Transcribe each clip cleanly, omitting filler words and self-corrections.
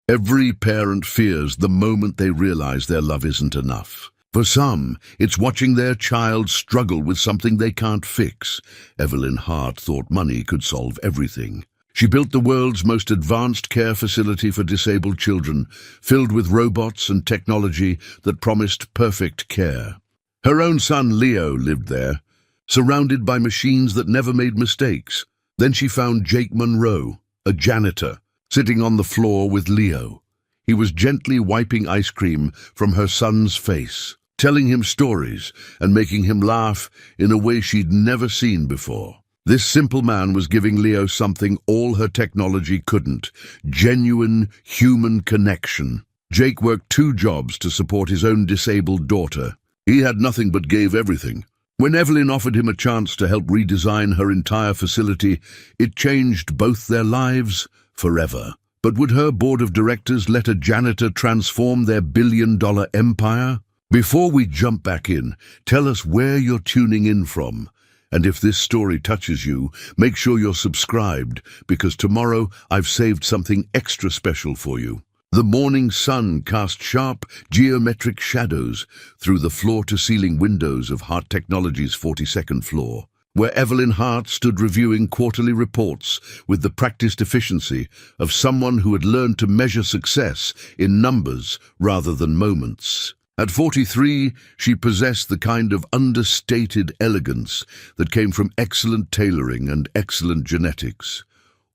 Every parent fears the moment they realize their love isn't enough. For some, it's watching their child struggle with something they can't fix. Evelyn Hart thought money could solve everything. She built the world's most advanced care facility for disabled children, filled with robots and technology that promised perfect care. Her own son, Leo, lived there, surrounded by machines that never made mistakes. Then she found Jake Monroe, a janitor, sitting on the floor with Leo. He was gently wiping ice cream from her son's face, telling him stories and making him laugh in a way she'd never seen before. This simple man was giving Leo something all her technology couldn't: genuine human connection. Jake worked 2 jobs to support his own disabled daughter. He had nothing but gave everything. When Evelyn offered him a chance to help redesign her entire facility, it changed both their lives forever. But would her board of directors let a janitor transform their billion-dollar empire? Before we jump back in, tell us where you're tuning in from. And if this story touches you, make sure you're subscribed, because tomorrow I've saved something extra special for you. The morning sun cast sharp, geometric shadows through the floor-to-ceiling windows of Hart Technologies' 42nd floor, where Evelyn Hart stood reviewing quarterly reports with the practiced efficiency of someone who had learned to measure success in numbers rather than moments. At 43, she possessed the kind of understated elegance that came from excellent tailoring and excellent genetics.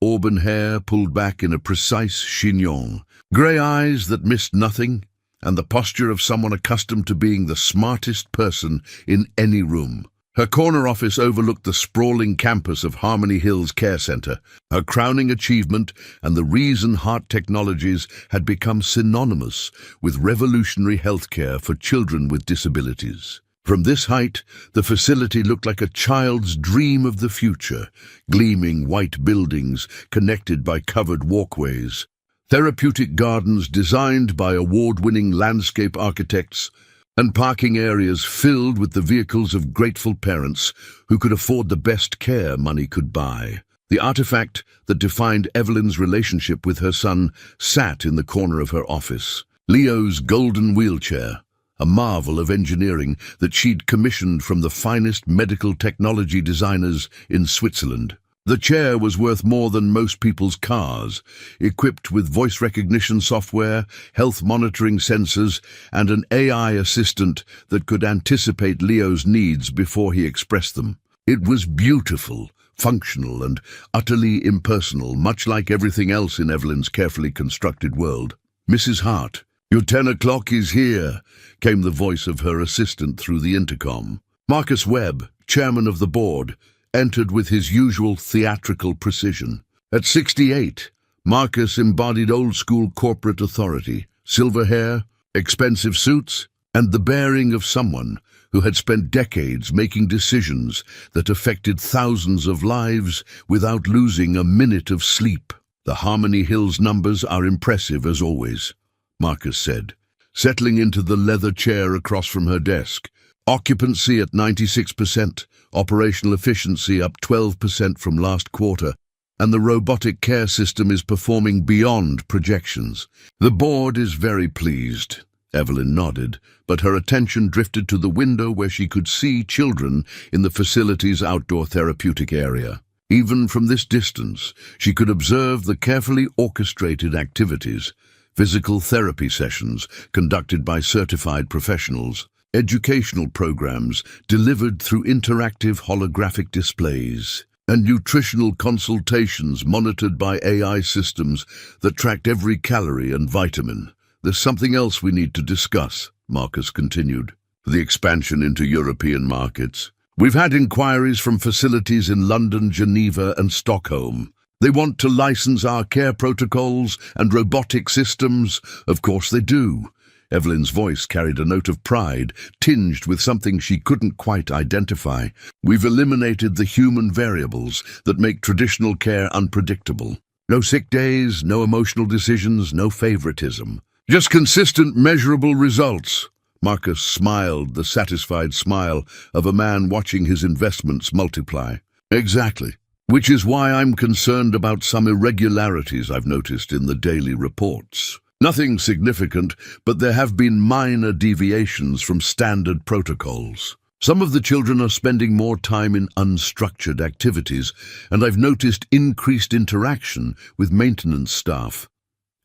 Auburn hair pulled back in a precise chignon, grey eyes that missed nothing, and the posture of someone accustomed to being the smartest person in any room. Her corner office overlooked the sprawling campus of Harmony Hills Care Center, her crowning achievement and the reason Hart Technologies had become synonymous with revolutionary healthcare for children with disabilities. From this height, the facility looked like a child's dream of the future: gleaming white buildings connected by covered walkways, therapeutic gardens designed by award-winning landscape architects, and parking areas filled with the vehicles of grateful parents who could afford the best care money could buy. The artifact that defined Evelyn's relationship with her son sat in the corner of her office: Leo's golden wheelchair, a marvel of engineering that she'd commissioned from the finest medical technology designers in Switzerland. The chair was worth more than most people's cars, equipped with voice recognition software, health monitoring sensors, and an AI assistant that could anticipate Leo's needs before he expressed them. It was beautiful, functional, and utterly impersonal, much like everything else in Evelyn's carefully constructed world. "Mrs. Hart, your 10 o'clock is here," came the voice of her assistant through the intercom. Marcus Webb, chairman of the board, entered with his usual theatrical precision. At 68, Marcus embodied old-school corporate authority: silver hair, expensive suits, and the bearing of someone who had spent decades making decisions that affected thousands of lives without losing a minute of sleep. "The Harmony Hills numbers are impressive as always," Marcus said, settling into the leather chair across from her desk. "Occupancy at 96%, operational efficiency up 12% from last quarter, and the robotic care system is performing beyond projections. The board is very pleased." Evelyn nodded, but her attention drifted to the window where she could see children in the facility's outdoor therapeutic area. Even from this distance, she could observe the carefully orchestrated activities: physical therapy sessions conducted by certified professionals, educational programs delivered through interactive holographic displays, and nutritional consultations monitored by AI systems that tracked every calorie and vitamin. "There's something else we need to discuss," Marcus continued. "The expansion into European markets. We've had inquiries from facilities in London, Geneva, and Stockholm. They want to license our care protocols and robotic systems." "Of course they do." Evelyn's voice carried a note of pride, tinged with something she couldn't quite identify. "We've eliminated the human variables that make traditional care unpredictable. No sick days, no emotional decisions, no favoritism. Just consistent, measurable results." Marcus smiled, the satisfied smile of a man watching his investments multiply. "Exactly. which is why I'm concerned about some irregularities I've noticed in the daily reports. Nothing significant, but there have been minor deviations from standard protocols. Some of the children are spending more time in unstructured activities, and I've noticed increased interaction with maintenance staff.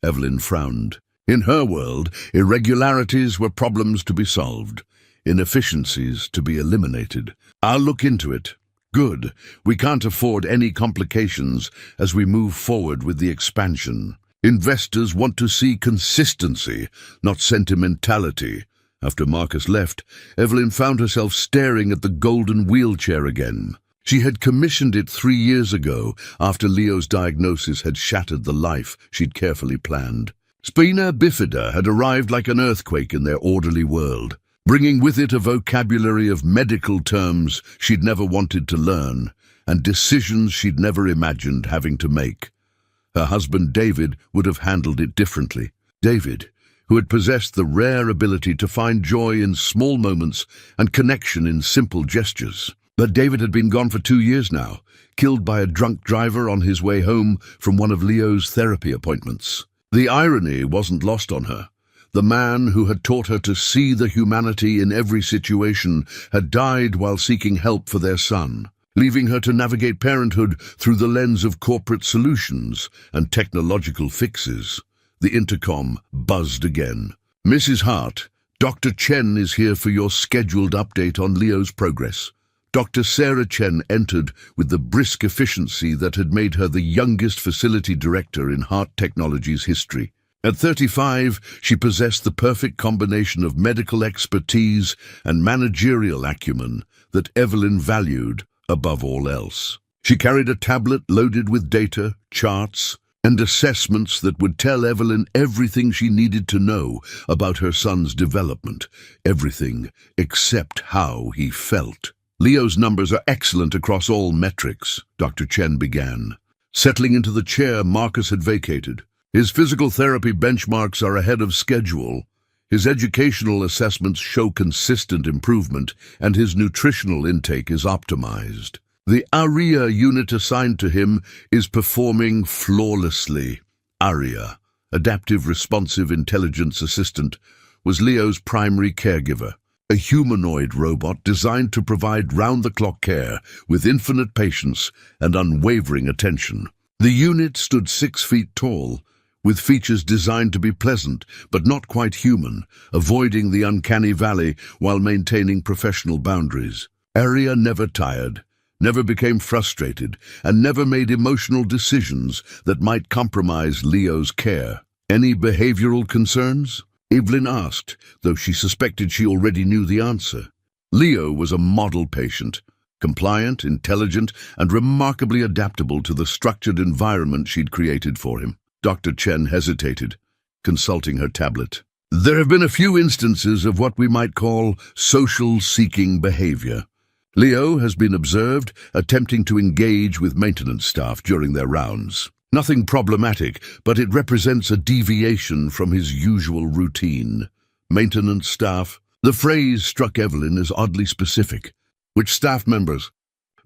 Evelyn frowned. In her world, irregularities were problems to be solved, inefficiencies to be eliminated. I'll look into it. Good. We can't afford any complications as we move forward with the expansion. Investors want to see consistency, not sentimentality. After Marcus left, Evelyn found herself staring at the golden wheelchair again. She had commissioned it 3 years ago, after Leo's diagnosis had shattered the life she'd carefully planned. Spina bifida had arrived like an earthquake in their orderly world, bringing with it a vocabulary of medical terms she'd never wanted to learn, and decisions she'd never imagined having to make. Her husband David would have handled it differently. David, who had possessed the rare ability to find joy in small moments and connection in simple gestures. But David had been gone for 2 years now, killed by a drunk driver on his way home from one of Leo's therapy appointments. The irony wasn't lost on her. The man who had taught her to see the humanity in every situation had died while seeking help for their son, leaving her to navigate parenthood through the lens of corporate solutions and technological fixes. The intercom buzzed again. "Mrs. Hart, Dr. Chen is here for your scheduled update on Leo's progress." Dr. Sarah Chen entered with the brisk efficiency that had made her the youngest facility director in Hart Technology's history. At 35, she possessed the perfect combination of medical expertise and managerial acumen that Evelyn valued above all else. She carried a tablet loaded with data, charts, and assessments that would tell Evelyn everything she needed to know about her son's development, everything except how he felt. "Leo's numbers are excellent across all metrics," Dr. Chen began, settling into the chair Marcus had vacated. "His physical therapy benchmarks are ahead of schedule. His educational assessments show consistent improvement, and his nutritional intake is optimized. The ARIA unit assigned to him is performing flawlessly." ARIA, Adaptive Responsive Intelligence Assistant, was Leo's primary caregiver, a humanoid robot designed to provide round-the-clock care with infinite patience and unwavering attention. The unit stood 6 feet tall, with features designed to be pleasant but not quite human, avoiding the uncanny valley while maintaining professional boundaries. Aria never tired, never became frustrated, and never made emotional decisions that might compromise Leo's care. "Any behavioral concerns?" Evelyn asked, though she suspected she already knew the answer. Leo was a model patient, compliant, intelligent, and remarkably adaptable to the structured environment she'd created for him. Dr. Chen hesitated, consulting her tablet. "There have been a few instances of what we might call social-seeking behavior. Leo has been observed attempting to engage with maintenance staff during their rounds. Nothing problematic, but it represents a deviation from his usual routine. Maintenance staff." The phrase struck Evelyn as oddly specific. "Which staff members?"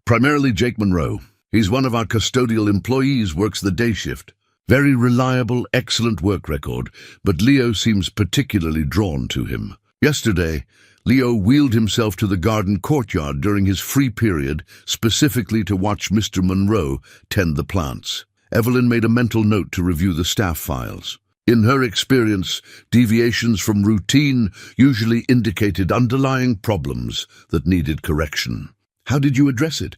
"Primarily Jake Monroe. He's one of our custodial employees, works the day shift. Very reliable, excellent work record, but Leo seems particularly drawn to him. Yesterday, Leo wheeled himself to the garden courtyard during his free period, specifically to watch Mr. Monroe tend the plants." Evelyn made a mental note to review the staff files. In her experience, deviations from routine usually indicated underlying problems that needed correction. "How did you address it?"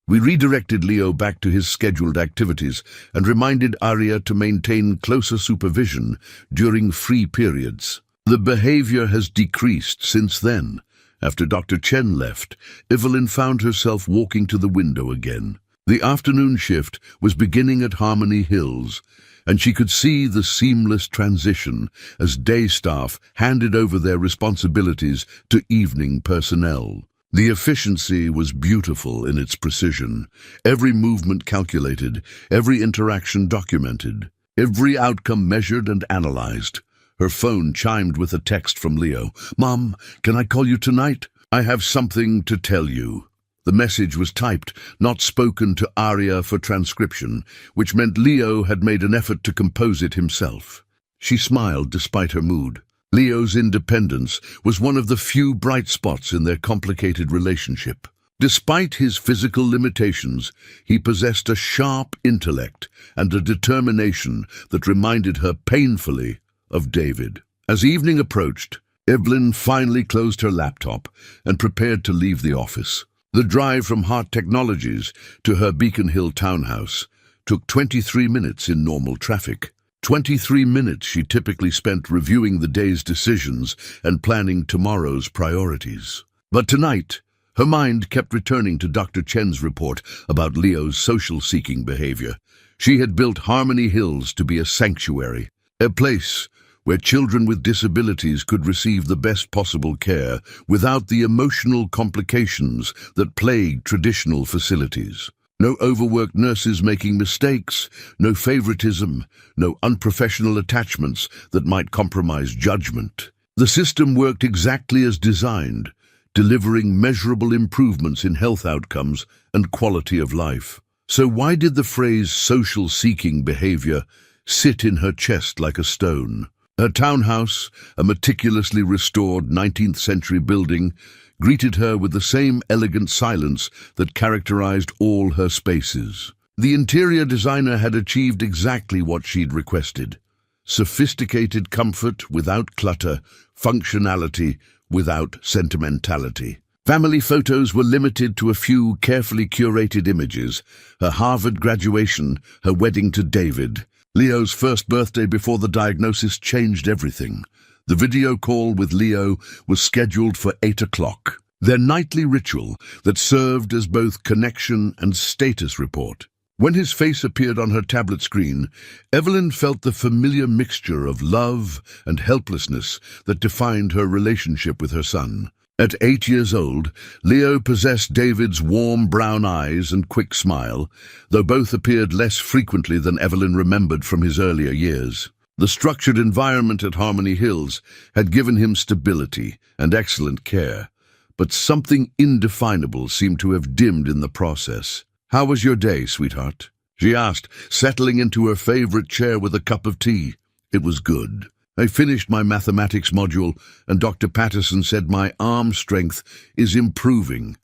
"We redirected Leo back to his scheduled activities and reminded Aria to maintain closer supervision during free periods. The behavior has decreased since then." After Dr. Chen left, Evelyn found herself walking to the window again. The afternoon shift was beginning at Harmony Hills, and she could see the seamless transition as day staff handed over their responsibilities to evening personnel. The efficiency was beautiful in its precision, every movement calculated, every interaction documented, every outcome measured and analyzed. Her phone chimed with a text from Leo. "Mom, can I call you tonight? I have something to tell you." The message was typed, not spoken to Aria for transcription, which meant Leo had made an effort to compose it himself. She smiled despite her mood. Leo's independence was one of the few bright spots in their complicated relationship. Despite his physical limitations, he possessed a sharp intellect and a determination that reminded her painfully of David. As evening approached, Evelyn finally closed her laptop and prepared to leave the office. The drive from Hart Technologies to her Beacon Hill townhouse took 23 minutes in normal traffic. 23 minutes she typically spent reviewing the day's decisions and planning tomorrow's priorities. But tonight, her mind kept returning to Dr. Chen's report about Leo's social-seeking behavior. She had built Harmony Hills to be a sanctuary, a place where children with disabilities could receive the best possible care without the emotional complications that plague traditional facilities. No overworked nurses making mistakes, no favoritism, no unprofessional attachments that might compromise judgment. The system worked exactly as designed, delivering measurable improvements in health outcomes and quality of life. So why did the phrase social-seeking behavior sit in her chest like a stone? Her townhouse, a meticulously restored 19th century building, greeted her with the same elegant silence that characterized all her spaces. The interior designer had achieved exactly what she'd requested: sophisticated comfort without clutter, functionality without sentimentality. Family photos were limited to a few carefully curated images: her Harvard graduation, her wedding to David. Leo's first birthday before the diagnosis changed everything. The video call with Leo was scheduled for 8 o'clock, their nightly ritual that served as both connection and status report. When his face appeared on her tablet screen, Evelyn felt the familiar mixture of love and helplessness that defined her relationship with her son. At 8 years old, Leo possessed David's warm brown eyes and quick smile, though both appeared less frequently than Evelyn remembered from his earlier years. The structured environment at Harmony Hills had given him stability and excellent care, but something indefinable seemed to have dimmed in the process. "How was your day, sweetheart?" she asked, settling into her favorite chair with a cup of tea. "It was good. I finished my mathematics module, and Dr. Patterson said my arm strength is improving."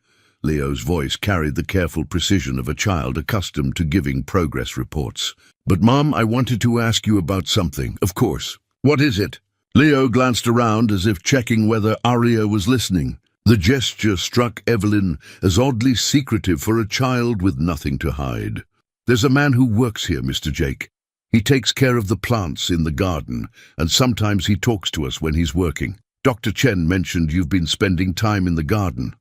Leo's voice carried the careful precision of a child accustomed to giving progress reports. "But, Mom, I wanted to ask you about something." "Of course. What is it?" Leo glanced around as if checking whether Aria was listening. The gesture struck Evelyn as oddly secretive for a child with nothing to hide. "There's a man who works here, Mr. Jake. He takes care of the plants in the garden, and sometimes he talks to us when he's working. Dr. Chen mentioned you've been spending time in the garden.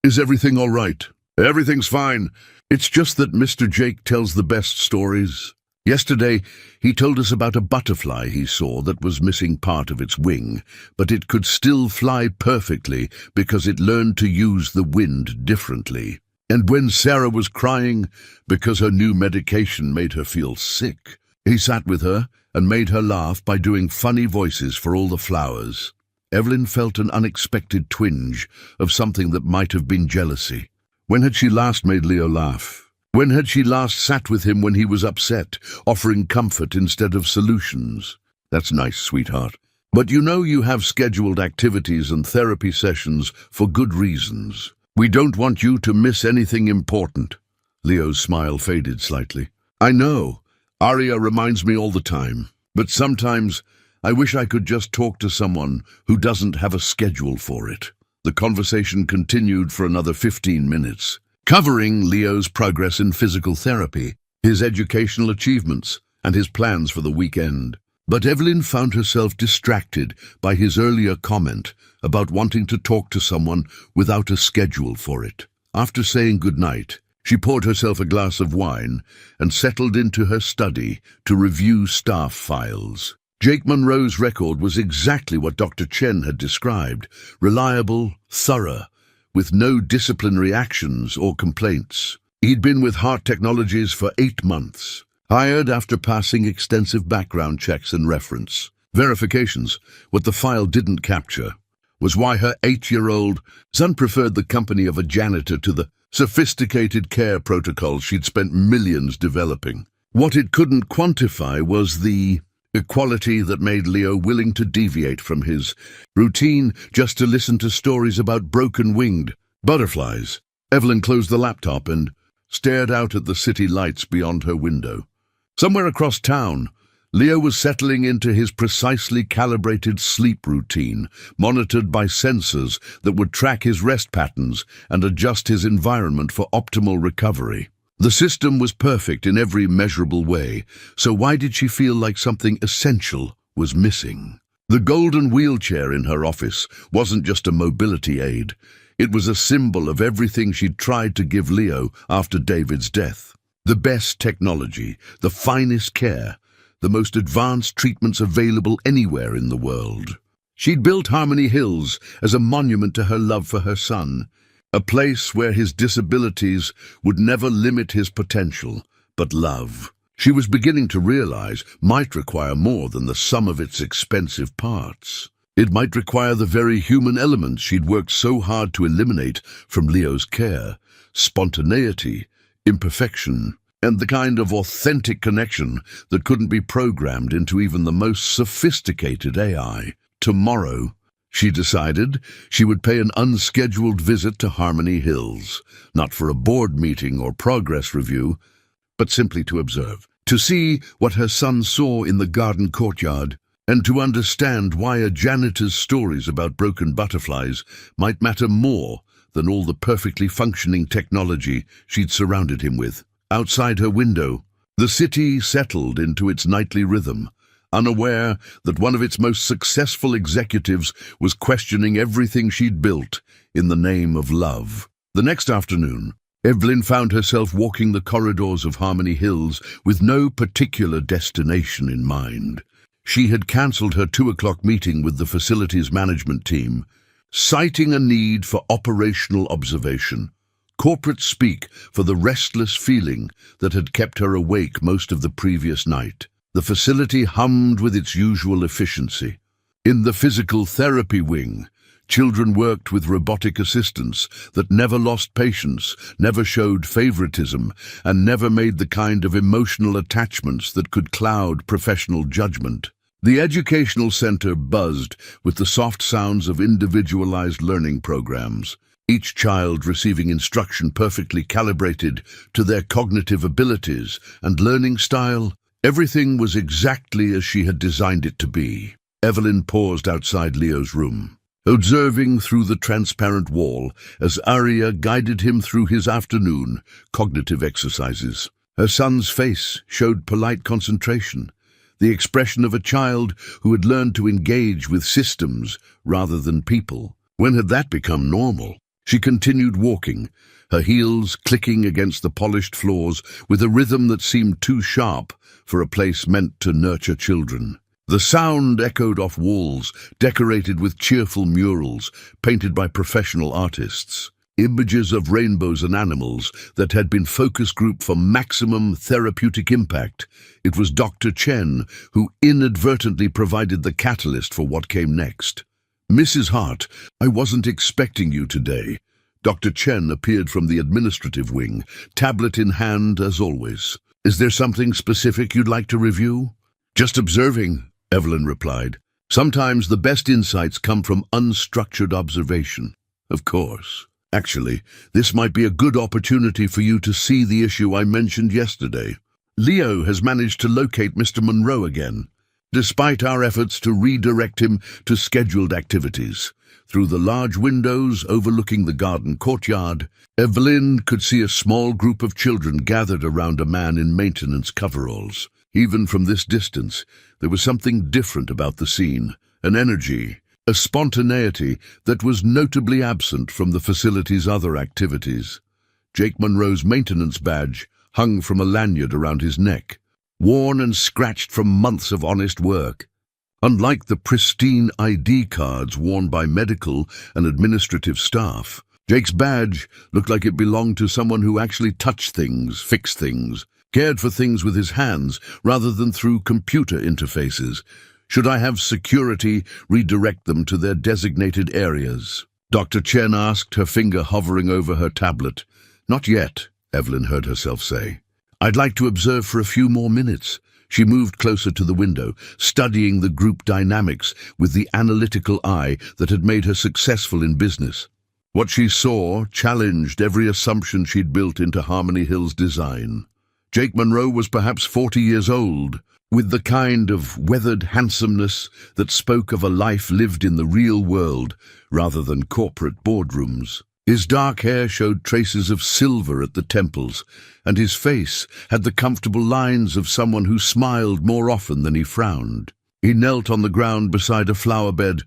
Is everything all right?" "Everything's fine. It's just that Mr. Jake tells the best stories. Yesterday, he told us about a butterfly he saw that was missing part of its wing, but it could still fly perfectly because it learned to use the wind differently. And when Sarah was crying because her new medication made her feel sick, he sat with her and made her laugh by doing funny voices for all the flowers." Evelyn felt an unexpected twinge of something that might have been jealousy. When had she last made Leo laugh? When had she last sat with him when he was upset, offering comfort instead of solutions? "That's nice, sweetheart. But you know you have scheduled activities and therapy sessions for good reasons. We don't want you to miss anything important." Leo's smile faded slightly. "I know. Aria reminds me all the time. But sometimes I wish I could just talk to someone who doesn't have a schedule for it." The conversation continued for another 15 minutes, covering Leo's progress in physical therapy, his educational achievements, and his plans for the weekend. But Evelyn found herself distracted by his earlier comment about wanting to talk to someone without a schedule for it. After saying goodnight, she poured herself a glass of wine and settled into her study to review staff files. Jake Monroe's record was exactly what Dr. Chen had described: reliable, thorough, with no disciplinary actions or complaints. He'd been with Hart Technologies for 8 months, hired after passing extensive background checks and reference verifications. What the file didn't capture was why her 8-year-old son preferred the company of a janitor to the sophisticated care protocols she'd spent millions developing. What it couldn't quantify was the equality that made Leo willing to deviate from his routine just to listen to stories about broken-winged butterflies. Evelyn closed the laptop and stared out at the city lights beyond her window. Somewhere across town, Leo was settling into his precisely calibrated sleep routine, monitored by sensors that would track his rest patterns and adjust his environment for optimal recovery. The system was perfect in every measurable way, so why did she feel like something essential was missing? The golden wheelchair in her office wasn't just a mobility aid. It was a symbol of everything she'd tried to give Leo after David's death. The best technology, the finest care, the most advanced treatments available anywhere in the world. She'd built Harmony Hills as a monument to her love for her son, a place where his disabilities would never limit his potential, but love, she was beginning to realize, might require more than the sum of its expensive parts. It might require the very human elements she'd worked so hard to eliminate from Leo's care: spontaneity, imperfection, and the kind of authentic connection that couldn't be programmed into even the most sophisticated AI. Tomorrow, she decided, she would pay an unscheduled visit to Harmony Hills, not for a board meeting or progress review, but simply to observe, to see what her son saw in the garden courtyard, and to understand why a janitor's stories about broken butterflies might matter more than all the perfectly functioning technology she'd surrounded him with. Outside her window, the city settled into its nightly rhythm, unaware that one of its most successful executives was questioning everything she'd built in the name of love. The next afternoon, Evelyn found herself walking the corridors of Harmony Hills with no particular destination in mind. She had cancelled her 2 o'clock meeting with the facilities management team, citing a need for operational observation, corporate speak for the restless feeling that had kept her awake most of the previous night. The facility hummed with its usual efficiency. In the physical therapy wing, children worked with robotic assistants that never lost patience, never showed favoritism, and never made the kind of emotional attachments that could cloud professional judgment. The educational center buzzed with the soft sounds of individualized learning programs, each child receiving instruction perfectly calibrated to their cognitive abilities and learning style. Everything was exactly as she had designed it to be. Evelyn paused outside Leo's room, observing through the transparent wall as Arya guided him through his afternoon cognitive exercises. Her son's face showed polite concentration, the expression of a child who had learned to engage with systems rather than people. When had that become normal? She continued walking, her heels clicking against the polished floors with a rhythm that seemed too sharp for a place meant to nurture children. The sound echoed off walls decorated with cheerful murals painted by professional artists, images of rainbows and animals that had been focus grouped for maximum therapeutic impact. It was Dr. Chen who inadvertently provided the catalyst for what came next. "Mrs. Hart, I wasn't expecting you today." Dr. Chen appeared from the administrative wing, tablet in hand as always. "Is there something specific you'd like to review?" "Just observing," Evelyn replied. "Sometimes the best insights come from unstructured observation." "Of course. Actually, this might be a good opportunity for you to see the issue I mentioned yesterday. Leo has managed to locate Mr. Monroe again, despite our efforts to redirect him to scheduled activities. Through the large windows overlooking the garden courtyard, Evelyn could see a small group of children gathered around a man in maintenance coveralls. Even from this distance, there was something different about the scene, an energy, a spontaneity that was notably absent from the facility's other activities. Jake Monroe's maintenance badge hung from a lanyard around his neck, worn and scratched from months of honest work. Unlike the pristine ID cards worn by medical and administrative staff, Jake's badge looked like it belonged to someone who actually touched things, fixed things, cared for things with his hands rather than through computer interfaces. "Should I have security redirect them to their designated areas?" Dr. Chen asked, her finger hovering over her tablet, Not yet, Evelyn heard herself say. I'd like to observe for a few more minutes. She moved closer to the window, studying the group dynamics with the analytical eye that had made her successful in business. What she saw challenged every assumption she'd built into Harmony Hill's design. Jake Monroe was perhaps 40 years old, with the kind of weathered handsomeness that spoke of a life lived in the real world rather than corporate boardrooms. His dark hair showed traces of silver at the temples, and his face had the comfortable lines of someone who smiled more often than he frowned. He knelt on the ground beside a flower bed,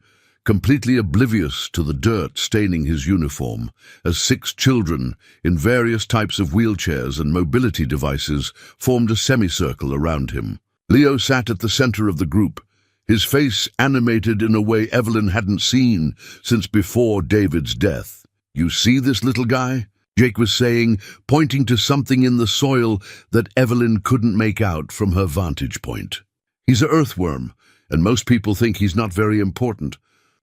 completely oblivious to the dirt staining his uniform, as 6 children, in various types of wheelchairs and mobility devices, formed a semicircle around him. Leo sat at the center of the group, his face animated in a way Evelyn hadn't seen since before David's death. "You see this little guy?" Jake was saying, pointing to something in the soil that Evelyn couldn't make out from her vantage point. "He's an earthworm, and most people think he's not very important.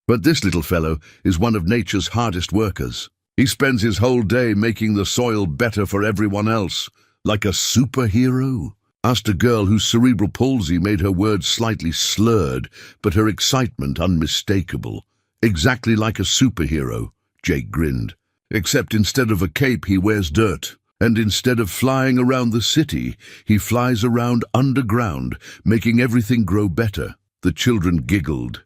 But this little fellow is one of nature's hardest workers. He spends his whole day making the soil better for everyone else, like a superhero," asked a girl whose cerebral palsy made her words slightly slurred, but her excitement unmistakable. "Exactly like a superhero," Jake grinned. "Except instead of a cape, he wears dirt. And instead of flying around the city, he flies around underground, making everything grow better." The children giggled,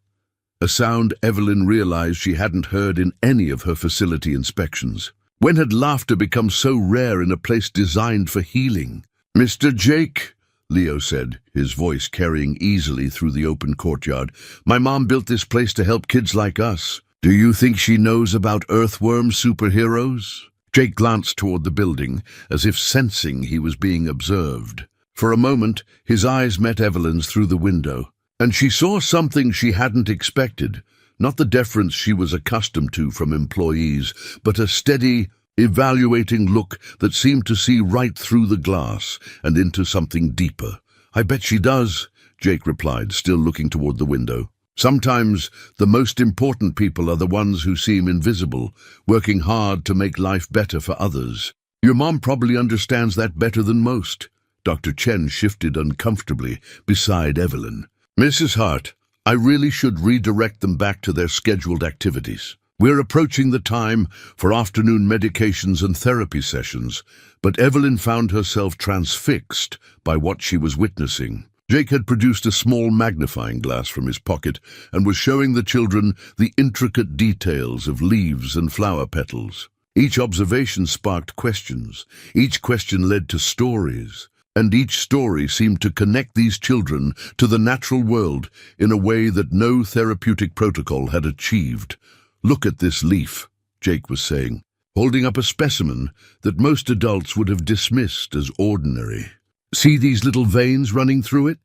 a sound Evelyn realized she hadn't heard in any of her facility inspections. When had laughter become so rare in a place designed for healing? "Mr. Jake," Leo said, his voice carrying easily through the open courtyard, "my mom built this place to help kids like us. Do you think she knows about earthworm superheroes?" Jake glanced toward the building, as if sensing he was being observed. For a moment, his eyes met Evelyn's through the window, and she saw something she hadn't expected, not the deference she was accustomed to from employees, but a steady, evaluating look that seemed to see right through the glass and into something deeper. "I bet she does," Jake replied, still looking toward the window. "Sometimes the most important people are the ones who seem invisible, working hard to make life better for others. Your mom probably understands that better than most." Dr. Chen shifted uncomfortably beside Evelyn. "Mrs. Hart, I really should redirect them back to their scheduled activities. We're approaching the time for afternoon medications and therapy sessions," but Evelyn found herself transfixed by what she was witnessing. Jake had produced a small magnifying glass from his pocket and was showing the children the intricate details of leaves and flower petals. Each observation sparked questions. Each question led to stories, and each story seemed to connect these children to the natural world in a way that no therapeutic protocol had achieved. "Look at this leaf," Jake was saying, holding up a specimen that most adults would have dismissed as ordinary. "See these little veins running through it?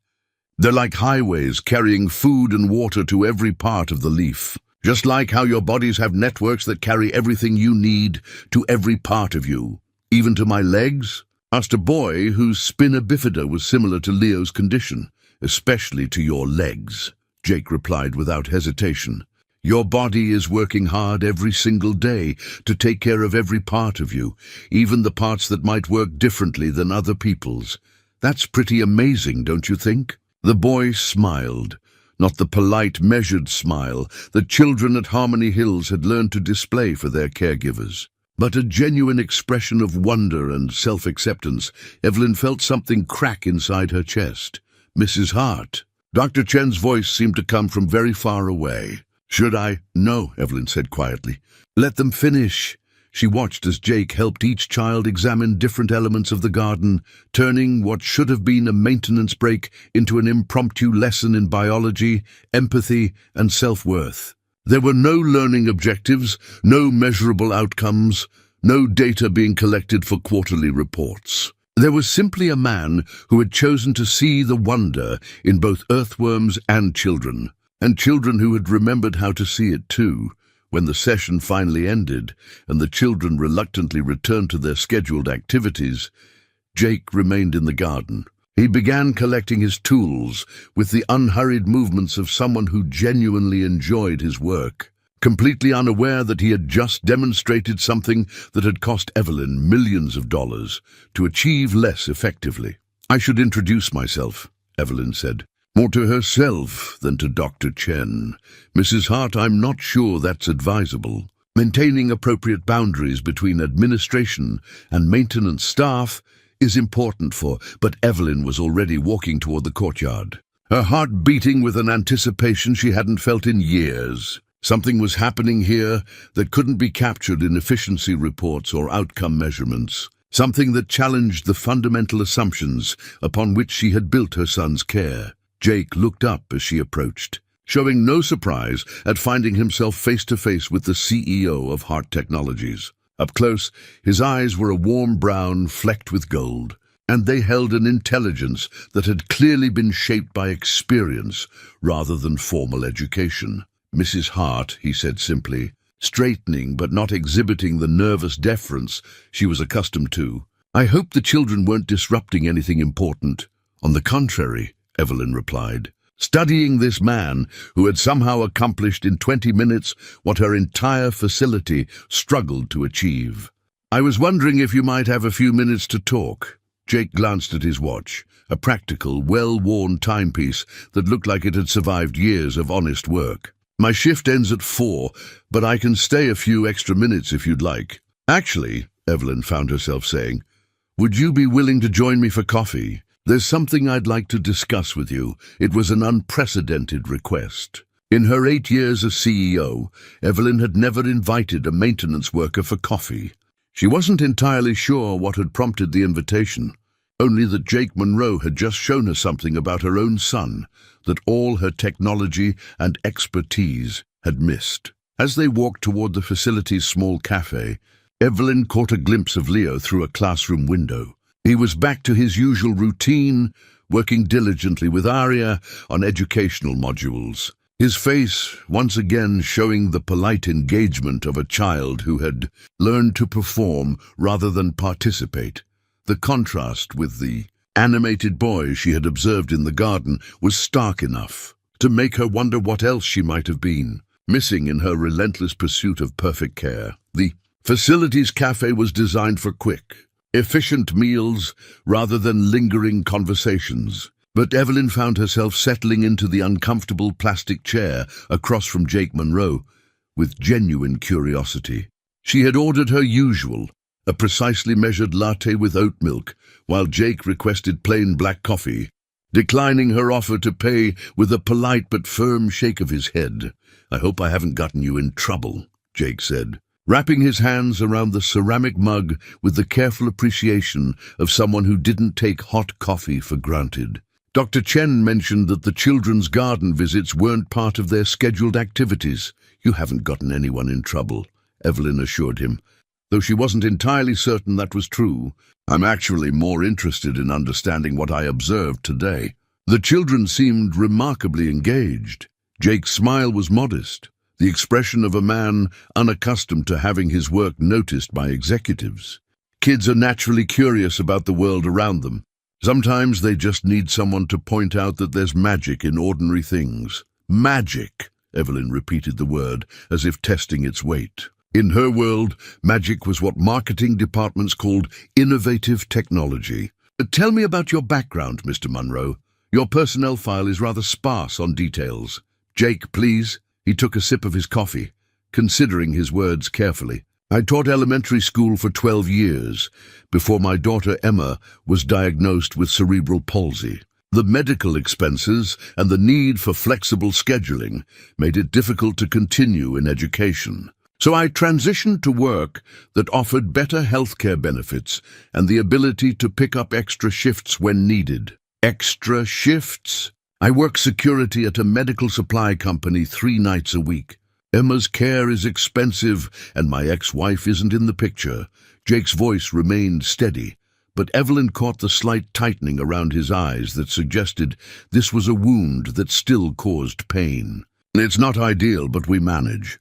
They're like highways carrying food and water to every part of the leaf. Just like how your bodies have networks that carry everything you need to every part of you. Even to my legs?" asked a boy whose spina bifida was similar to Leo's condition. "Especially to your legs," Jake replied without hesitation. "Your body is working hard every single day to take care of every part of you, even the parts that might work differently than other people's. That's pretty amazing, don't you think?" The boy smiled, not the polite, measured smile that children at Harmony Hills had learned to display for their caregivers, but a genuine expression of wonder and self-acceptance. Evelyn felt something crack inside her chest. "Mrs. Hart." Dr. Chen's voice seemed to come from very far away. "Should I?" "No," Evelyn said quietly. "Let them finish." She watched as Jake helped each child examine different elements of the garden, turning what should have been a maintenance break into an impromptu lesson in biology, empathy, and self-worth. There were no learning objectives, no measurable outcomes, no data being collected for quarterly reports. There was simply a man who had chosen to see the wonder in both earthworms and children who had remembered how to see it too. When the session finally ended and the children reluctantly returned to their scheduled activities, Jake remained in the garden. He began collecting his tools with the unhurried movements of someone who genuinely enjoyed his work. completely unaware that he had just demonstrated something that had cost Evelyn millions of dollars to achieve less effectively. "I should introduce myself," Evelyn said. More to herself than to Dr. Chen. "Mrs. Hart, I'm not sure that's advisable. Maintaining appropriate boundaries between administration and maintenance staff is important but Evelyn was already walking toward the courtyard, her heart beating with an anticipation she hadn't felt in years. Something was happening here that couldn't be captured in efficiency reports or outcome measurements. Something that challenged the fundamental assumptions upon which she had built her son's care. Jake looked up as she approached, showing no surprise at finding himself face-to-face with the CEO of Hart Technologies. Up close, his eyes were a warm brown flecked with gold, and they held an intelligence that had clearly been shaped by experience rather than formal education. "Mrs. Hart," he said simply, straightening but not exhibiting the nervous deference she was accustomed to. "I hope the children weren't disrupting anything important." "On the contrary," Evelyn replied, studying this man who had somehow accomplished in 20 minutes what her entire facility struggled to achieve. "I was wondering if you might have a few minutes to talk." Jake glanced at his watch, a practical, well-worn timepiece that looked like it had survived years of honest work. "My shift ends at 4, but I can stay a few extra minutes if you'd like." "Actually," Evelyn found herself saying, "would you be willing to join me for coffee? There's something I'd like to discuss with you." It was an unprecedented request. In her 8 years as CEO, Evelyn had never invited a maintenance worker for coffee. She wasn't entirely sure what had prompted the invitation, only that Jake Monroe had just shown her something about her own son that all her technology and expertise had missed. As they walked toward the facility's small cafe, Evelyn caught a glimpse of Leo through a classroom window. He was back to his usual routine, working diligently with Arya on educational modules. His face once again showing the polite engagement of a child who had learned to perform rather than participate. The contrast with the animated boy she had observed in the garden was stark enough to make her wonder what else she might have been missing in her relentless pursuit of perfect care. The facility's cafe was designed for quick, efficient meals rather than lingering conversations. But Evelyn found herself settling into the uncomfortable plastic chair across from Jake Monroe with genuine curiosity. She had ordered her usual, a precisely measured latte with oat milk, while Jake requested plain black coffee, declining her offer to pay with a polite but firm shake of his head. "I hope I haven't gotten you in trouble," Jake said, wrapping his hands around the ceramic mug with the careful appreciation of someone who didn't take hot coffee for granted. Dr. Chen mentioned that the children's garden visits weren't part of their scheduled activities. "You haven't gotten anyone in trouble," Evelyn assured him, though she wasn't entirely certain that was true. "I'm actually more interested in understanding what I observed today." The children seemed remarkably engaged. Jake's smile was modest, the expression of a man unaccustomed to having his work noticed by executives. Kids are naturally curious about the world around them. Sometimes they just need someone to point out that there's magic in ordinary things. "Magic," Evelyn repeated the word, as if testing its weight. In her world, magic was what marketing departments called innovative technology. "Tell me about your background, Mr. Monroe. Your personnel file is rather sparse on details." "Jake, please." He took a sip of his coffee, considering his words carefully. "I taught elementary school for 12 years, before my daughter Emma was diagnosed with cerebral palsy. The medical expenses and the need for flexible scheduling made it difficult to continue in education. So I transitioned to work that offered better healthcare benefits and the ability to pick up extra shifts when needed." "Extra shifts?" "I work security at a medical supply company 3 nights a week. Emma's care is expensive, and my ex-wife isn't in the picture." Jake's voice remained steady, but Evelyn caught the slight tightening around his eyes that suggested this was a wound that still caused pain. "It's not ideal, but we manage."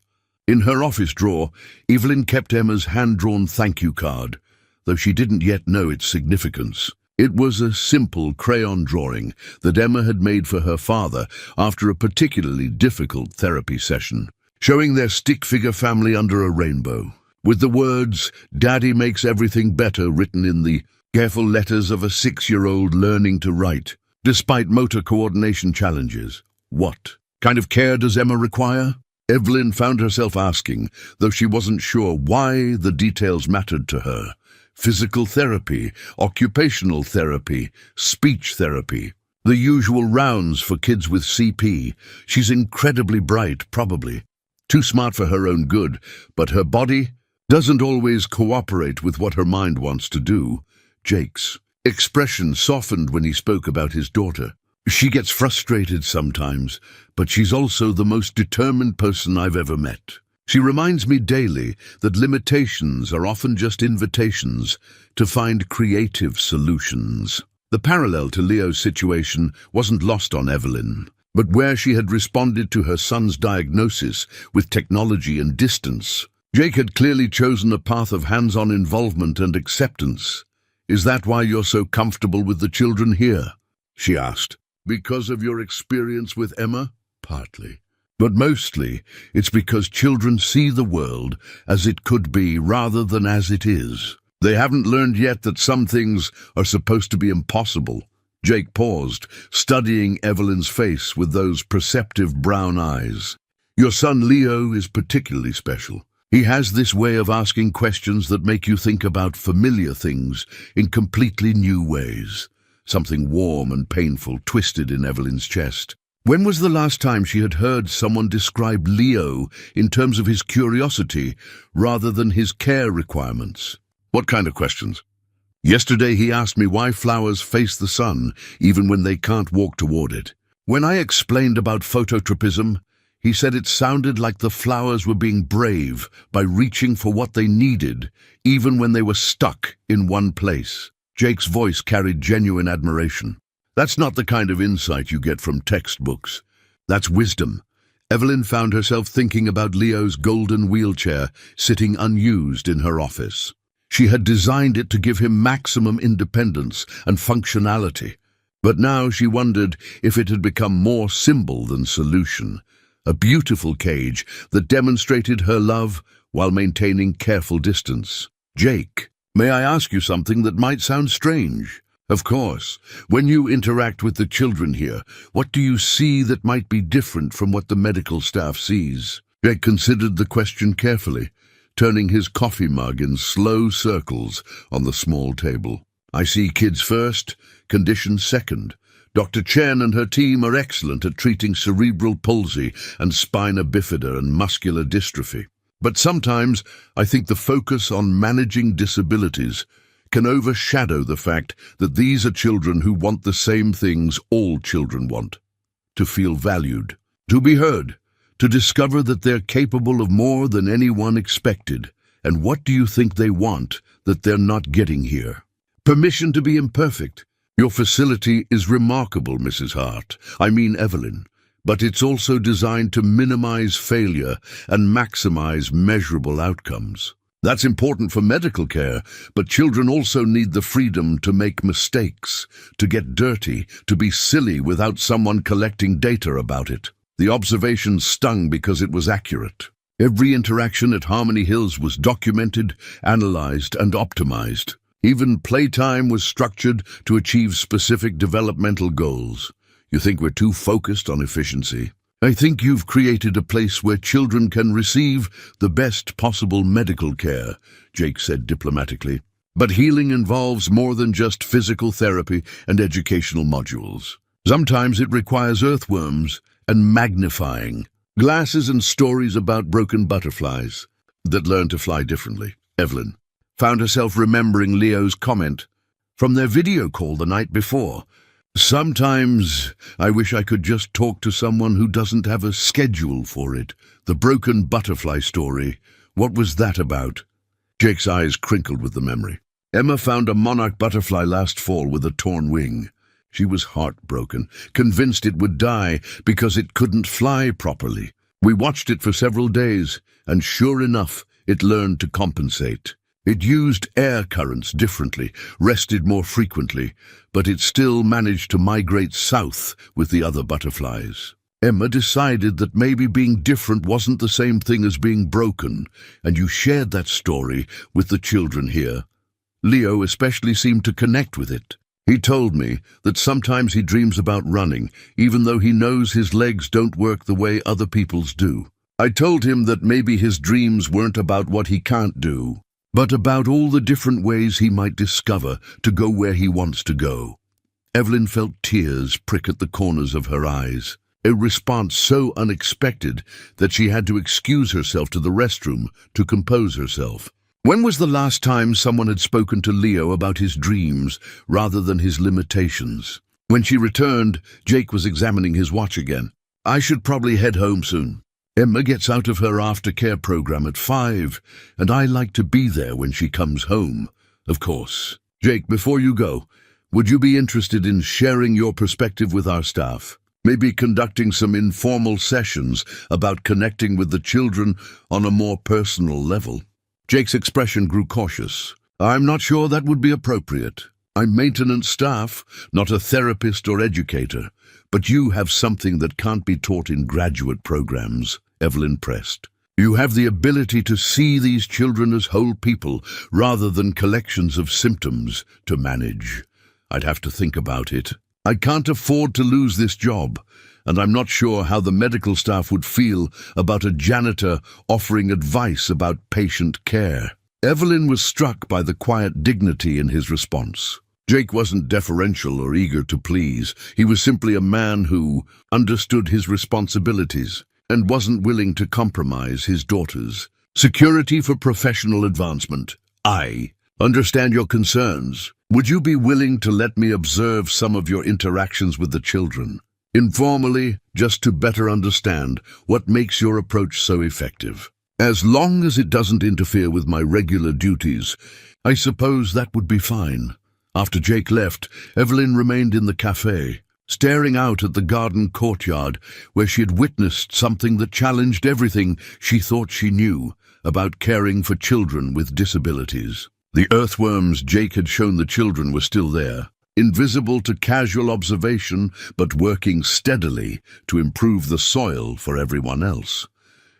In her office drawer, Evelyn kept Emma's hand-drawn thank-you card, though she didn't yet know its significance. It was a simple crayon drawing that Emma had made for her father after a particularly difficult therapy session. showing their stick-figure family under a rainbow, with the words, "Daddy makes everything better," written in the careful letters of a 6-year-old learning to write, despite motor coordination challenges. What kind of care does Emma require? Evelyn found herself asking, though she wasn't sure why the details mattered to her. Physical therapy, occupational therapy, speech therapy. The usual rounds for kids with CP. She's incredibly bright, probably. Too smart for her own good, but her body doesn't always cooperate with what her mind wants to do. Jake's expression softened when he spoke about his daughter. She gets frustrated sometimes, but she's also the most determined person I've ever met. She reminds me daily that limitations are often just invitations to find creative solutions. The parallel to Leo's situation wasn't lost on Evelyn, but where she had responded to her son's diagnosis with technology and distance, Jake had clearly chosen a path of hands-on involvement and acceptance. "Is that why you're so comfortable with the children here?" she asked. "Because of your experience with Emma?" "Partly. But mostly, it's because children see the world as it could be rather than as it is. They haven't learned yet that some things are supposed to be impossible." Jake paused, studying Evelyn's face with those perceptive brown eyes. "Your son Leo is particularly special. He has this way of asking questions that make you think about familiar things in completely new ways." Something warm and painful twisted in Evelyn's chest. When was the last time she had heard someone describe Leo in terms of his curiosity rather than his care requirements? "What kind of questions?" "Yesterday he asked me why flowers face the sun even when they can't walk toward it. When I explained about phototropism, he said it sounded like the flowers were being brave by reaching for what they needed even when they were stuck in one place." Jake's voice carried genuine admiration. "That's not the kind of insight you get from textbooks. That's wisdom." Evelyn found herself thinking about Leo's golden wheelchair sitting unused in her office. She had designed it to give him maximum independence and functionality, but now she wondered if it had become more symbol than solution. A beautiful cage that demonstrated her love while maintaining careful distance. "Jake, may I ask you something that might sound strange?" "Of course. When you interact with the children here, what do you see that might be different from what the medical staff sees?" Jake considered the question carefully, turning his coffee mug in slow circles on the small table. "I see kids first, conditions second. Dr. Chen and her team are excellent at treating cerebral palsy and spina bifida and muscular dystrophy. But sometimes I think the focus on managing disabilities can overshadow the fact that these are children who want the same things all children want: to feel valued, to be heard, to discover that they're capable of more than anyone expected. And what do you think they want that they're not getting here? Permission to be imperfect. Your facility is remarkable, Mrs. Hart. I mean Evelyn. But it's also designed to minimize failure and maximize measurable outcomes. That's important for medical care, but children also need the freedom to make mistakes, to get dirty, to be silly without someone collecting data about it." The observation stung because it was accurate. Every interaction at Harmony Hills was documented, analyzed, and optimized. Even playtime was structured to achieve specific developmental goals. "You think we're too focused on efficiency?" "I think you've created a place where children can receive the best possible medical care," Jake said diplomatically. "But healing involves more than just physical therapy and educational modules. Sometimes it requires earthworms and magnifying glasses and stories about broken butterflies that learn to fly differently." Evelyn found herself remembering Leo's comment from their video call the night before. "Sometimes I wish I could just talk to someone who doesn't have a schedule for it." The broken butterfly story, what was that about? Jake's eyes crinkled with the memory. "Emma found a monarch butterfly last fall with a torn wing. She was heartbroken, convinced it would die because it couldn't fly properly. We watched it for several days, and sure enough, it learned to compensate. It used air currents differently, rested more frequently, but it still managed to migrate south with the other butterflies. Emma decided that maybe being different wasn't the same thing as being broken, and you shared that story with the children here. Leo especially seemed to connect with it. He told me that sometimes he dreams about running, even though he knows his legs don't work the way other people's do. I told him that maybe his dreams weren't about what he can't do, but about all the different ways he might discover to go where he wants to go. Evelyn felt tears prick at the corners of her eyes, a response so unexpected that she had to excuse herself to the restroom to compose herself. When was the last time someone had spoken to Leo about his dreams rather than his limitations? When she returned, Jake was examining his watch again. I should probably head home soon. Emma gets out of her aftercare program at 5, and I like to be there when she comes home, of course. Jake, before you go, would you be interested in sharing your perspective with our staff? Maybe conducting some informal sessions about connecting with the children on a more personal level? Jake's expression grew cautious. I'm not sure that would be appropriate. I'm maintenance staff, not a therapist or educator. But you have something that can't be taught in graduate programs, Evelyn pressed. You have the ability to see these children as whole people rather than collections of symptoms to manage. I'd have to think about it. I can't afford to lose this job, and I'm not sure how the medical staff would feel about a janitor offering advice about patient care. Evelyn was struck by the quiet dignity in his response. Jake wasn't deferential or eager to please. He was simply a man who understood his responsibilities and wasn't willing to compromise his daughters. Security for professional advancement. I understand your concerns. Would you be willing to let me observe some of your interactions with the children? Informally, just to better understand what makes your approach so effective. As long as it doesn't interfere with my regular duties, I suppose that would be fine. After Jake left, Evelyn remained in the cafe, staring out at the garden courtyard where she had witnessed something that challenged everything she thought she knew about caring for children with disabilities. The earthworms Jake had shown the children were still there, invisible to casual observation but working steadily to improve the soil for everyone else.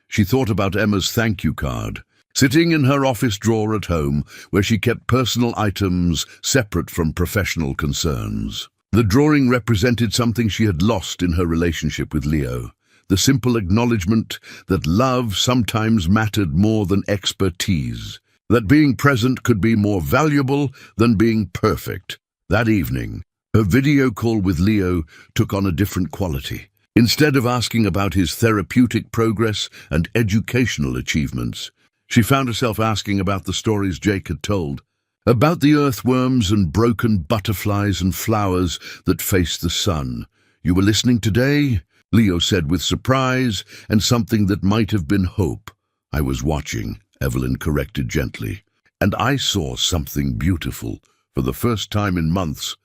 She thought about Emma's thank you card, sitting in her office drawer at home where she kept personal items separate from professional concerns. The drawing represented something she had lost in her relationship with Leo, the simple acknowledgement that love sometimes mattered more than expertise, that being present could be more valuable than being perfect. That evening, her video call with Leo took on a different quality. Instead of asking about his therapeutic progress and educational achievements, she found herself asking about the stories Jake had told, about the earthworms and broken butterflies and flowers that face the sun. You were listening today? Leo said with surprise and something that might have been hope. I was watching, Evelyn corrected gently, and I saw something beautiful for the first time in months.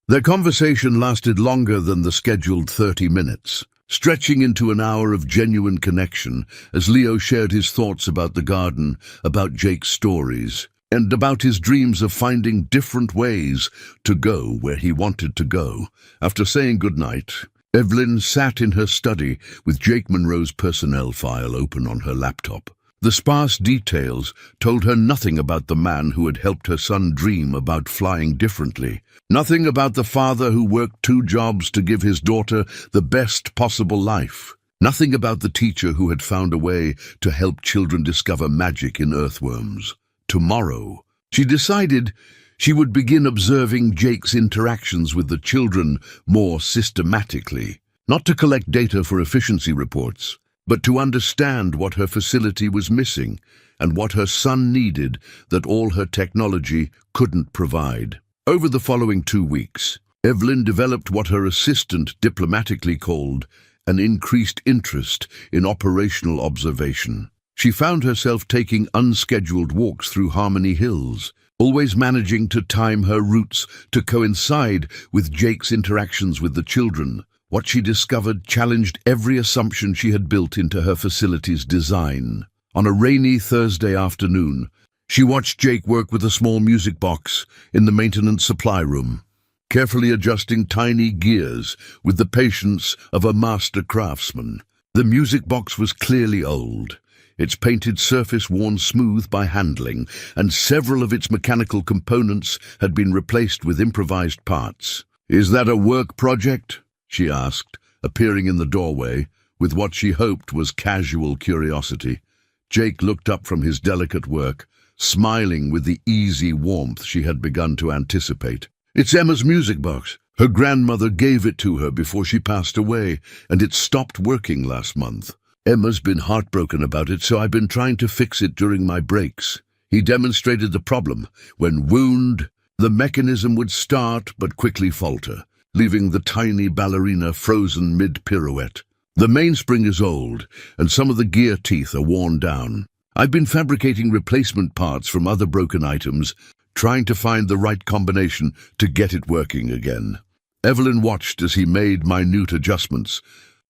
Their conversation lasted longer than the scheduled 30 minutes, stretching into an hour of genuine connection as Leo shared his thoughts about the garden, about Jake's stories, and about his dreams of finding different ways to go where he wanted to go. After saying goodnight, Evelyn sat in her study with Jake Monroe's personnel file open on her laptop. The sparse details told her nothing about the man who had helped her son dream about flying differently, nothing about the father who worked 2 jobs to give his daughter the best possible life, nothing about the teacher who had found a way to help children discover magic in earthworms. Tomorrow, she decided she would begin observing Jake's interactions with the children more systematically, not to collect data for efficiency reports, but to understand what her facility was missing and what her son needed that all her technology couldn't provide. Over the following 2 weeks, Evelyn developed what her assistant diplomatically called an increased interest in operational observation. She found herself taking unscheduled walks through Harmony Hills, always managing to time her routes to coincide with Jake's interactions with the children. What she discovered challenged every assumption she had built into her facility's design. On a rainy Thursday afternoon, she watched Jake work with a small music box in the maintenance supply room. carefully adjusting tiny gears with the patience of a master craftsman. The music box was clearly old, its painted surface worn smooth by handling, and several of its mechanical components had been replaced with improvised parts. "Is that a work project?" she asked, appearing in the doorway, with what she hoped was casual curiosity. Jake looked up from his delicate work, smiling with the easy warmth she had begun to anticipate. "It's Emma's music box. Her grandmother gave it to her before she passed away, and it stopped working last month. Emma's been heartbroken about it, so I've been trying to fix it during my breaks." He demonstrated the problem. When wound, the mechanism would start but quickly falter, leaving the tiny ballerina frozen mid-pirouette. "The mainspring is old, and some of the gear teeth are worn down. I've been fabricating replacement parts from other broken items, trying to find the right combination to get it working again." Evelyn watched as he made minute adjustments,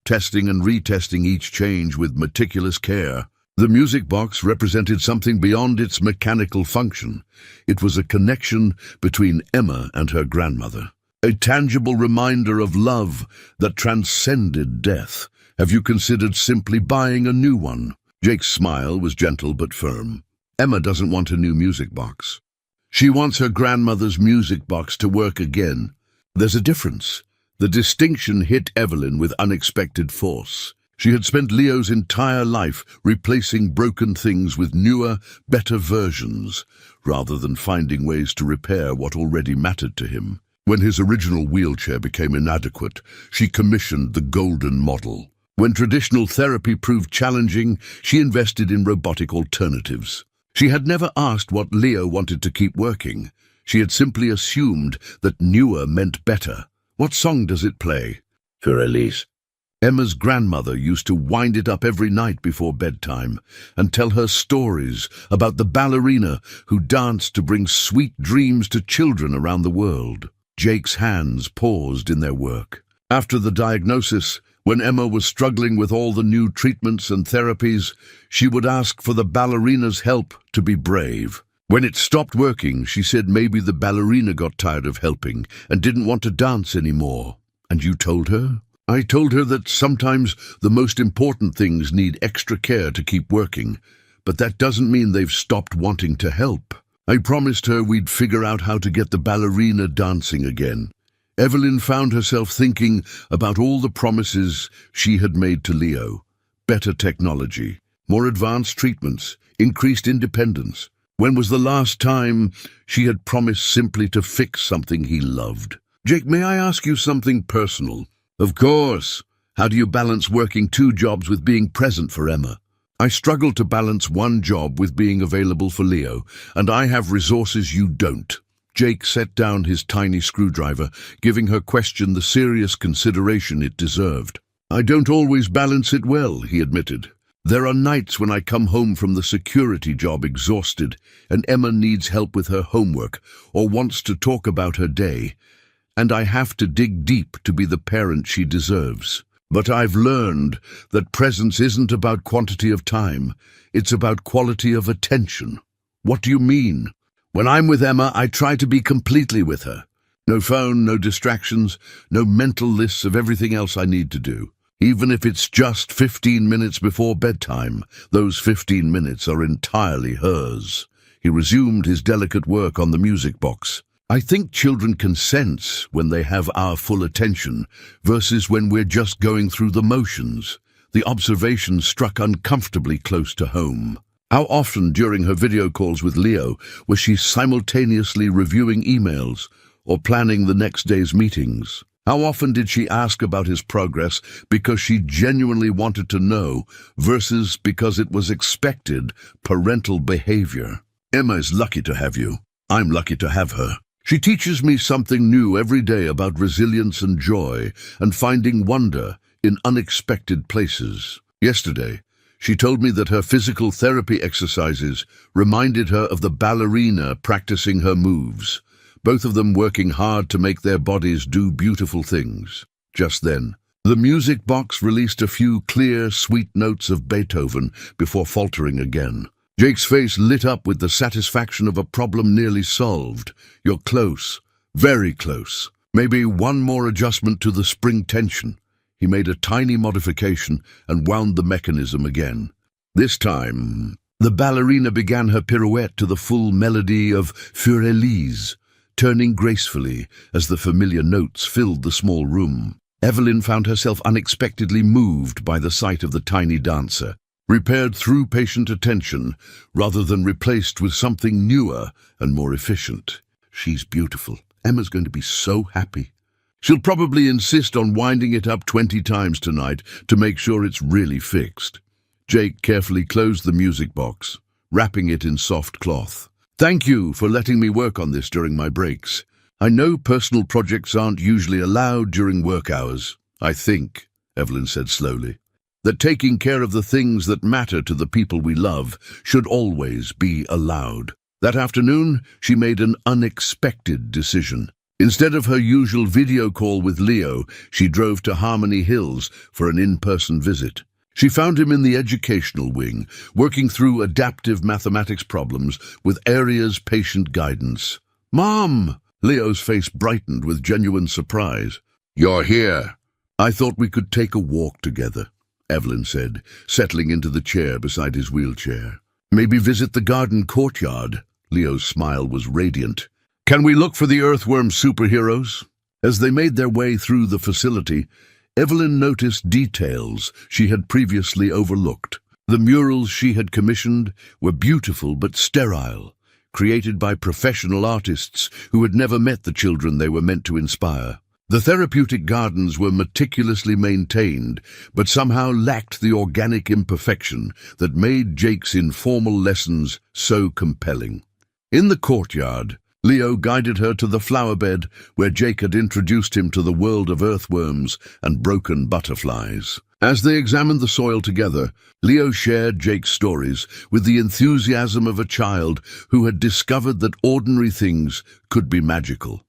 testing and retesting each change with meticulous care. The music box represented something beyond its mechanical function. It was a connection between Emma and her grandmother, a tangible reminder of love that transcended death. "Have you considered simply buying a new one?" Jake's smile was gentle but firm. "Emma doesn't want a new music box. She wants her grandmother's music box to work again." There's a difference. The distinction hit Evelyn with unexpected force. She had spent Leo's entire life replacing broken things with newer, better versions, rather than finding ways to repair what already mattered to him. When his original wheelchair became inadequate, she commissioned the golden model. When traditional therapy proved challenging, she invested in robotic alternatives. She had never asked what Leo wanted to keep working. She had simply assumed that newer meant better. "What song does it play?" "For Elise." Emma's grandmother used to wind it up every night before bedtime and tell her stories about the ballerina who danced to bring sweet dreams to children around the world. Jake's hands paused in their work. After the diagnosis, when Emma was struggling with all the new treatments and therapies, she would ask for the ballerina's help to be brave. When it stopped working, she said maybe the ballerina got tired of helping and didn't want to dance anymore. "And you told her?" "I told her that sometimes the most important things need extra care to keep working, but that doesn't mean they've stopped wanting to help. I promised her we'd figure out how to get the ballerina dancing again." Evelyn found herself thinking about all the promises she had made to Leo. Better technology, more advanced treatments, increased independence. When was the last time she had promised simply to fix something he loved? "Jake, may I ask you something personal?" "Of course. How do you balance working 2 jobs with being present for Emma?" "I struggle to balance one job with being available for Leo, and I have resources you don't." Jake set down his tiny screwdriver, giving her question the serious consideration it deserved. "I don't always balance it well," he admitted. "There are nights when I come home from the security job exhausted, and Emma needs help with her homework or wants to talk about her day, and I have to dig deep to be the parent she deserves. But I've learned that presence isn't about quantity of time, it's about quality of attention." "What do you mean?" "When I'm with Emma, I try to be completely with her. No phone, no distractions, no mental lists of everything else I need to do. Even if it's just 15 minutes before bedtime, those 15 minutes are entirely hers." He resumed his delicate work on the music box. "I think children can sense when they have our full attention versus when we're just going through the motions." The observation struck uncomfortably close to home. How often during her video calls with Leo was she simultaneously reviewing emails or planning the next day's meetings? How often did she ask about his progress because she genuinely wanted to know versus because it was expected parental behavior? "Emma is lucky to have you. I'm lucky to have her. She teaches me something new every day about resilience and joy and finding wonder in unexpected places." Yesterday, she told me that her physical therapy exercises reminded her of the ballerina practicing her moves, both of them working hard to make their bodies do beautiful things. Just then, the music box released a few clear, sweet notes of Beethoven before faltering again. Jake's face lit up with the satisfaction of a problem nearly solved. "You're close, very close." Maybe one more adjustment to the spring tension. He made a tiny modification and wound the mechanism again. This time, the ballerina began her pirouette to the full melody of Für Elise, turning gracefully as the familiar notes filled the small room. Evelyn found herself unexpectedly moved by the sight of the tiny dancer, repaired through patient attention rather than replaced with something newer and more efficient. She's beautiful. Emma's going to be so happy. She'll probably insist on winding it up 20 times tonight to make sure it's really fixed. Jake carefully closed the music box, wrapping it in soft cloth. Thank you for letting me work on this during my breaks. I know personal projects aren't usually allowed during work hours. I think, Evelyn said slowly, that taking care of the things that matter to the people we love should always be allowed. That afternoon, she made an unexpected decision. Instead of her usual video call with Leo, she drove to Harmony Hills for an in-person visit. She found him in the educational wing, working through adaptive mathematics problems with Aria's patient guidance. "Mom!" Leo's face brightened with genuine surprise. "You're here." "I thought we could take a walk together," Evelyn said, settling into the chair beside his wheelchair. "Maybe visit the garden courtyard." Leo's smile was radiant. "Can we look for the earthworm superheroes?" As they made their way through the facility, Evelyn noticed details she had previously overlooked. The murals she had commissioned were beautiful but sterile, created by professional artists who had never met the children they were meant to inspire. The therapeutic gardens were meticulously maintained, but somehow lacked the organic imperfection that made Jake's informal lessons so compelling. In the courtyard, Leo guided her to the flower bed where Jake had introduced him to the world of earthworms and broken butterflies. As they examined the soil together, Leo shared Jake's stories with the enthusiasm of a child who had discovered that ordinary things could be magical.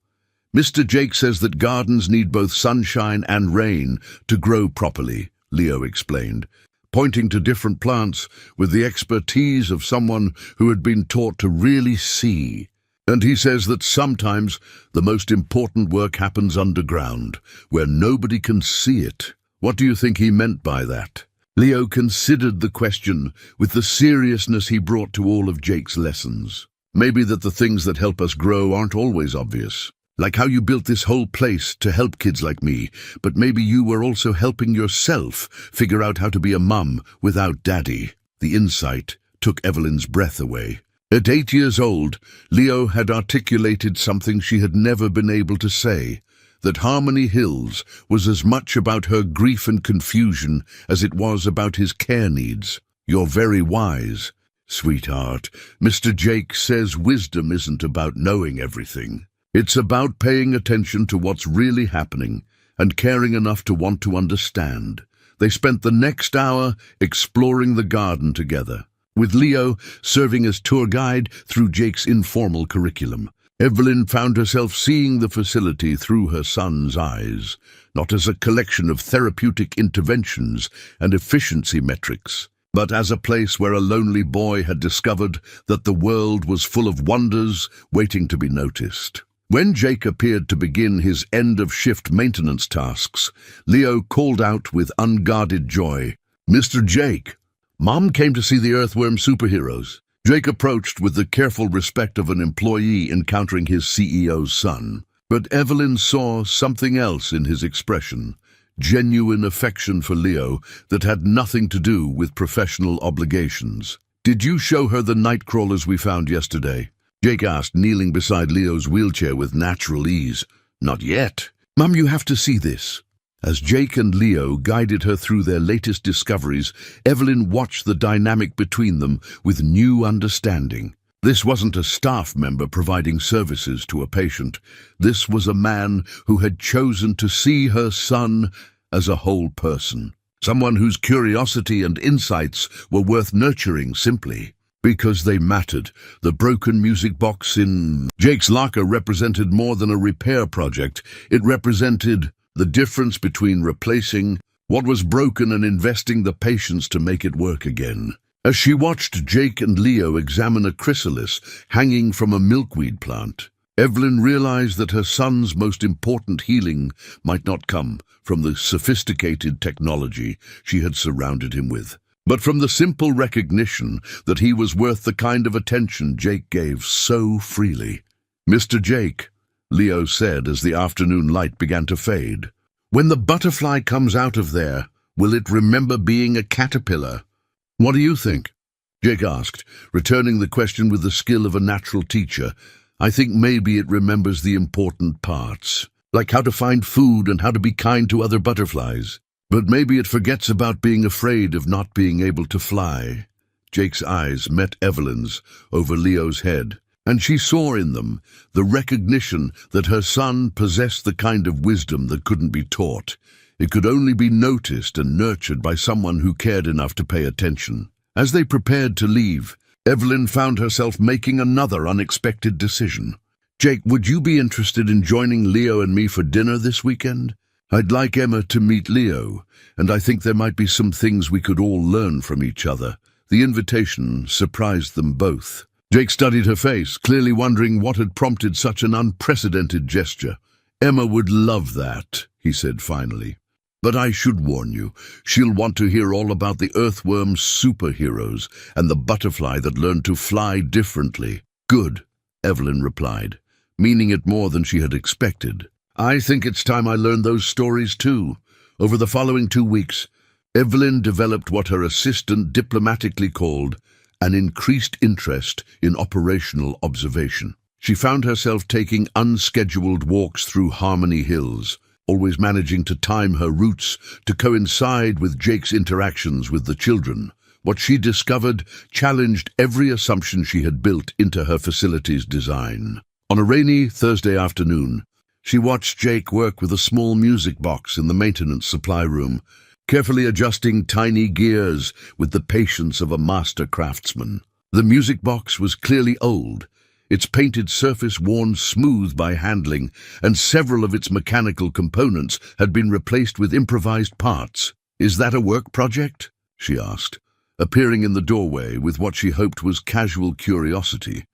"Mr. Jake says that gardens need both sunshine and rain to grow properly," Leo explained, pointing to different plants with the expertise of someone who had been taught to really see. "And he says that sometimes the most important work happens underground, where nobody can see it." What do you think he meant by that? Leo considered the question with the seriousness he brought to all of Jake's lessons. Maybe that the things that help us grow aren't always obvious. Like how you built this whole place to help kids like me, but maybe you were also helping yourself figure out how to be a mum without daddy. The insight took Evelyn's breath away. At 8 years old, Leo had articulated something she had never been able to say, that Harmony Hills was as much about her grief and confusion as it was about his care needs. "You're very wise, sweetheart. Mr. Jake says wisdom isn't about knowing everything. It's about paying attention to what's really happening and caring enough to want to understand." They spent the next hour exploring the garden together, with Leo serving as tour guide through Jake's informal curriculum. Evelyn found herself seeing the facility through her son's eyes, not as a collection of therapeutic interventions and efficiency metrics, but as a place where a lonely boy had discovered that the world was full of wonders waiting to be noticed. When Jake appeared to begin his end-of-shift maintenance tasks, Leo called out with unguarded joy, "Mr. Jake, Mom came to see the earthworm superheroes." Jake approached with the careful respect of an employee encountering his CEO's son. But Evelyn saw something else in his expression, genuine affection for Leo that had nothing to do with professional obligations. "Did you show her the night crawlers we found yesterday?" Jake asked, kneeling beside Leo's wheelchair with natural ease. "Not yet." "Mum, you have to see this." As Jake and Leo guided her through their latest discoveries, Evelyn watched the dynamic between them with new understanding. This wasn't a staff member providing services to a patient. This was a man who had chosen to see her son as a whole person. Someone whose curiosity and insights were worth nurturing simply because they mattered. The broken music box in Jake's locker represented more than a repair project. It represented the difference between replacing what was broken and investing the patience to make it work again. As she watched Jake and Leo examine a chrysalis hanging from a milkweed plant, Evelyn realized that her son's most important healing might not come from the sophisticated technology she had surrounded him with, but from the simple recognition that he was worth the kind of attention Jake gave so freely. "Mr. Jake," Leo said as the afternoon light began to fade, "when the butterfly comes out of there, will it remember being a caterpillar?" "What do you think?" Jake asked, returning the question with the skill of a natural teacher. "I think maybe it remembers the important parts, like how to find food and how to be kind to other butterflies. But maybe it forgets about being afraid of not being able to fly." Jake's eyes met Evelyn's over Leo's head, and she saw in them the recognition that her son possessed the kind of wisdom that couldn't be taught. It could only be noticed and nurtured by someone who cared enough to pay attention. As they prepared to leave, Evelyn found herself making another unexpected decision. "Jake, would you be interested in joining Leo and me for dinner this weekend? I'd like Emma to meet Leo, and I think there might be some things we could all learn from each other." The invitation surprised them both. Jake studied her face, clearly wondering what had prompted such an unprecedented gesture. "Emma would love that," he said finally. "But I should warn you, she'll want to hear all about the earthworm's superheroes and the butterfly that learned to fly differently." "Good," Evelyn replied, meaning it more than she had expected. "I think it's time I learned those stories too." Over the following 2 weeks, Evelyn developed what her assistant diplomatically called an increased interest in operational observation. She found herself taking unscheduled walks through Harmony Hills, always managing to time her routes to coincide with Jake's interactions with the children. What she discovered challenged every assumption she had built into her facility's design. On a rainy Thursday afternoon, she watched Jake work with a small music box in the maintenance supply room, carefully adjusting tiny gears with the patience of a master craftsman. The music box was clearly old, its painted surface worn smooth by handling, and several of its mechanical components had been replaced with improvised parts. "Is that a work project?" she asked, appearing in the doorway with what she hoped was casual curiosity.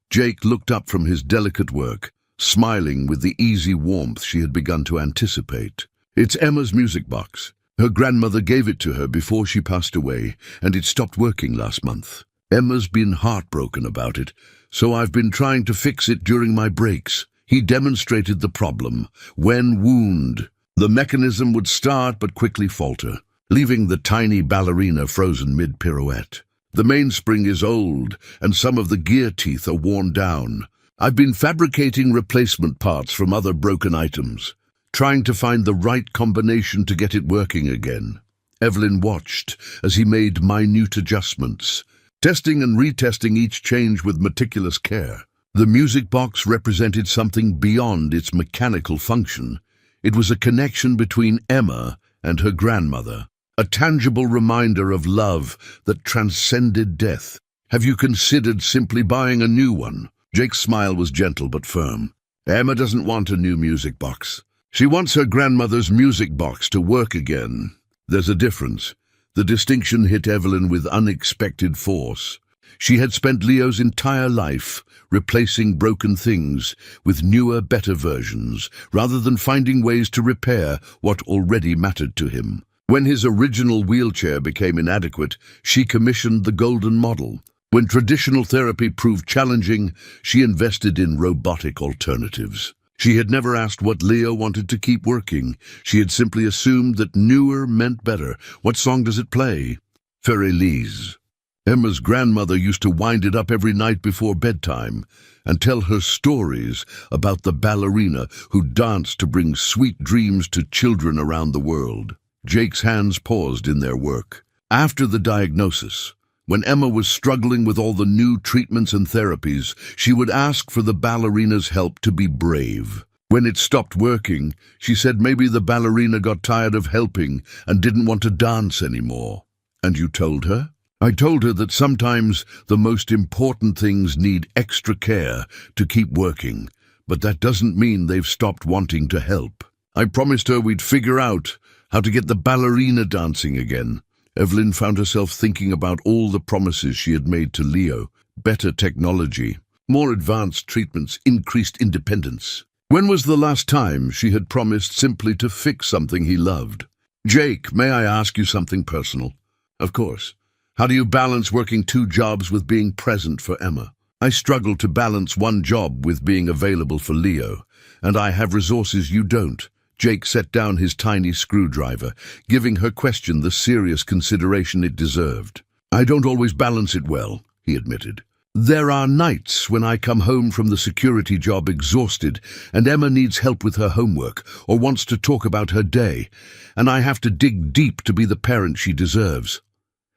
Jake looked up from his delicate work, smiling with the easy warmth she had begun to anticipate. "It's Emma's music box. Her grandmother gave it to her before she passed away, and it stopped working last month. Emma's been heartbroken about it, so I've been trying to fix it during my breaks." He demonstrated the problem. When wound, the mechanism would start but quickly falter, leaving the tiny ballerina frozen mid-pirouette. "The mainspring is old, and some of the gear teeth are worn down. I've been fabricating replacement parts from other broken items, trying to find the right combination to get it working again." Evelyn watched as he made minute adjustments, testing and retesting each change with meticulous care. The music box represented something beyond its mechanical function. It was a connection between Emma and her grandmother, a tangible reminder of love that transcended death. "Have you considered simply buying a new one?" Jake's smile was gentle but firm. "Emma doesn't want a new music box. She wants her grandmother's music box to work again." "There's a difference." The distinction hit Evelyn with unexpected force. She had spent Leo's entire life replacing broken things with newer, better versions, rather than finding ways to repair what already mattered to him. When his original wheelchair became inadequate, she commissioned the golden model. When traditional therapy proved challenging, she invested in robotic alternatives. She had never asked what Leo wanted to keep working. She had simply assumed that newer meant better. "What song does it play?" "Fairy Lee's." Emma's grandmother used to wind it up every night before bedtime and tell her stories about the ballerina who danced to bring sweet dreams to children around the world. Jake's hands paused in their work. After the diagnosis, when Emma was struggling with all the new treatments and therapies, she would ask for the ballerina's help to be brave. When it stopped working, she said maybe the ballerina got tired of helping and didn't want to dance anymore. "And you told her?" "I told her that sometimes the most important things need extra care to keep working, but that doesn't mean they've stopped wanting to help. I promised her we'd figure out how to get the ballerina dancing again." Evelyn found herself thinking about all the promises she had made to Leo. Better technology, More advanced treatments, increased independence. When was the last time she had promised simply to fix something he loved? Jake, may I ask you something personal? Of course. How do you balance working 2 jobs with being present for Emma? I struggle to balance one job with being available for Leo, and I have resources you don't. Jake set down his tiny screwdriver, giving her question the serious consideration it deserved. I don't always balance it well, he admitted. There are nights when I come home from the security job exhausted and Emma needs help with her homework or wants to talk about her day, and I have to dig deep to be the parent she deserves.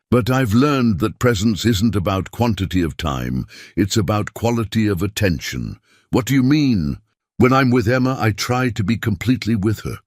But I've learned that presence isn't about quantity of time, it's about quality of attention. What do you mean? When I'm with Emma, I try to be completely with her.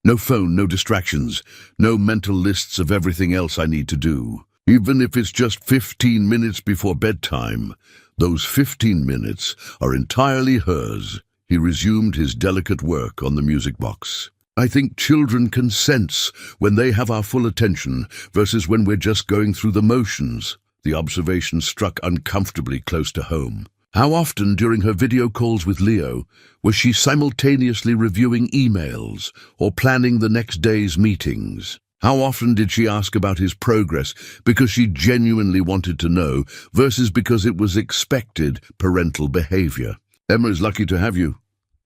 No phone, no distractions, no mental lists of everything else I need to do. Even if it's just 15 minutes before bedtime, those 15 minutes are entirely hers. He resumed his delicate work on the music box. I think children can sense when they have our full attention versus when we're just going through the motions. The observation struck uncomfortably close to home. How often during her video calls with Leo was she simultaneously reviewing emails or planning the next day's meetings? How often did she ask about his progress because she genuinely wanted to know versus because it was expected parental behavior? Emma is lucky to have you.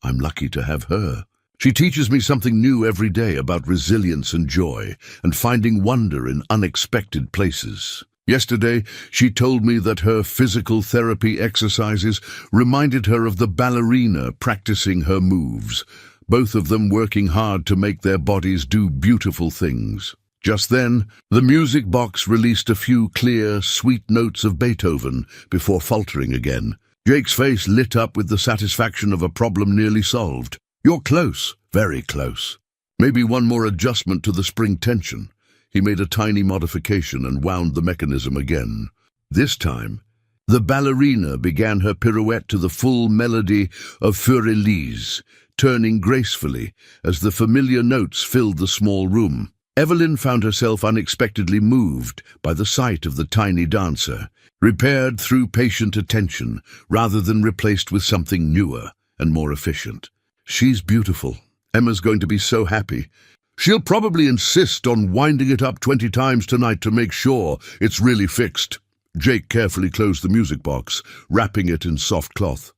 I'm lucky to have her. She teaches me something new every day about resilience and joy and finding wonder in unexpected places. Yesterday, she told me that her physical therapy exercises reminded her of the ballerina practicing her moves, both of them working hard to make their bodies do beautiful things. Just then, the music box released a few clear, sweet notes of Beethoven before faltering again. Jake's face lit up with the satisfaction of a problem nearly solved. You're close, very close. Maybe one more adjustment to the spring tension. He made a tiny modification and wound the mechanism again. This time, the ballerina began her pirouette to the full melody of Für Elise, turning gracefully as the familiar notes filled the small room. Evelyn found herself unexpectedly moved by the sight of the tiny dancer, repaired through patient attention rather than replaced with something newer and more efficient. She's beautiful. Emma's going to be so happy. She'll probably insist on winding it up 20 times tonight to make sure it's really fixed. Jake carefully closed the music box, wrapping it in soft cloth.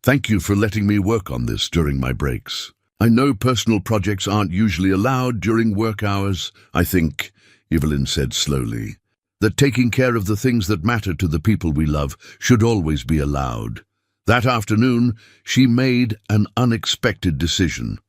Thank you for letting me work on this during my breaks. I know personal projects aren't usually allowed during work hours. I think, Evelyn said slowly, that taking care of the things that matter to the people we love should always be allowed. That afternoon, she made an unexpected decision.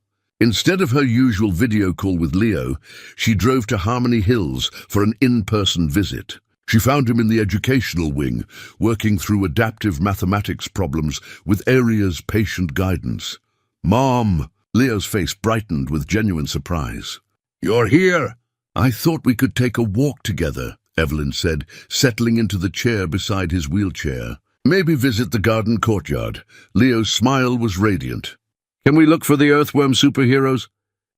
Instead of her usual video call with Leo, she drove to Harmony Hills for an in-person visit. She found him in the educational wing, working through adaptive mathematics problems with Area's patient guidance. Mom! Leo's face brightened with genuine surprise. You're here! I thought we could take a walk together, Evelyn said, settling into the chair beside his wheelchair. Maybe visit the garden courtyard. Leo's smile was radiant. Can we look for the earthworm superheroes?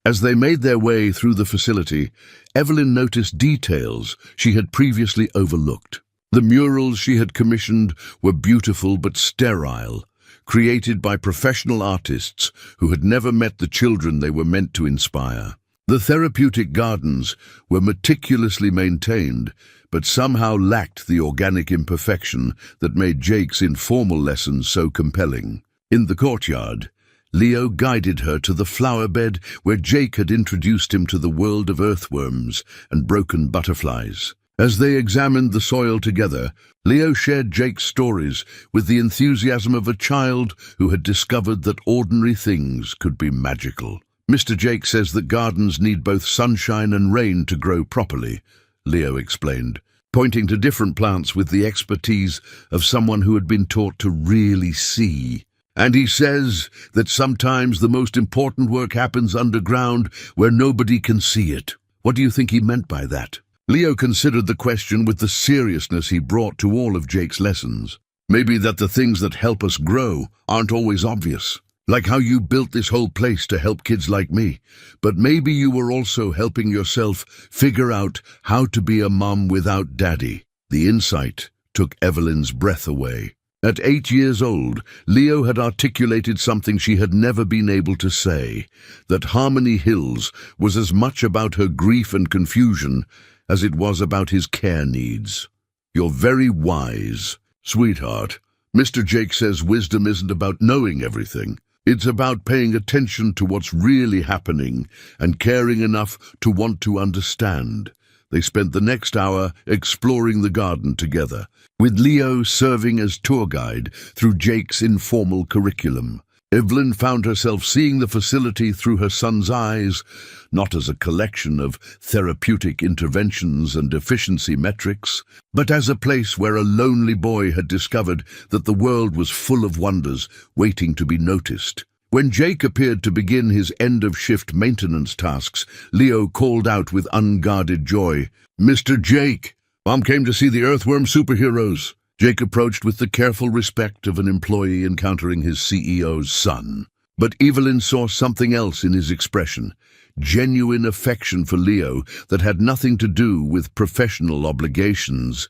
As they made their way through the facility, Evelyn noticed details she had previously overlooked. The murals she had commissioned were beautiful but sterile, created by professional artists who had never met the children they were meant to inspire. The therapeutic gardens were meticulously maintained, but somehow lacked the organic imperfection that made Jake's informal lessons so compelling. In the courtyard, Leo guided her to the flower bed where Jake had introduced him to the world of earthworms and broken butterflies. As they examined the soil together, Leo shared Jake's stories with the enthusiasm of a child who had discovered that ordinary things could be magical. Mr. Jake says that gardens need both sunshine and rain to grow properly, Leo explained, pointing to different plants with the expertise of someone who had been taught to really see. And he says that sometimes the most important work happens underground where nobody can see it. What do you think he meant by that? Leo considered the question with the seriousness he brought to all of Jake's lessons. Maybe that the things that help us grow aren't always obvious. Like how you built this whole place to help kids like me. But maybe you were also helping yourself figure out how to be a mom without daddy. The insight took Evelyn's breath away. At 8 years old, Leo had articulated something she had never been able to say, that Harmony Hills was as much about her grief and confusion as it was about his care needs. "You're very wise, sweetheart. Mr. Jake says wisdom isn't about knowing everything. It's about paying attention to what's really happening and caring enough to want to understand." They spent the next hour exploring the garden together, with Leo serving as tour guide through Jake's informal curriculum. Evelyn found herself seeing the facility through her son's eyes, not as a collection of therapeutic interventions and efficiency metrics, but as a place where a lonely boy had discovered that the world was full of wonders waiting to be noticed. When Jake appeared to begin his end-of-shift maintenance tasks, Leo called out with unguarded joy, "Mr. Jake, Mom came to see the earthworm superheroes." Jake approached with the careful respect of an employee encountering his CEO's son. But Evelyn saw something else in his expression, genuine affection for Leo that had nothing to do with professional obligations.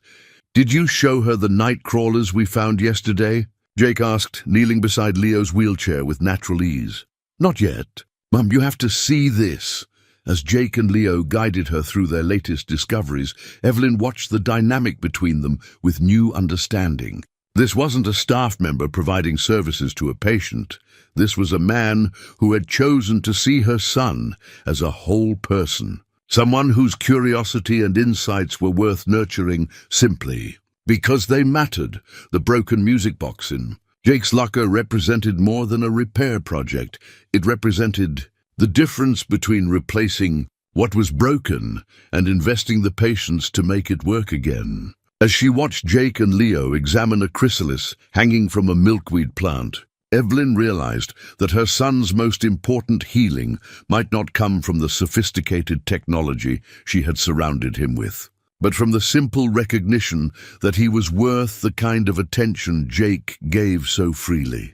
"Did you show her the night crawlers we found yesterday?" Jake asked, kneeling beside Leo's wheelchair with natural ease. "Not yet. Mum, you have to see this." As Jake and Leo guided her through their latest discoveries, Evelyn watched the dynamic between them with new understanding. This wasn't a staff member providing services to a patient. This was a man who had chosen to see her son as a whole person, someone whose curiosity and insights were worth nurturing simply because they mattered. The broken music box in Jake's locker represented more than a repair project. It represented the difference between replacing what was broken and investing the patience to make it work again. As she watched Jake and Leo examine a chrysalis hanging from a milkweed plant, Evelyn realized that her son's most important healing might not come from the sophisticated technology she had surrounded him with, but from the simple recognition that he was worth the kind of attention Jake gave so freely.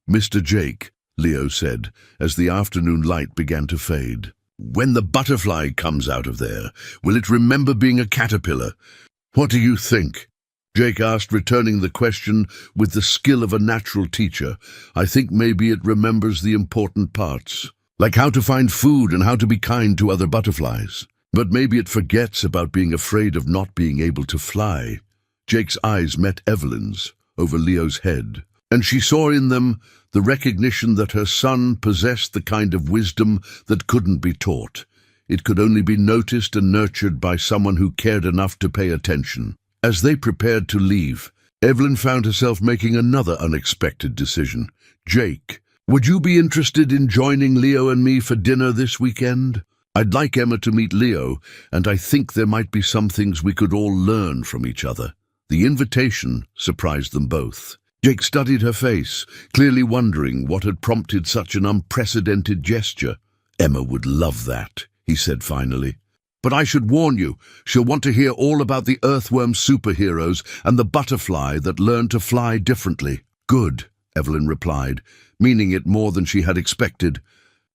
"Mr. Jake," Leo said, as the afternoon light began to fade, "when the butterfly comes out of there, will it remember being a caterpillar? What do you think?" Jake asked, returning the question with the skill of a natural teacher. "I think maybe it remembers the important parts, like how to find food and how to be kind to other butterflies. But maybe it forgets about being afraid of not being able to fly." Jake's eyes met Evelyn's over Leo's head, and she saw in them the recognition that her son possessed the kind of wisdom that couldn't be taught. It could only be noticed and nurtured by someone who cared enough to pay attention. As they prepared to leave, Evelyn found herself making another unexpected decision. "Jake, would you be interested in joining Leo and me for dinner this weekend? I'd like Emma to meet Leo, and I think there might be some things we could all learn from each other." The invitation surprised them both. Jake studied her face, clearly wondering what had prompted such an unprecedented gesture. "Emma would love that," he said finally. "But I should warn you, she'll want to hear all about the earthworm superheroes and the butterfly that learned to fly differently." "Good," Evelyn replied, meaning it more than she had expected.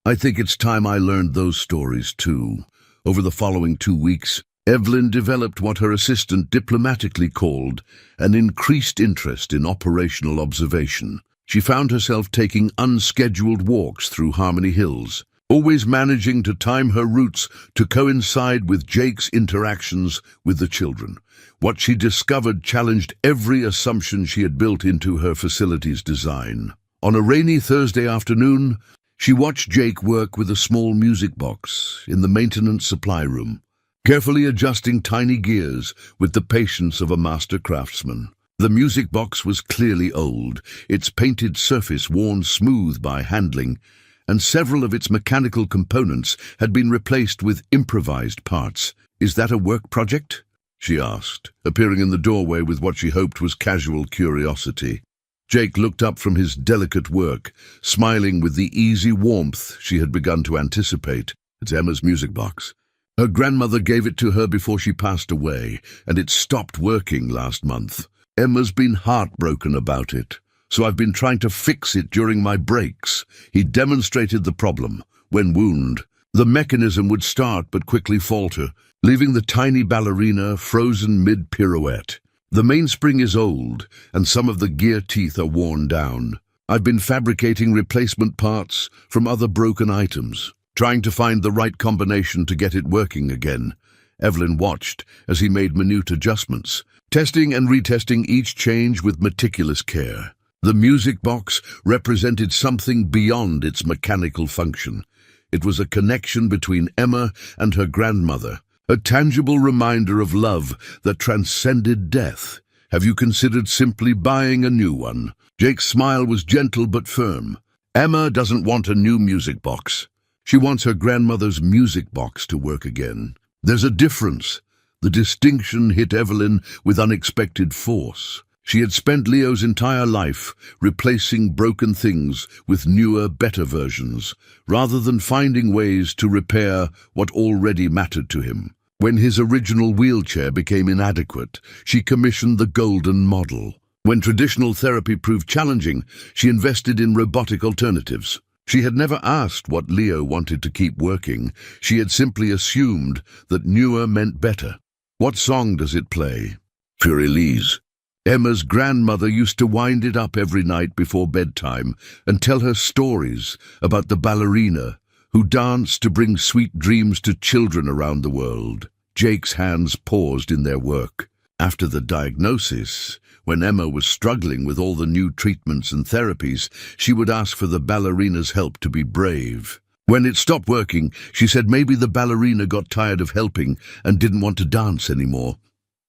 "I think it's time I learned those stories too." Over the following 2 weeks, Evelyn developed what her assistant diplomatically called an increased interest in operational observation. She found herself taking unscheduled walks through Harmony Hills, always managing to time her routes to coincide with Jake's interactions with the children. What she discovered challenged every assumption she had built into her facility's design. On a rainy Thursday afternoon, she watched Jake work with a small music box in the maintenance supply room, carefully adjusting tiny gears with the patience of a master craftsman. The music box was clearly old, its painted surface worn smooth by handling, and several of its mechanical components had been replaced with improvised parts. "Is that a work project?" she asked, appearing in the doorway with what she hoped was casual curiosity. Jake looked up from his delicate work, smiling with the easy warmth she had begun to anticipate. "It's Emma's music box. Her grandmother gave it to her before she passed away, and it stopped working last month. Emma's been heartbroken about it, so I've been trying to fix it during my breaks." He demonstrated the problem. When wound, the mechanism would start but quickly falter, leaving the tiny ballerina frozen mid-pirouette. The mainspring is old, and some of the gear teeth are worn down. I've been fabricating replacement parts from other broken items, trying to find the right combination to get it working again. Evelyn watched as he made minute adjustments, testing and retesting each change with meticulous care. The music box represented something beyond its mechanical function. It was a connection between Emma and her grandmother, a tangible reminder of love that transcended death. Have you considered simply buying a new one? Jake's smile was gentle but firm. Emma doesn't want a new music box. She wants her grandmother's music box to work again. There's a difference. The distinction hit Evelyn with unexpected force. She had spent Leo's entire life replacing broken things with newer, better versions, rather than finding ways to repair what already mattered to him. When his original wheelchair became inadequate, she commissioned the golden model. When traditional therapy proved challenging, she invested in robotic alternatives. She had never asked what Leo wanted to keep working. She had simply assumed that newer meant better. What song does it play? Fur-Elise. Emma's grandmother used to wind it up every night before bedtime and tell her stories about the ballerina who danced to bring sweet dreams to children around the world. Jake's hands paused in their work. After the diagnosis, when Emma was struggling with all the new treatments and therapies, she would ask for the ballerina's help to be brave. When it stopped working, she said maybe the ballerina got tired of helping and didn't want to dance anymore.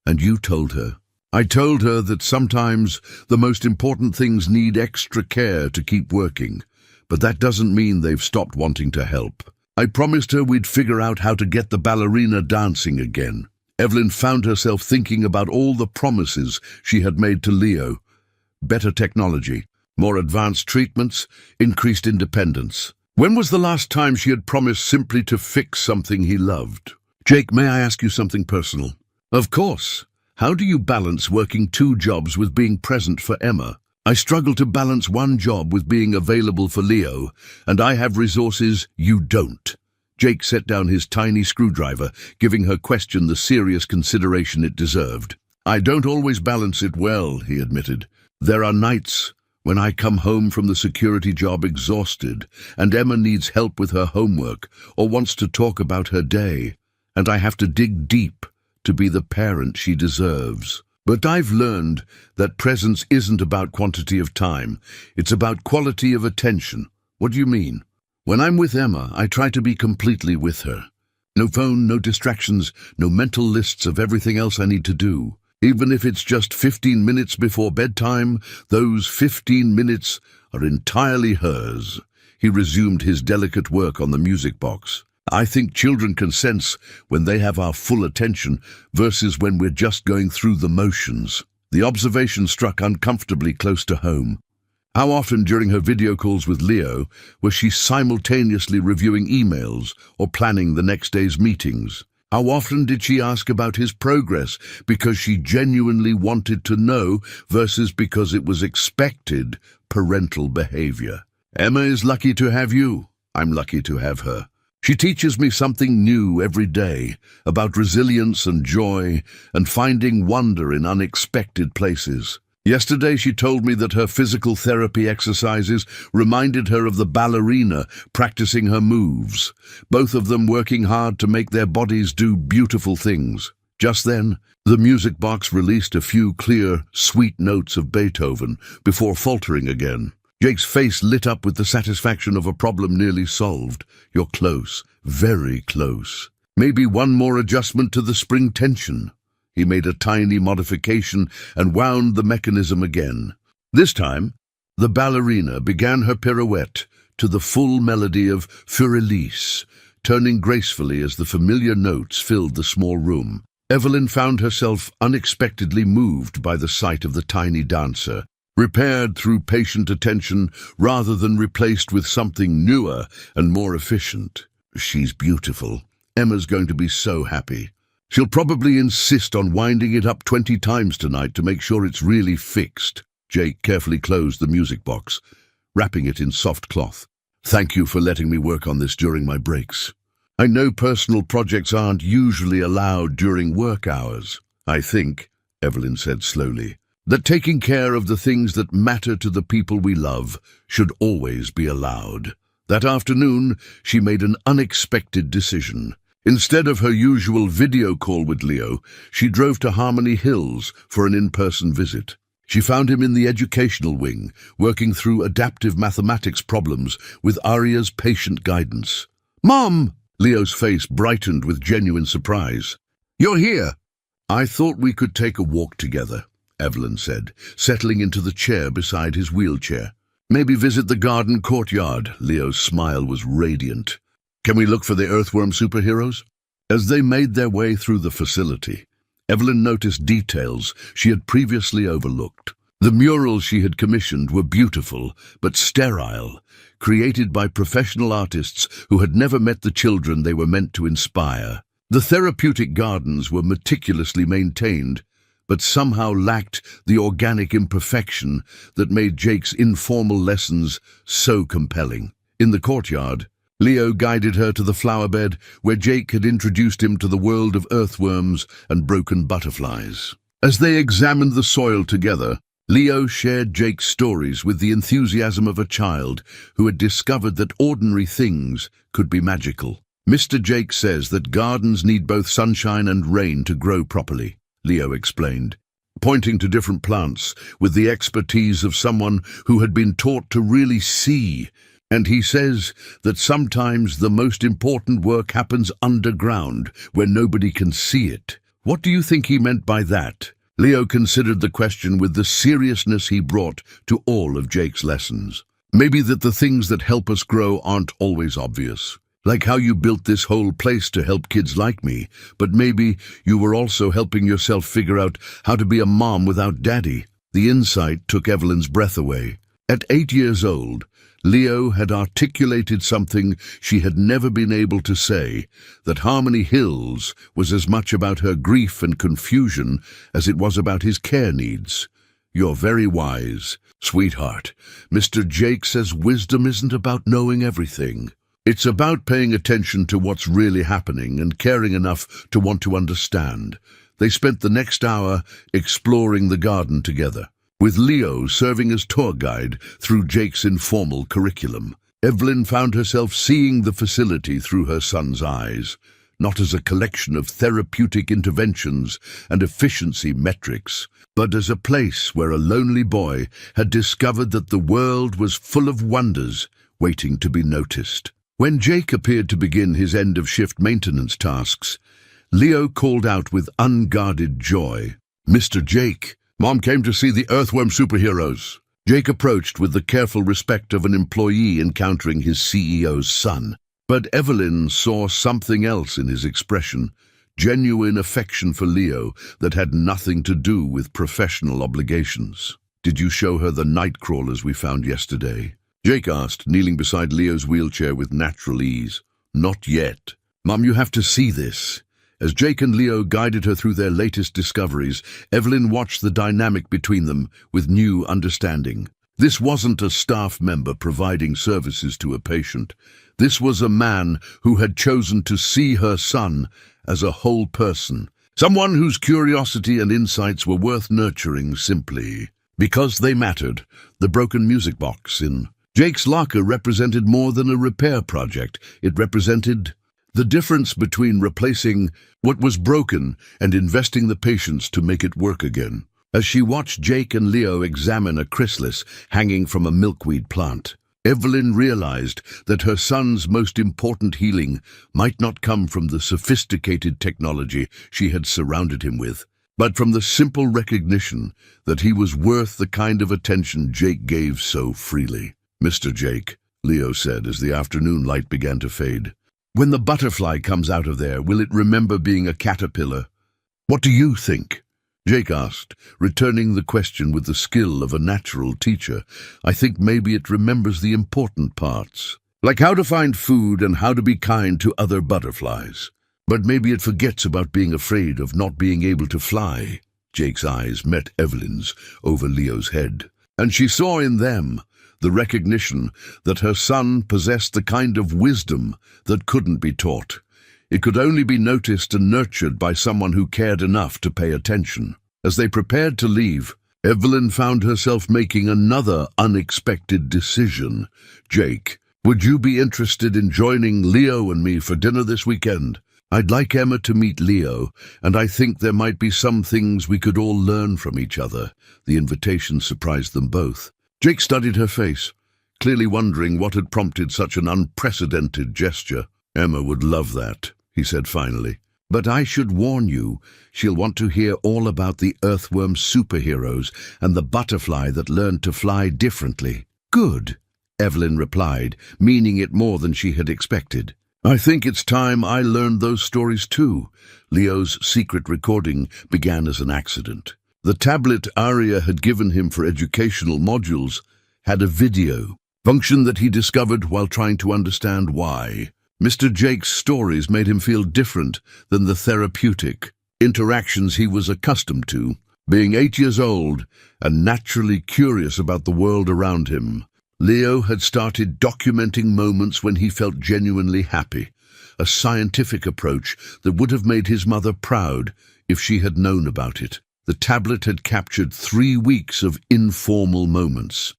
And you told her. I told her that sometimes the most important things need extra care to keep working, but that doesn't mean they've stopped wanting to help. I promised her we'd figure out how to get the ballerina dancing again. Evelyn found herself thinking about all the promises she had made to Leo. Better technology, more advanced treatments, increased independence. When was the last time she had promised simply to fix something he loved? Jake, may I ask you something personal? Of course. How do you balance working 2 jobs with being present for Emma? I struggle to balance one job with being available for Leo, and I have resources you don't. Jake set down his tiny screwdriver, giving her question the serious consideration it deserved. I don't always balance it well, he admitted. There are nights when I come home from the security job exhausted, and Emma needs help with her homework or wants to talk about her day, and I have to dig deep to be the parent she deserves. But I've learned that presence isn't about quantity of time, it's about quality of attention. What do you mean? When I'm with Emma, I try to be completely with her. No phone, no distractions, no mental lists of everything else I need to do. Even if it's just 15 minutes before bedtime, those 15 minutes are entirely hers. He resumed his delicate work on the music box. I think children can sense when they have our full attention versus when we're just going through the motions. The observation struck uncomfortably close to home. How often during her video calls with Leo was she simultaneously reviewing emails or planning the next day's meetings? How often did she ask about his progress because she genuinely wanted to know versus because it was expected parental behavior? Emma is lucky to have you. I'm lucky to have her. She teaches me something new every day about resilience and joy and finding wonder in unexpected places. Yesterday she told me that her physical therapy exercises reminded her of the ballerina practicing her moves, both of them working hard to make their bodies do beautiful things. Just then, the music box released a few clear, sweet notes of Beethoven before faltering again. Jake's face lit up with the satisfaction of a problem nearly solved. You're close, very close. Maybe one more adjustment to the spring tension. He made a tiny modification and wound the mechanism again. This time, the ballerina began her pirouette to the full melody of Fur-Elise, turning gracefully as the familiar notes filled the small room. Evelyn found herself unexpectedly moved by the sight of the tiny dancer, repaired through patient attention rather than replaced with something newer and more efficient. She's beautiful. Emma's going to be so happy. She'll probably insist on winding it up 20 times tonight to make sure it's really fixed. Jake carefully closed the music box, wrapping it in soft cloth. Thank you for letting me work on this during my breaks. I know personal projects aren't usually allowed during work hours. I think Evelyn said slowly. That taking care of the things that matter to the people we love should always be allowed. That afternoon, she made an unexpected decision. Instead of her usual video call with Leo, she drove to Harmony Hills for an in-person visit. She found him in the educational wing, working through adaptive mathematics problems with Arya's patient guidance. "Mom!" Leo's face brightened with genuine surprise. "You're here!" "I thought we could take a walk together," Evelyn said, settling into the chair beside his wheelchair. "Maybe visit the garden courtyard." Leo's smile was radiant. "Can we look for the earthworm superheroes?" As they made their way through the facility, Evelyn noticed details she had previously overlooked. The murals she had commissioned were beautiful, but sterile, created by professional artists who had never met the children they were meant to inspire. The therapeutic gardens were meticulously maintained, but somehow lacked the organic imperfection that made Jake's informal lessons so compelling. In the courtyard, Leo guided her to the flower bed where Jake had introduced him to the world of earthworms and broken butterflies. As they examined the soil together, Leo shared Jake's stories with the enthusiasm of a child who had discovered that ordinary things could be magical. "Mr. Jake says that gardens need both sunshine and rain to grow properly," Leo explained, pointing to different plants with the expertise of someone who had been taught to really see. "And he says that sometimes the most important work happens underground, where nobody can see it." What do you think he meant by that? Leo considered the question with the seriousness he brought to all of Jake's lessons. Maybe that the things that help us grow aren't always obvious. Like how you built this whole place to help kids like me, but maybe you were also helping yourself figure out how to be a mom without daddy. The insight took Evelyn's breath away. At 8 years old, Leo had articulated something she had never been able to say, that Harmony Hills was as much about her grief and confusion as it was about his care needs. "You're very wise, sweetheart. Mr. Jake says wisdom isn't about knowing everything. It's about paying attention to what's really happening and caring enough to want to understand." They spent the next hour exploring the garden together, with Leo serving as tour guide through Jake's informal curriculum. Evelyn found herself seeing the facility through her son's eyes, not as a collection of therapeutic interventions and efficiency metrics, but as a place where a lonely boy had discovered that the world was full of wonders waiting to be noticed. When Jake appeared to begin his end-of-shift maintenance tasks, Leo called out with unguarded joy, "Mr. Jake, Mom came to see the earthworm superheroes." Jake approached with the careful respect of an employee encountering his CEO's son. But Evelyn saw something else in his expression, genuine affection for Leo that had nothing to do with professional obligations. "Did you show her the night crawlers we found yesterday?" Jake asked, kneeling beside Leo's wheelchair with natural ease. "Not yet. Mom, you have to see this." As Jake and Leo guided her through their latest discoveries, Evelyn watched the dynamic between them with new understanding. This wasn't a staff member providing services to a patient. This was a man who had chosen to see her son as a whole person, someone whose curiosity and insights were worth nurturing simply because they mattered. The broken music box in Jake's locker represented more than a repair project. It represented the difference between replacing what was broken and investing the patience to make it work again. As she watched Jake and Leo examine a chrysalis hanging from a milkweed plant, Evelyn realized that her son's most important healing might not come from the sophisticated technology she had surrounded him with, but from the simple recognition that he was worth the kind of attention Jake gave so freely. "Mr. Jake," Leo said as the afternoon light began to fade, "when the butterfly comes out of there, will it remember being a caterpillar? What do you think?" Jake asked, returning the question with the skill of a natural teacher. "I think maybe it remembers the important parts, like how to find food and how to be kind to other butterflies. But maybe it forgets about being afraid of not being able to fly." Jake's eyes met Evelyn's over Leo's head, and she saw in them the recognition that her son possessed the kind of wisdom that couldn't be taught. It could only be noticed and nurtured by someone who cared enough to pay attention. As they prepared to leave, Evelyn found herself making another unexpected decision. "Jake, would you be interested in joining Leo and me for dinner this weekend? I'd like Emma to meet Leo, and I think there might be some things we could all learn from each other." The invitation surprised them both. Jake studied her face, clearly wondering what had prompted such an unprecedented gesture. "Emma would love that," he said finally. "But I should warn you, she'll want to hear all about the earthworm superheroes and the butterfly that learned to fly differently." "Good," Evelyn replied, meaning it more than she had expected. "I think it's time I learned those stories too." Leo's secret recording began as an accident. The tablet Aria had given him for educational modules had a video function that he discovered while trying to understand why. Mr. Jake's stories made him feel different than the therapeutic interactions he was accustomed to. Being 8 years old and naturally curious about the world around him, Leo had started documenting moments when he felt genuinely happy, a scientific approach that would have made his mother proud if she had known about it. The tablet had captured 3 weeks of informal moments.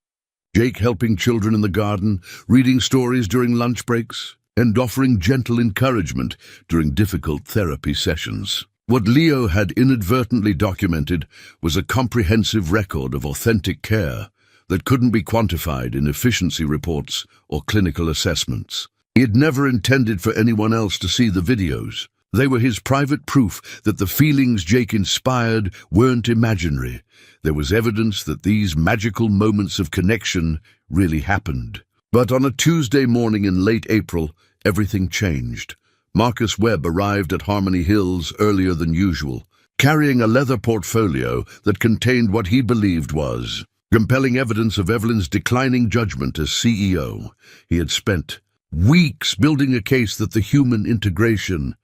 Jake helping children in the garden, reading stories during lunch breaks, and offering gentle encouragement during difficult therapy sessions. What Leo had inadvertently documented was a comprehensive record of authentic care that couldn't be quantified in efficiency reports or clinical assessments. He had never intended for anyone else to see the videos. They were his private proof that the feelings Jake inspired weren't imaginary. There was evidence that these magical moments of connection really happened. But on a Tuesday morning in late April, everything changed. Marcus Webb arrived at Harmony Hills earlier than usual, carrying a leather portfolio that contained what he believed was compelling evidence of Evelyn's declining judgment as CEO. He had spent weeks building a case that the human integration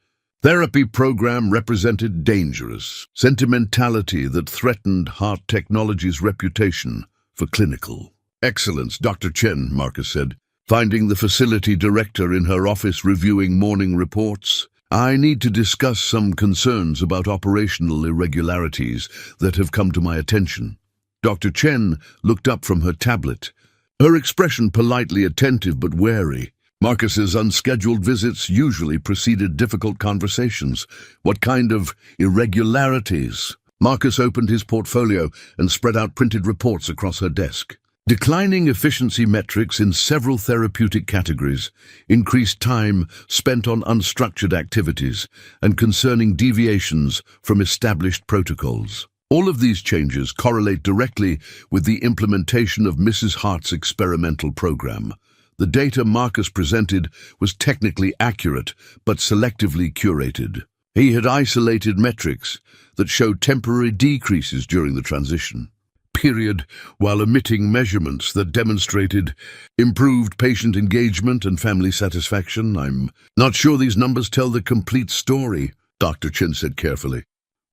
therapy program represented dangerous sentimentality that threatened Heart Technology's reputation for clinical excellence. "Dr. Chen," Marcus said, finding the facility director in her office reviewing morning reports, "I need to discuss some concerns about operational irregularities that have come to my attention." Dr. Chen looked up from her tablet, her expression politely attentive but wary. Marcus's unscheduled visits usually preceded difficult conversations. "What kind of irregularities?" Marcus opened his portfolio and spread out printed reports across her desk. "Declining efficiency metrics in several therapeutic categories, increased time spent on unstructured activities, and concerning deviations from established protocols. All of these changes correlate directly with the implementation of Mrs. Hart's experimental program. The data Marcus presented was technically accurate, but selectively curated. He had isolated metrics that showed temporary decreases during the transition period, while omitting measurements that demonstrated improved patient engagement and family satisfaction. "I'm not sure these numbers tell the complete story," Dr. Chin said carefully.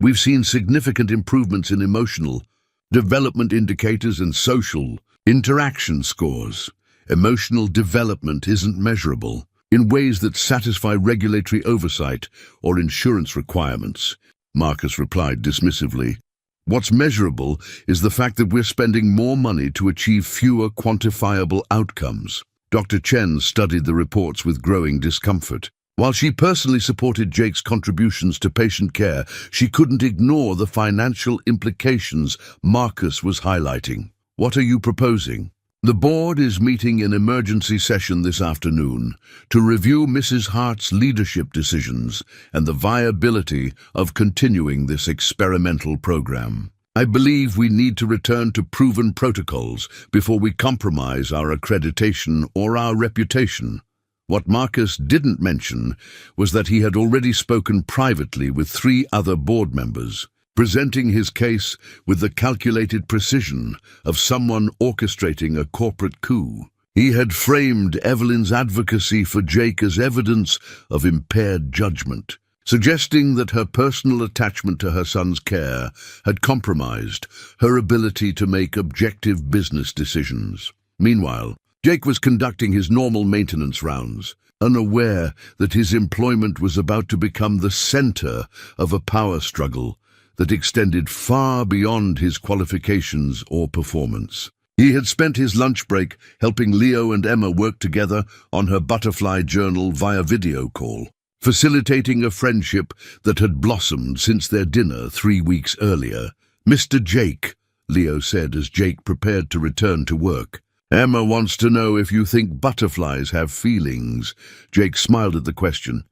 "We've seen significant improvements in emotional development indicators and social interaction scores. Emotional development isn't measurable in ways that satisfy regulatory oversight or insurance requirements," Marcus replied dismissively. "What's measurable is the fact that we're spending more money to achieve fewer quantifiable outcomes." Dr. Chen studied the reports with growing discomfort. While she personally supported Jake's contributions to patient care, she couldn't ignore the financial implications Marcus was highlighting. "What are you proposing?" "The board is meeting in emergency session this afternoon to review Mrs. Hart's leadership decisions and the viability of continuing this experimental program. I believe we need to return to proven protocols before we compromise our accreditation or our reputation." What Marcus didn't mention was that he had already spoken privately with 3 other board members, presenting his case with the calculated precision of someone orchestrating a corporate coup. He had framed Evelyn's advocacy for Jake as evidence of impaired judgment, suggesting that her personal attachment to her son's care had compromised her ability to make objective business decisions. Meanwhile, Jake was conducting his normal maintenance rounds, unaware that his employment was about to become the center of a power struggle that extended far beyond his qualifications or performance. He had spent his lunch break helping Leo and Emma work together on her butterfly journal via video call, facilitating a friendship that had blossomed since their dinner 3 weeks earlier. "Mr. Jake," Leo said as Jake prepared to return to work. "Emma wants to know if you think butterflies have feelings." Jake smiled at the question,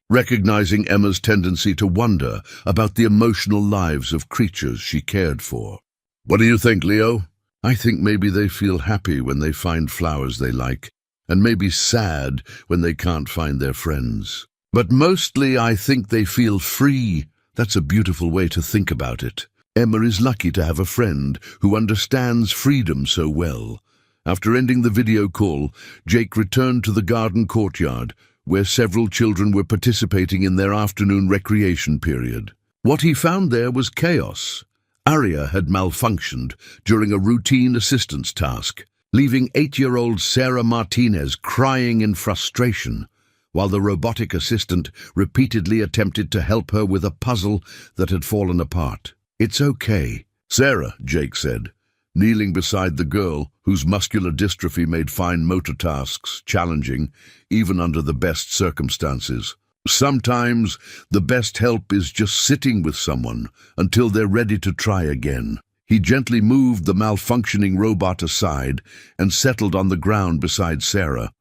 recognizing Emma's tendency to wonder about the emotional lives of creatures she cared for. "What do you think, Leo?" "I think maybe they feel happy when they find flowers they like, and maybe sad when they can't find their friends. But mostly I think they feel free." "That's a beautiful way to think about it. Emma is lucky to have a friend who understands freedom so well." After ending the video call, Jake returned to the garden courtyard, where several children were participating in their afternoon recreation period. What he found there was chaos. Aria had malfunctioned during a routine assistance task, leaving 8-year-old Sarah Martinez crying in frustration, while the robotic assistant repeatedly attempted to help her with a puzzle that had fallen apart. "It's okay, Sarah," Jake said, kneeling beside the girl whose muscular dystrophy made fine motor tasks challenging, even under the best circumstances. "Sometimes the best help is just sitting with someone until they're ready to try again." He gently moved the malfunctioning robot aside and settled on the ground beside Sarah,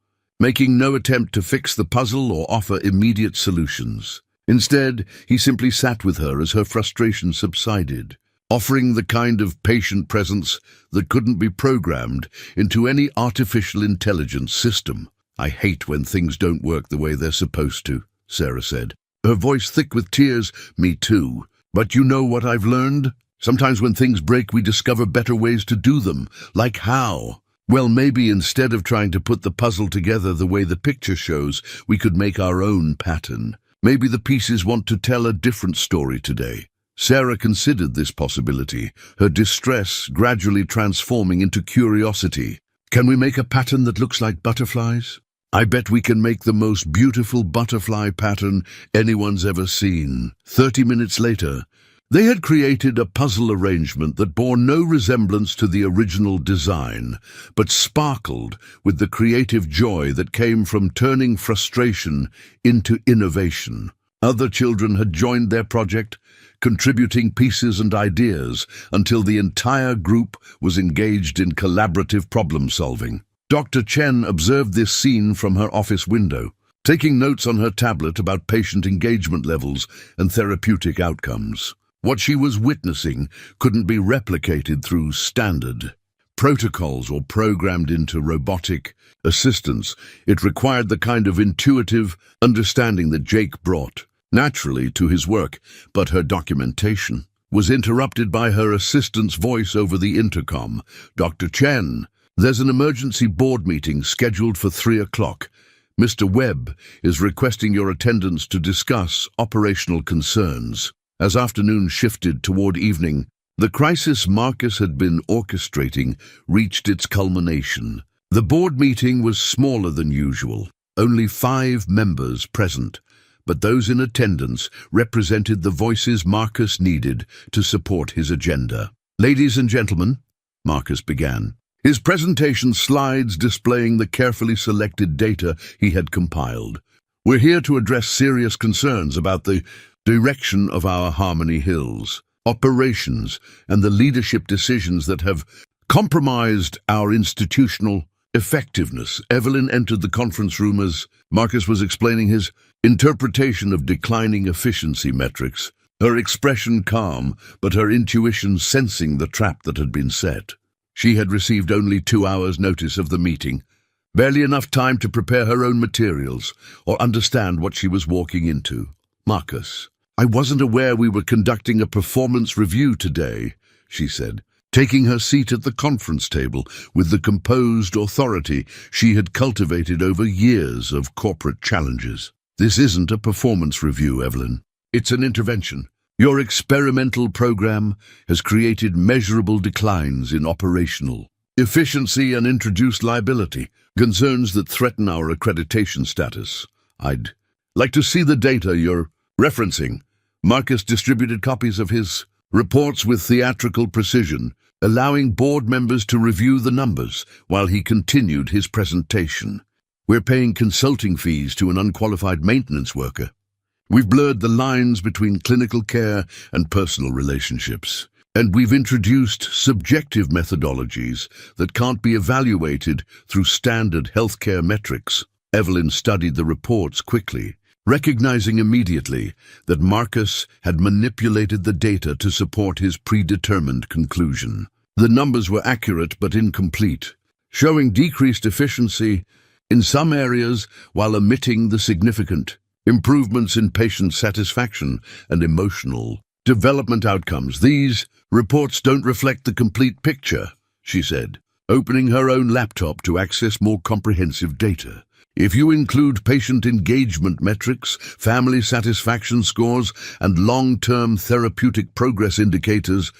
making no attempt to fix the puzzle or offer immediate solutions. Instead, he simply sat with her as her frustration subsided, offering the kind of patient presence that couldn't be programmed into any artificial intelligence system. "I hate when things don't work the way they're supposed to," Sarah said, her voice thick with tears. "Me too. But you know what I've learned? Sometimes when things break, we discover better ways to do them. Like how? Well, maybe instead of trying to put the puzzle together the way the picture shows, we could make our own pattern. Maybe the pieces want to tell a different story today." Sarah considered this possibility, her distress gradually transforming into curiosity. "Can we make a pattern that looks like butterflies? I bet we can make the most beautiful butterfly pattern anyone's ever seen." 30 minutes later, they had created a puzzle arrangement that bore no resemblance to the original design, but sparkled with the creative joy that came from turning frustration into innovation. Other children had joined their project, contributing pieces and ideas until the entire group was engaged in collaborative problem-solving. Dr. Chen observed this scene from her office window, taking notes on her tablet about patient engagement levels and therapeutic outcomes. What she was witnessing couldn't be replicated through standard protocols or programmed into robotic assistance. It required the kind of intuitive understanding that Jake brought naturally to his work, but her documentation was interrupted by her assistant's voice over the intercom. "Dr. Chen, there's an emergency board meeting scheduled for 3 o'clock. Mr. Webb is requesting your attendance to discuss operational concerns." As afternoon shifted toward evening, the crisis Marcus had been orchestrating reached its culmination. The board meeting was smaller than usual, only 5 members present, but those in attendance represented the voices Marcus needed to support his agenda. "Ladies and gentlemen," Marcus began, his presentation slides displaying the carefully selected data he had compiled. "We're here to address serious concerns about the direction of our Harmony Hills operations and the leadership decisions that have compromised our institutional effectiveness." Evelyn entered the conference room as Marcus was explaining his interpretation of declining efficiency metrics, her expression calm, but her intuition sensing the trap that had been set. She had received only 2 hours' notice of the meeting, barely enough time to prepare her own materials or understand what she was walking into. "Marcus, I wasn't aware we were conducting a performance review today," she said, taking her seat at the conference table with the composed authority she had cultivated over years of corporate challenges. "This isn't a performance review, Evelyn. It's an intervention. Your experimental program has created measurable declines in operational efficiency and introduced liability, concerns that threaten our accreditation status. I'd like to see the data you're referencing." Marcus distributed copies of his reports with theatrical precision, allowing board members to review the numbers while he continued his presentation. We're paying consulting fees to an unqualified maintenance worker. We've blurred the lines between clinical care and personal relationships. And we've introduced subjective methodologies that can't be evaluated through standard healthcare metrics. Evelyn studied the reports quickly, recognizing immediately that Marcus had manipulated the data to support his predetermined conclusion. The numbers were accurate but incomplete, showing decreased efficiency in some areas while omitting the significant improvements in patient satisfaction and emotional development outcomes. These reports don't reflect the complete picture, she said, opening her own laptop to access more comprehensive data. If you include patient engagement metrics, family satisfaction scores, and long-term therapeutic progress indicators,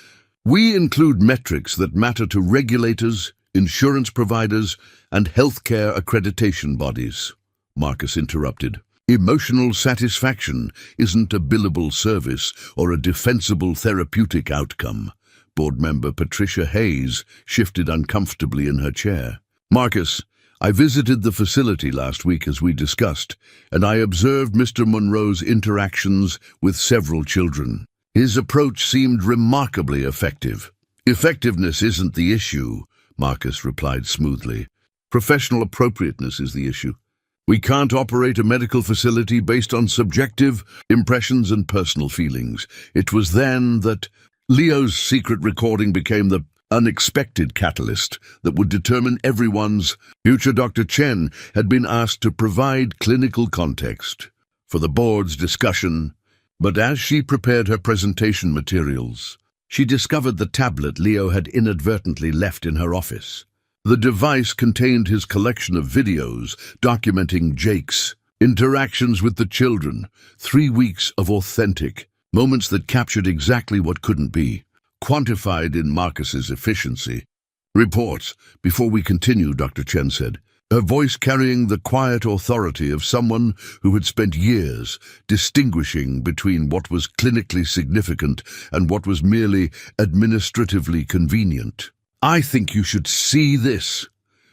we include metrics that matter to regulators, insurance providers, and healthcare accreditation bodies. Marcus interrupted. Emotional satisfaction isn't a billable service or a defensible therapeutic outcome. Board member Patricia Hayes shifted uncomfortably in her chair. Marcus, I visited the facility last week as we discussed, and I observed Mr. Monroe's interactions with several children. His approach seemed remarkably effective. Effectiveness isn't the issue, Marcus replied smoothly. Professional appropriateness is the issue. We can't operate a medical facility based on subjective impressions and personal feelings. It was then that Leo's secret recording became the unexpected catalyst that would determine everyone's future. Dr. Chen had been asked to provide clinical context for the board's discussion, but as she prepared her presentation materials, she discovered the tablet Leo had inadvertently left in her office. The device contained his collection of videos documenting Jake's interactions with the children, 3 weeks of authentic moments that captured exactly what couldn't be quantified in Marcus's efficiency. Reports. Before we continue, Dr. Chen said, her voice carrying the quiet authority of someone who had spent years distinguishing between what was clinically significant and what was merely administratively convenient. I think you should see this.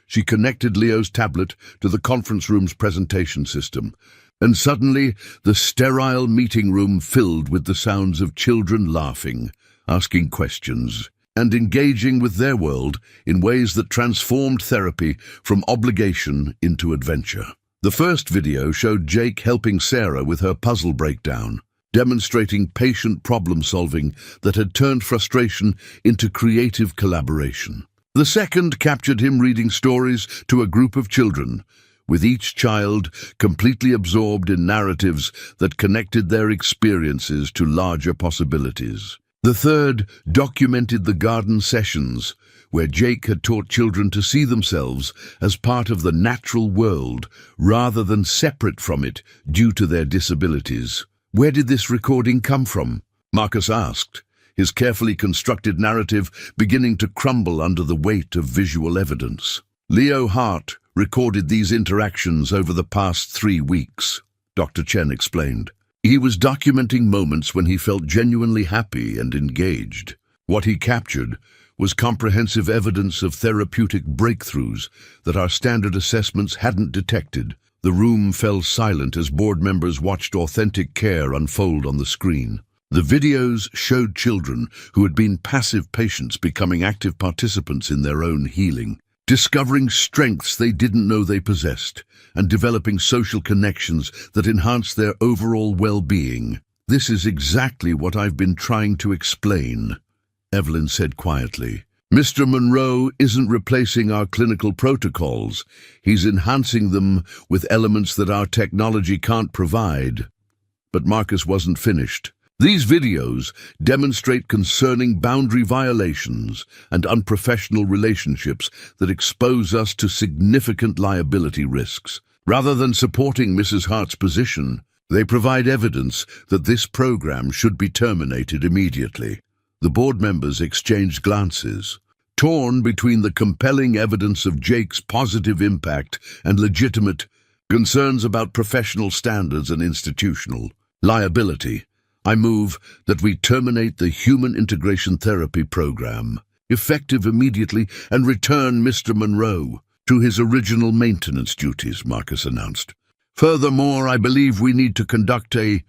She connected Leo's tablet to the conference room's presentation system, and suddenly the sterile meeting room filled with the sounds of children laughing, asking questions, and engaging with their world in ways that transformed therapy from obligation into adventure. The first video showed Jake helping Sarah with her puzzle breakdown, demonstrating patient problem-solving that had turned frustration into creative collaboration. The second captured him reading stories to a group of children, with each child completely absorbed in narratives that connected their experiences to larger possibilities. The third documented the garden sessions, where Jake had taught children to see themselves as part of the natural world rather than separate from it due to their disabilities. Where did this recording come from? Marcus asked, his carefully constructed narrative beginning to crumble under the weight of visual evidence. Leo Hart recorded these interactions over the past 3 weeks, Dr. Chen explained. He was documenting moments when he felt genuinely happy and engaged. What he captured was comprehensive evidence of therapeutic breakthroughs that our standard assessments hadn't detected. The room fell silent as board members watched authentic care unfold on the screen. The videos showed children who had been passive patients becoming active participants in their own healing, discovering strengths they didn't know they possessed, and developing social connections that enhanced their overall well-being. This is exactly what I've been trying to explain, Evelyn said quietly. Mr. Monroe isn't replacing our clinical protocols. He's enhancing them with elements that our technology can't provide. But Marcus wasn't finished. These videos demonstrate concerning boundary violations and unprofessional relationships that expose us to significant liability risks. Rather than supporting Mrs. Hart's position, they provide evidence that this program should be terminated immediately. The board members exchanged glances, torn between the compelling evidence of Jake's positive impact and legitimate concerns about professional standards and institutional liability. I move that we terminate the Human Integration Therapy Program, effective immediately, and return Mr. Monroe to his original maintenance duties, Marcus announced. Furthermore, I believe we need to conduct a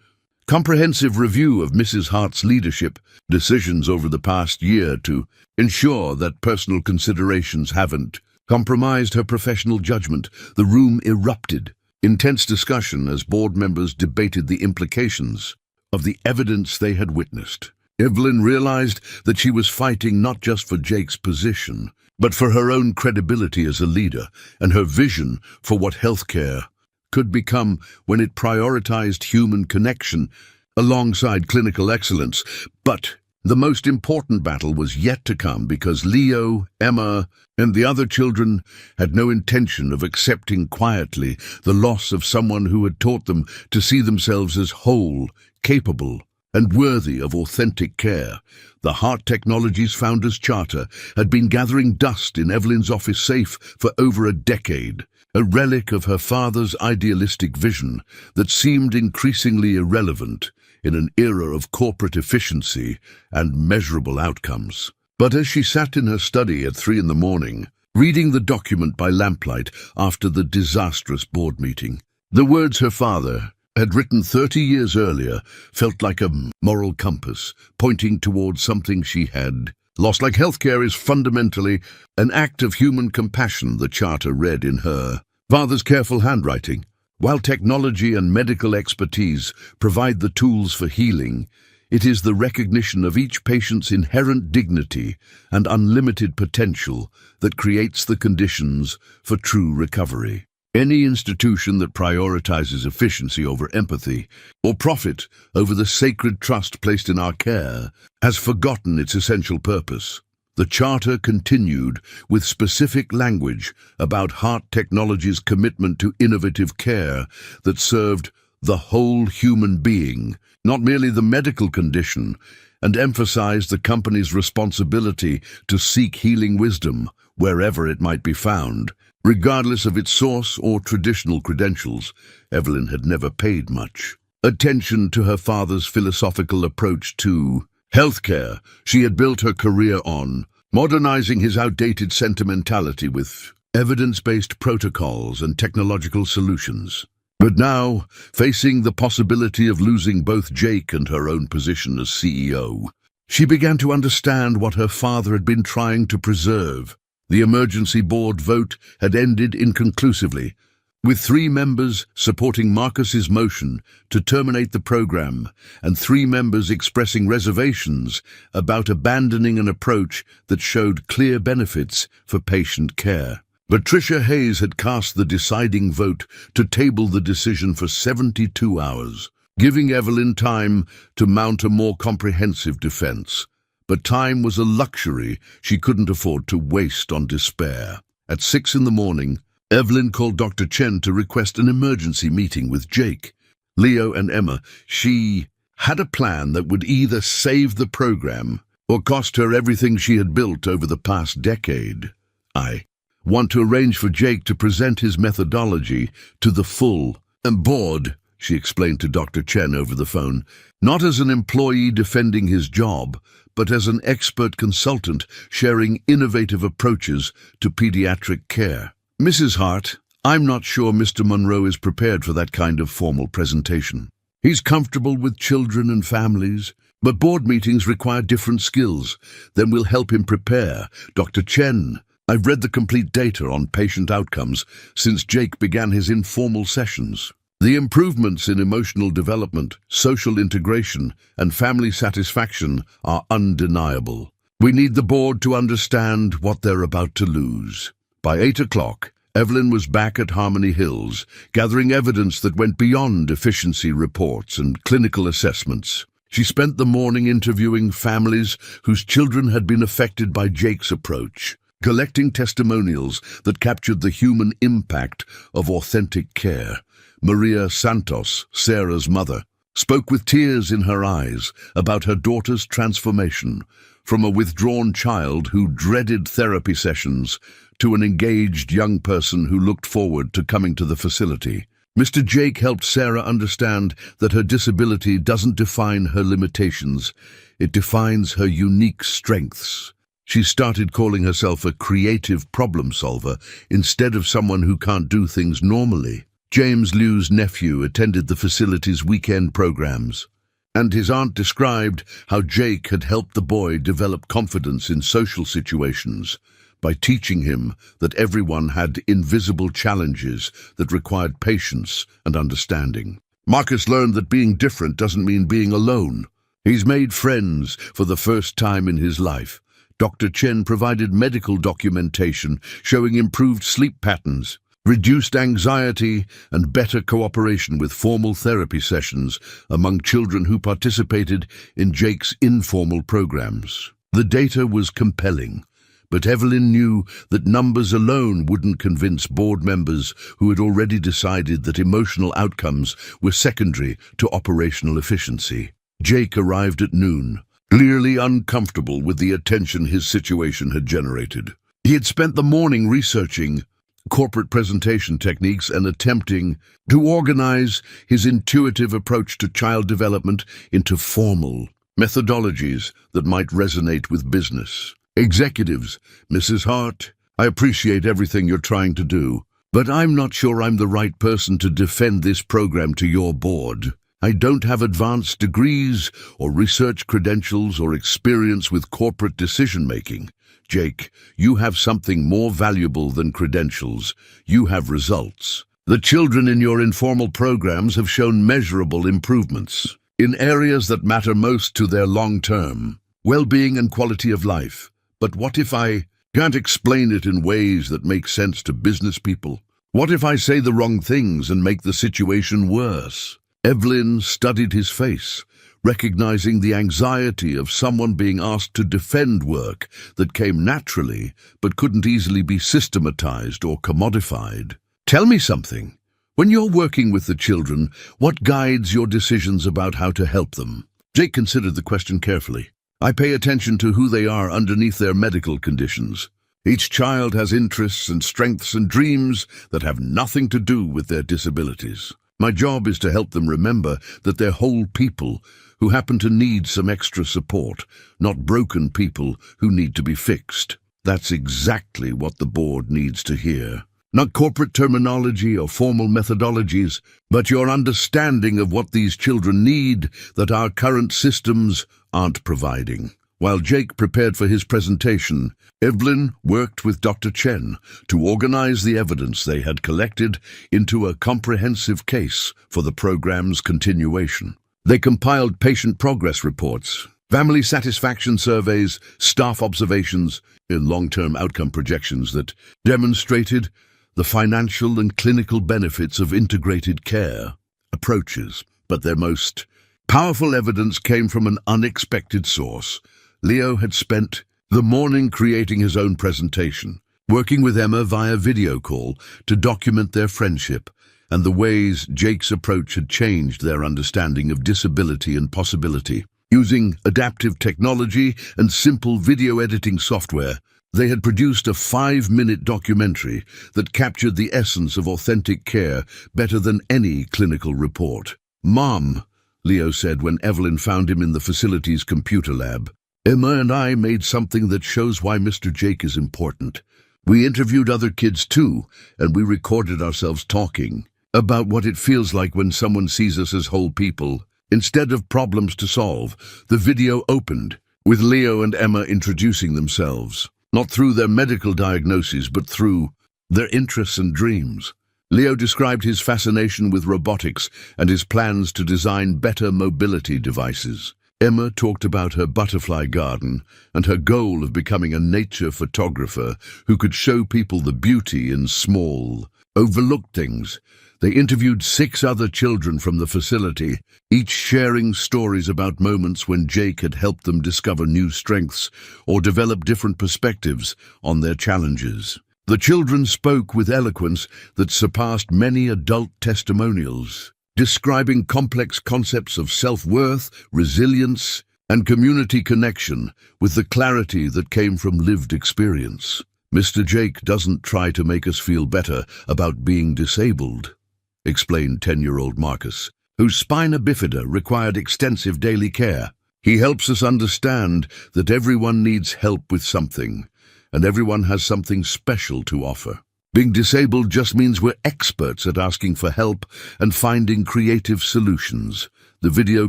comprehensive review of Mrs. Hart's leadership decisions over the past year to ensure that personal considerations haven't compromised her professional judgment. The room erupted. Intense discussion as board members debated the implications of the evidence they had witnessed. Evelyn realized that she was fighting not just for Jake's position, but for her own credibility as a leader and her vision for what healthcare could become when it prioritized human connection alongside clinical excellence. But the most important battle was yet to come, because Leo, Emma, and the other children had no intention of accepting quietly the loss of someone who had taught them to see themselves as whole, capable, and worthy of authentic care. The Heart Technologies Founders Charter had been gathering dust in Evelyn's office safe for over a decade, a relic of her father's idealistic vision that seemed increasingly irrelevant in an era of corporate efficiency and measurable outcomes. But as she sat in her study at 3 a.m, reading the document by lamplight after the disastrous board meeting, the words her father had written 30 years earlier felt like a moral compass pointing towards something she had lost. Like healthcare is fundamentally an act of human compassion, the charter read in her father's careful handwriting. While technology and medical expertise provide the tools for healing, it is the recognition of each patient's inherent dignity and unlimited potential that creates the conditions for true recovery. Any institution that prioritizes efficiency over empathy, or profit over the sacred trust placed in our care, has forgotten its essential purpose. The Charter continued with specific language about Heart Technology's commitment to innovative care that served the whole human being, not merely the medical condition, and emphasized the company's responsibility to seek healing wisdom wherever it might be found. Regardless of its source or traditional credentials, Evelyn had never paid much attention to her father's philosophical approach to healthcare. She had built her career on modernizing his outdated sentimentality with evidence-based protocols and technological solutions. But now, facing the possibility of losing both Jake and her own position as CEO, she began to understand what her father had been trying to preserve. The emergency board vote had ended inconclusively, with 3 members supporting Marcus's motion to terminate the program and 3 members expressing reservations about abandoning an approach that showed clear benefits for patient care. Patricia Hayes had cast the deciding vote to table the decision for 72 hours, giving Evelyn time to mount a more comprehensive defense. But time was a luxury she couldn't afford to waste on despair. At 6 a.m, Evelyn called Dr. Chen to request an emergency meeting with Jake, Leo, and Emma. She had a plan that would either save the program or cost her everything she had built over the past decade. I want to arrange for Jake to present his methodology to the full board, she explained to Dr. Chen over the phone, not as an employee defending his job, but as an expert consultant sharing innovative approaches to pediatric care. Mrs. Hart, I'm not sure Mr. Monroe is prepared for that kind of formal presentation. He's comfortable with children and families, but board meetings require different skills. Then we'll help him prepare. Dr. Chen, I've read the complete data on patient outcomes since Jake began his informal sessions. The improvements in emotional development, social integration, and family satisfaction are undeniable. We need the board to understand what they're about to lose. By 8 o'clock, Evelyn was back at Harmony Hills, gathering evidence that went beyond efficiency reports and clinical assessments. She spent the morning interviewing families whose children had been affected by Jake's approach, collecting testimonials that captured the human impact of authentic care. Maria Santos, Sarah's mother, spoke with tears in her eyes about her daughter's transformation, from a withdrawn child who dreaded therapy sessions to an engaged young person who looked forward to coming to the facility. Mr. Jake helped Sarah understand that her disability doesn't define her limitations, it defines her unique strengths. She started calling herself a creative problem solver instead of someone who can't do things normally. James Liu's nephew attended the facility's weekend programs, and his aunt described how Jake had helped the boy develop confidence in social situations by teaching him that everyone had invisible challenges that required patience and understanding. Marcus learned that being different doesn't mean being alone. He's made friends for the first time in his life. Dr. Chen provided medical documentation showing improved sleep patterns, reduced anxiety, and better cooperation with formal therapy sessions among children who participated in Jake's informal programs. The data was compelling, but Evelyn knew that numbers alone wouldn't convince board members who had already decided that emotional outcomes were secondary to operational efficiency. Jake arrived at noon, clearly uncomfortable with the attention his situation had generated. He had spent the morning researching corporate presentation techniques and attempting to organize his intuitive approach to child development into formal methodologies that might resonate with business executives. Mrs. Hart, I appreciate everything you're trying to do, but I'm not sure I'm the right person to defend this program to your board. I don't have advanced degrees or research credentials or experience with corporate decision-making. Jake, you have something more valuable than credentials. You have results. The children in your informal programs have shown measurable improvements in areas that matter most to their long-term well-being and quality of life. But what if I can't explain it in ways that make sense to business people? What if I say the wrong things and make the situation worse? Evelyn studied his face, recognizing the anxiety of someone being asked to defend work that came naturally but couldn't easily be systematized or commodified. Tell me something. When you're working with the children, what guides your decisions about how to help them? Jake considered the question carefully. I pay attention to who they are underneath their medical conditions. Each child has interests and strengths and dreams that have nothing to do with their disabilities. My job is to help them remember that they're whole people who happen to need some extra support, not broken people who need to be fixed. That's exactly what the board needs to hear. Not corporate terminology or formal methodologies, but your understanding of what these children need that our current systems aren't providing. While Jake prepared for his presentation, Evelyn worked with Dr. Chen to organize the evidence they had collected into a comprehensive case for the program's continuation. They compiled patient progress reports, family satisfaction surveys, staff observations, and long-term outcome projections that demonstrated the financial and clinical benefits of integrated care approaches. But their most powerful evidence came from an unexpected source. Leo had spent the morning creating his own presentation, working with Emma via video call to document their friendship and the ways Jake's approach had changed their understanding of disability and possibility. Using adaptive technology and simple video editing software, they had produced a 5-minute documentary that captured the essence of authentic care better than any clinical report. "Mom," Leo said when Evelyn found him in the facility's computer lab, "Emma and I made something that shows why Mr. Jake is important. We interviewed other kids too, and we recorded ourselves talking about what it feels like when someone sees us as whole people. Instead of problems to solve, the video opened with Leo and Emma introducing themselves, not through their medical diagnoses, but through their interests and dreams. Leo described his fascination with robotics and his plans to design better mobility devices. Emma talked about her butterfly garden and her goal of becoming a nature photographer who could show people the beauty in small, overlooked things. They interviewed 6 other children from the facility, each sharing stories about moments when Jake had helped them discover new strengths or develop different perspectives on their challenges. The children spoke with eloquence that surpassed many adult testimonials, describing complex concepts of self-worth, resilience, and community connection with the clarity that came from lived experience. Mr. Jake doesn't try to make us feel better about being disabled. explained 10-year-old Marcus, whose spina bifida required extensive daily care. He helps us understand that everyone needs help with something, and everyone has something special to offer. Being disabled just means we're experts at asking for help and finding creative solutions. The video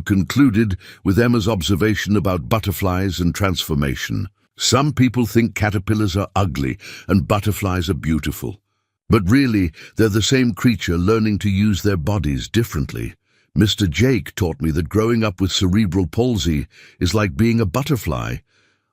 concluded with Emma's observation about butterflies and transformation. Some people think caterpillars are ugly and butterflies are beautiful. But really, they're the same creature learning to use their bodies differently. Mr. Jake taught me that growing up with cerebral palsy is like being a butterfly.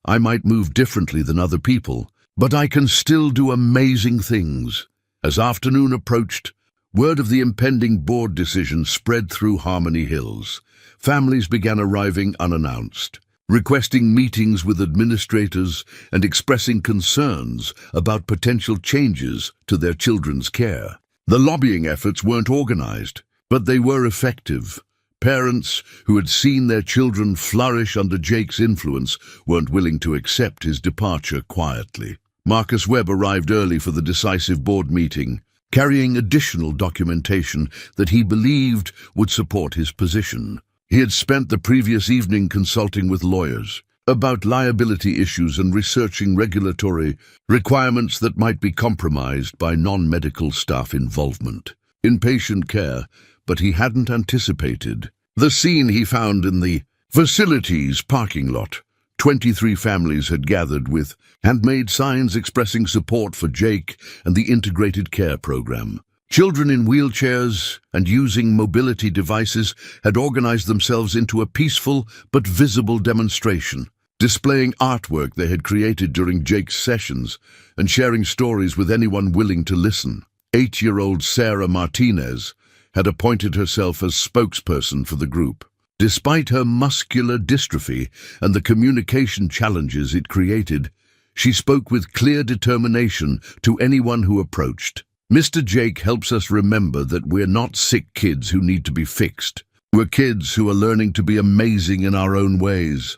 I might move differently than other people, but I can still do amazing things. As afternoon approached, word of the impending board decision spread through Harmony Hills. Families began arriving unannounced, requesting meetings with administrators and expressing concerns about potential changes to their children's care. The lobbying efforts weren't organized, but they were effective. Parents who had seen their children flourish under Jake's influence weren't willing to accept his departure quietly. Marcus Webb arrived early for the decisive board meeting, carrying additional documentation that he believed would support his position. He had spent the previous evening consulting with lawyers about liability issues and researching regulatory requirements that might be compromised by non-medical staff involvement in patient care, but he hadn't anticipated the scene he found in the facility's parking lot. 23 families had gathered with handmade signs expressing support for Jake and the integrated care program. Children in wheelchairs and using mobility devices had organized themselves into a peaceful but visible demonstration, displaying artwork they had created during Jake's sessions and sharing stories with anyone willing to listen. 8-year-old Sarah Martinez had appointed herself as spokesperson for the group. Despite her muscular dystrophy and the communication challenges it created, she spoke with clear determination to anyone who approached. Mr. Jake helps us remember that we're not sick kids who need to be fixed. We're kids who are learning to be amazing in our own ways.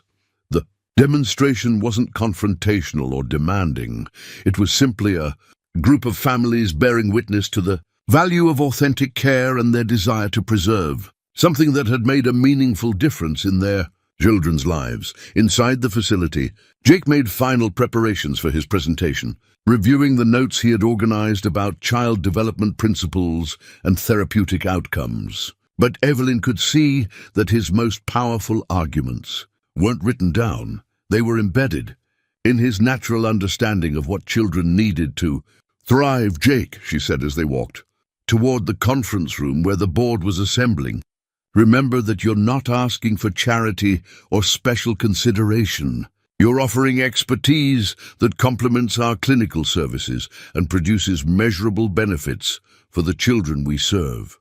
The demonstration wasn't confrontational or demanding. It was simply a group of families bearing witness to the value of authentic care and their desire to preserve something that had made a meaningful difference in their children's lives. Inside the facility, Jake made final preparations for his presentation, reviewing the notes he had organized about child development principles and therapeutic outcomes. But Evelyn could see that his most powerful arguments weren't written down. They were embedded in his natural understanding of what children needed to thrive. "Jake," she said as they walked toward the conference room where the board was assembling, "remember that you're not asking for charity or special consideration. You're offering expertise that complements our clinical services and produces measurable benefits for the children we serve.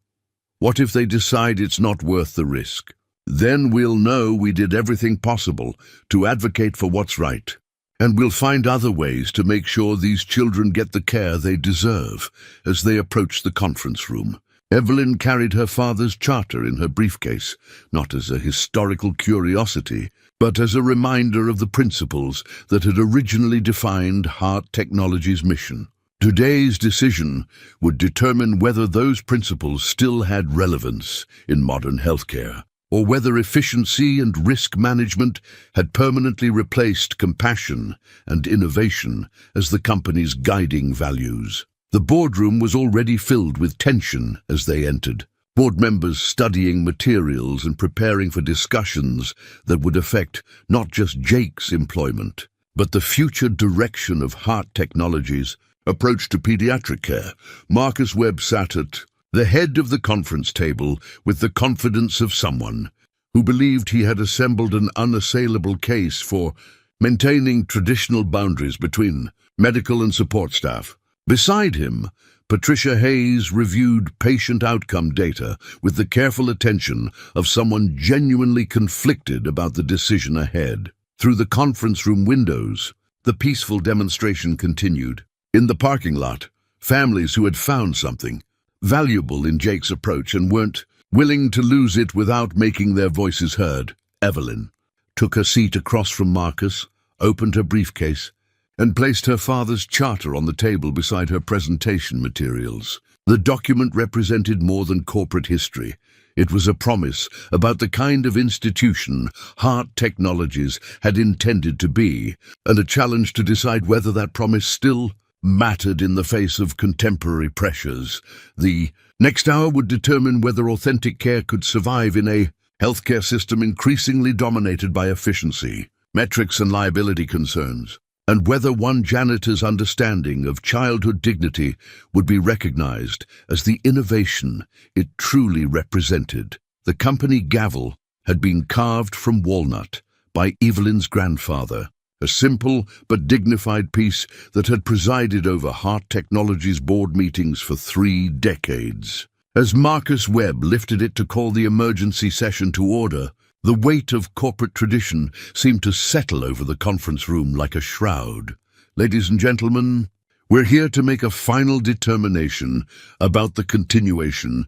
What if they decide it's not worth the risk? Then we'll know we did everything possible to advocate for what's right. And we'll find other ways to make sure these children get the care they deserve." As they approached the conference room, Evelyn carried her father's charter in her briefcase, not as a historical curiosity, but as a reminder of the principles that had originally defined Heart Technology's mission. Today's decision would determine whether those principles still had relevance in modern healthcare, or whether efficiency and risk management had permanently replaced compassion and innovation as the company's guiding values. The boardroom was already filled with tension as they entered, board members studying materials and preparing for discussions that would affect not just Jake's employment, but the future direction of Heart Technology's approach to pediatric care. Marcus Webb sat at the head of the conference table with the confidence of someone who believed he had assembled an unassailable case for maintaining traditional boundaries between medical and support staff. Beside him, Patricia Hayes reviewed patient outcome data with the careful attention of someone genuinely conflicted about the decision ahead. Through the conference room windows, the peaceful demonstration continued. In the parking lot, families who had found something valuable in Jake's approach and weren't willing to lose it without making their voices heard. Evelyn took her seat across from Marcus, opened her briefcase, and placed her father's charter on the table beside her presentation materials. The document represented more than corporate history. It was a promise about the kind of institution Heart Technologies had intended to be, and a challenge to decide whether that promise still mattered in the face of contemporary pressures. The next hour would determine whether authentic care could survive in a healthcare system increasingly dominated by efficiency, metrics and liability concerns, and whether one janitor's understanding of childhood dignity would be recognized as the innovation it truly represented. The company gavel had been carved from walnut by Evelyn's grandfather, a simple but dignified piece that had presided over Heart Technologies board meetings for 3 decades. As Marcus Webb lifted it to call the emergency session to order, the weight of corporate tradition seemed to settle over the conference room like a shroud. Ladies and gentlemen, we're here to make a final determination about the continuation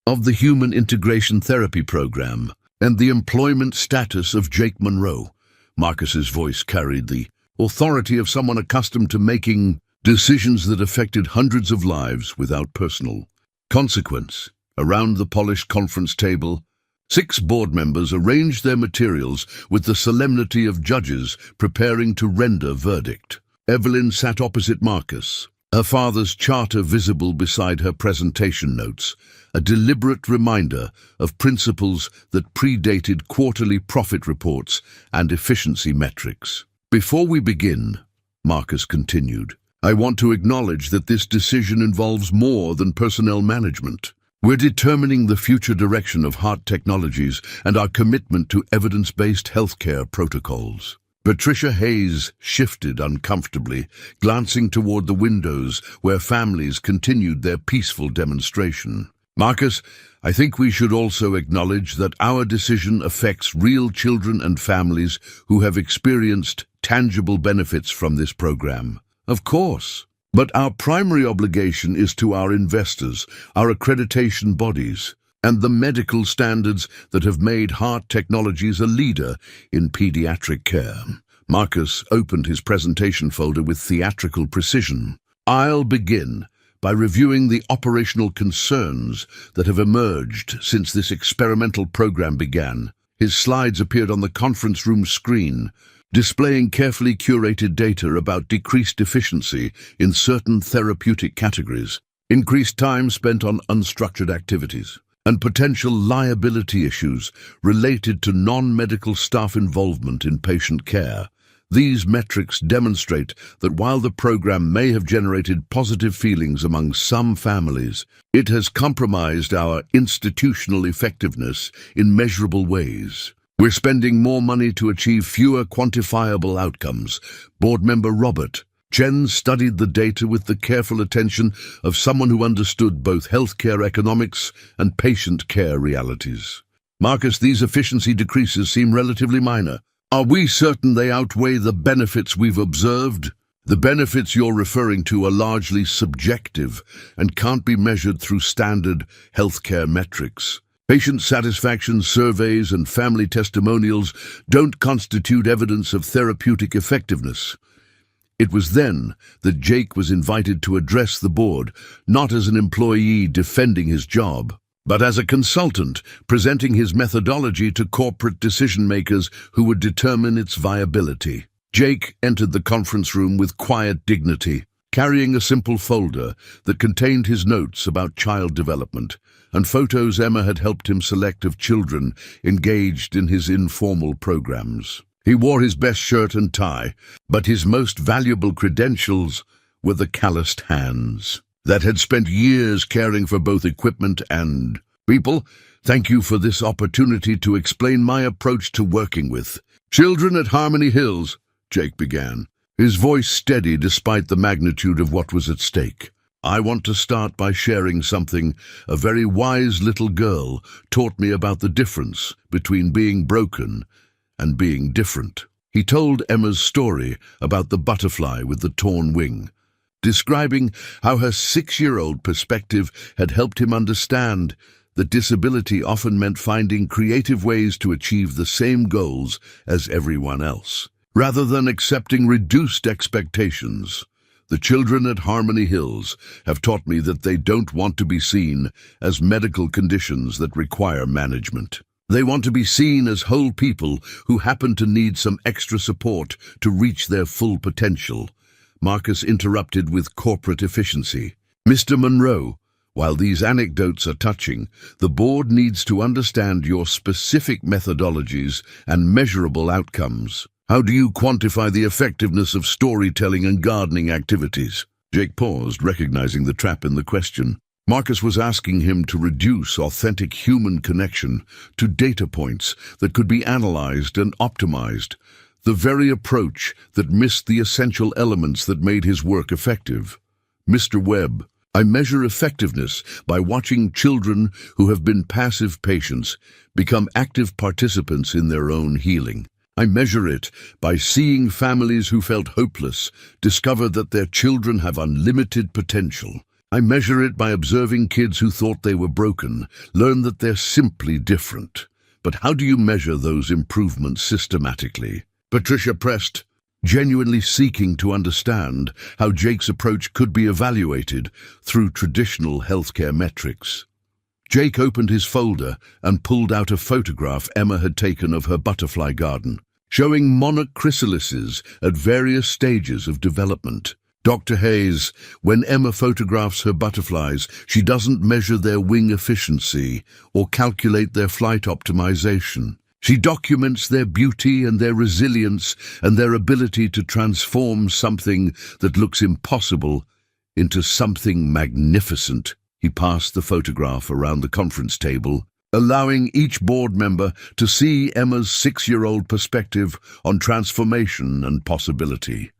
of the Human Integration Therapy Program and the employment status of Jake Monroe. Marcus's voice carried the authority of someone accustomed to making decisions that affected hundreds of lives without personal consequence. Around the polished conference table, 6 board members arranged their materials with the solemnity of judges preparing to render verdict. Evelyn sat opposite Marcus, her father's charter visible beside her presentation notes, a deliberate reminder of principles that predated quarterly profit reports and efficiency metrics. Before we begin, Marcus continued, I want to acknowledge that this decision involves more than personnel management. We're determining the future direction of Heart Technologies and our commitment to evidence-based healthcare protocols. Patricia Hayes shifted uncomfortably, glancing toward the windows where families continued their peaceful demonstration. Marcus, I think we should also acknowledge that our decision affects real children and families who have experienced tangible benefits from this program. Of course. But our primary obligation is to our investors, our accreditation bodies, and the medical standards that have made Heart Technologies a leader in pediatric care. Marcus opened his presentation folder with theatrical precision. I'll begin by reviewing the operational concerns that have emerged since this experimental program began. His slides appeared on the conference room screen, displaying carefully curated data about decreased efficiency in certain therapeutic categories, increased time spent on unstructured activities, and potential liability issues related to non-medical staff involvement in patient care. These metrics demonstrate that while the program may have generated positive feelings among some families, it has compromised our institutional effectiveness in measurable ways. We're spending more money to achieve fewer quantifiable outcomes. Board member Robert Chen studied the data with the careful attention of someone who understood both healthcare economics and patient care realities. Marcus, these efficiency decreases seem relatively minor. Are we certain they outweigh the benefits we've observed? The benefits you're referring to are largely subjective and can't be measured through standard healthcare metrics. Patient satisfaction surveys and family testimonials don't constitute evidence of therapeutic effectiveness. It was then that Jake was invited to address the board, not as an employee defending his job, but as a consultant presenting his methodology to corporate decision-makers who would determine its viability. Jake entered the conference room with quiet dignity, carrying a simple folder that contained his notes about child development and photos Emma had helped him select of children engaged in his informal programs. He wore his best shirt and tie, but his most valuable credentials were the calloused hands that had spent years caring for both equipment and people. Thank you for this opportunity to explain my approach to working with children at Harmony Hills, Jake began, his voice steady despite the magnitude of what was at stake. I want to start by sharing something a very wise little girl taught me about the difference between being broken and being different. He told Emma's story about the butterfly with the torn wing, describing how her 6-year-old perspective had helped him understand that disability often meant finding creative ways to achieve the same goals as everyone else, rather than accepting reduced expectations. The children at Harmony Hills have taught me that they don't want to be seen as medical conditions that require management. They want to be seen as whole people who happen to need some extra support to reach their full potential. Marcus interrupted with corporate efficiency. Mr. Monroe, while these anecdotes are touching, the board needs to understand your specific methodologies and measurable outcomes. How do you quantify the effectiveness of storytelling and gardening activities? Jake paused, recognizing the trap in the question. Marcus was asking him to reduce authentic human connection to data points that could be analyzed and optimized, the very approach that missed the essential elements that made his work effective. Mr. Webb, I measure effectiveness by watching children who have been passive patients become active participants in their own healing. I measure it by seeing families who felt hopeless discover that their children have unlimited potential. I measure it by observing kids who thought they were broken learn that they're simply different. But how do you measure those improvements systematically? Patricia pressed, genuinely seeking to understand how Jake's approach could be evaluated through traditional healthcare metrics. Jake opened his folder and pulled out a photograph Emma had taken of her butterfly garden, showing monarch chrysalises at various stages of development. Dr. Hayes, when Emma photographs her butterflies, she doesn't measure their wing efficiency or calculate their flight optimization. She documents their beauty and their resilience and their ability to transform something that looks impossible into something magnificent. He passed the photograph around the conference table, allowing each board member to see Emma's 6-year-old perspective on transformation and possibility.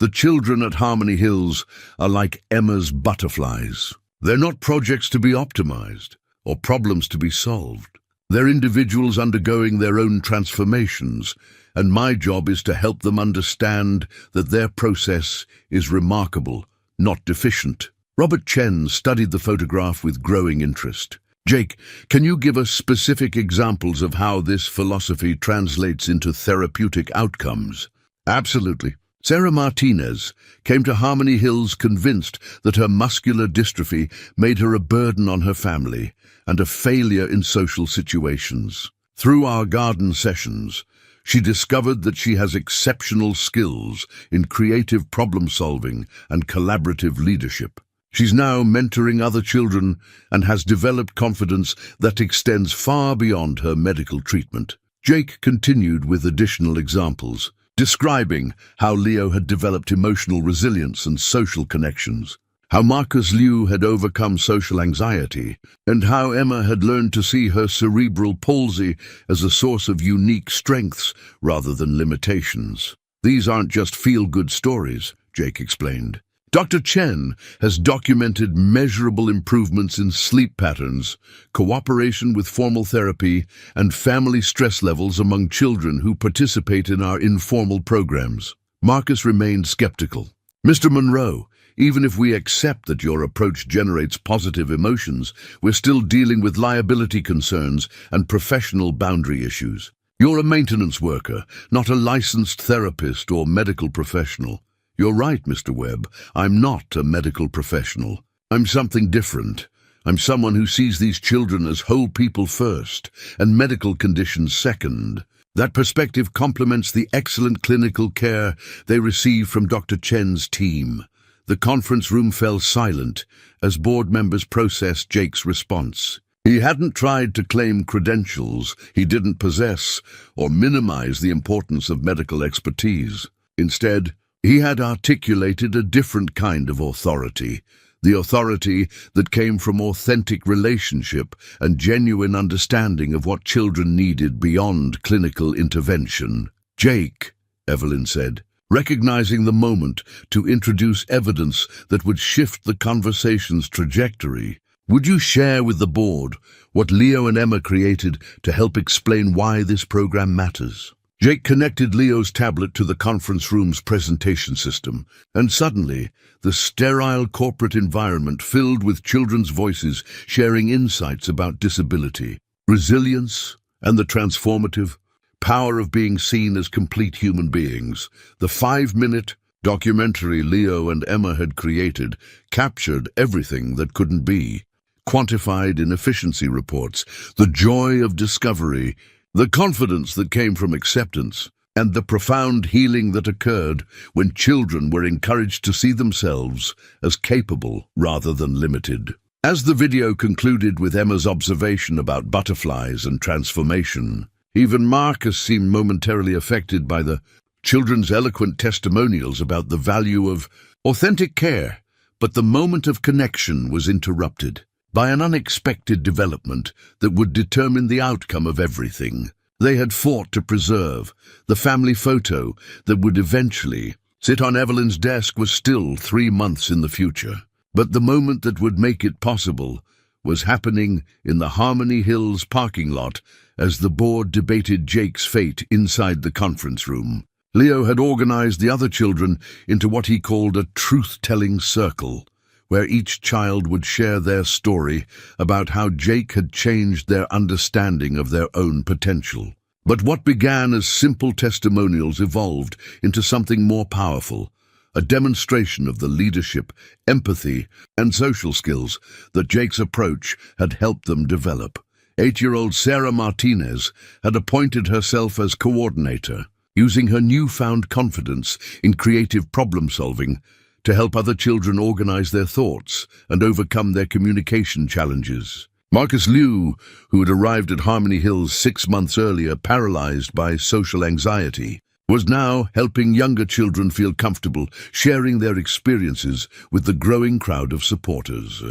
The children at Harmony Hills are like Emma's butterflies. They're not projects to be optimized or problems to be solved. They're individuals undergoing their own transformations, and my job is to help them understand that their process is remarkable, not deficient. Robert Chen studied the photograph with growing interest. Jake, can you give us specific examples of how this philosophy translates into therapeutic outcomes? Absolutely. Sarah Martinez came to Harmony Hills convinced that her muscular dystrophy made her a burden on her family and a failure in social situations. Through our garden sessions, she discovered that she has exceptional skills in creative problem-solving and collaborative leadership. She's now mentoring other children and has developed confidence that extends far beyond her medical treatment. Jake continued with additional examples, describing how Leo had developed emotional resilience and social connections, how Marcus Liu had overcome social anxiety, and how Emma had learned to see her cerebral palsy as a source of unique strengths rather than limitations. These aren't just feel-good stories, Jake explained. Dr. Chen has documented measurable improvements in sleep patterns, cooperation with formal therapy, and family stress levels among children who participate in our informal programs. Marcus remained skeptical. Mr. Monroe, even if we accept that your approach generates positive emotions, we're still dealing with liability concerns and professional boundary issues. You're a maintenance worker, not a licensed therapist or medical professional. You're right, Mr. Webb. I'm not a medical professional. I'm something different. I'm someone who sees these children as whole people first and medical conditions second. That perspective complements the excellent clinical care they receive from Dr. Chen's team. The conference room fell silent as board members processed Jake's response. He hadn't tried to claim credentials he didn't possess or minimize the importance of medical expertise. Instead, he had articulated a different kind of authority, the authority that came from authentic relationship and genuine understanding of what children needed beyond clinical intervention. Jake, Evelyn said, recognizing the moment to introduce evidence that would shift the conversation's trajectory. Would you share with the board what Leo and Emma created to help explain why this program matters? Jake connected Leo's tablet to the conference room's presentation system, and suddenly, the sterile corporate environment filled with children's voices sharing insights about disability, resilience, and the transformative power of being seen as complete human beings. The 5-minute, documentary Leo and Emma had created captured everything that couldn't be, quantified in efficiency reports, the joy of discovery, the confidence that came from acceptance, and the profound healing that occurred when children were encouraged to see themselves as capable rather than limited. As the video concluded with Emma's observation about butterflies and transformation, even Marcus seemed momentarily affected by the children's eloquent testimonials about the value of authentic care. But the moment of connection was interrupted by an unexpected development that would determine the outcome of everything they had fought to preserve. The family photo that would eventually sit on Evelyn's desk was still 3 months in the future. But the moment that would make it possible was happening in the Harmony Hills parking lot as the board debated Jake's fate inside the conference room. Leo had organized the other children into what he called a truth-telling circle, where each child would share their story about how Jake had changed their understanding of their own potential. But what began as simple testimonials evolved into something more powerful, a demonstration of the leadership, empathy, and social skills that Jake's approach had helped them develop. 8-year-old Sarah Martinez had appointed herself as coordinator, using her newfound confidence in creative problem-solving to help other children organize their thoughts and overcome their communication challenges. Marcus Liu, who had arrived at Harmony Hills 6 months earlier paralyzed by social anxiety, was now helping younger children feel comfortable sharing their experiences with the growing crowd of supporters.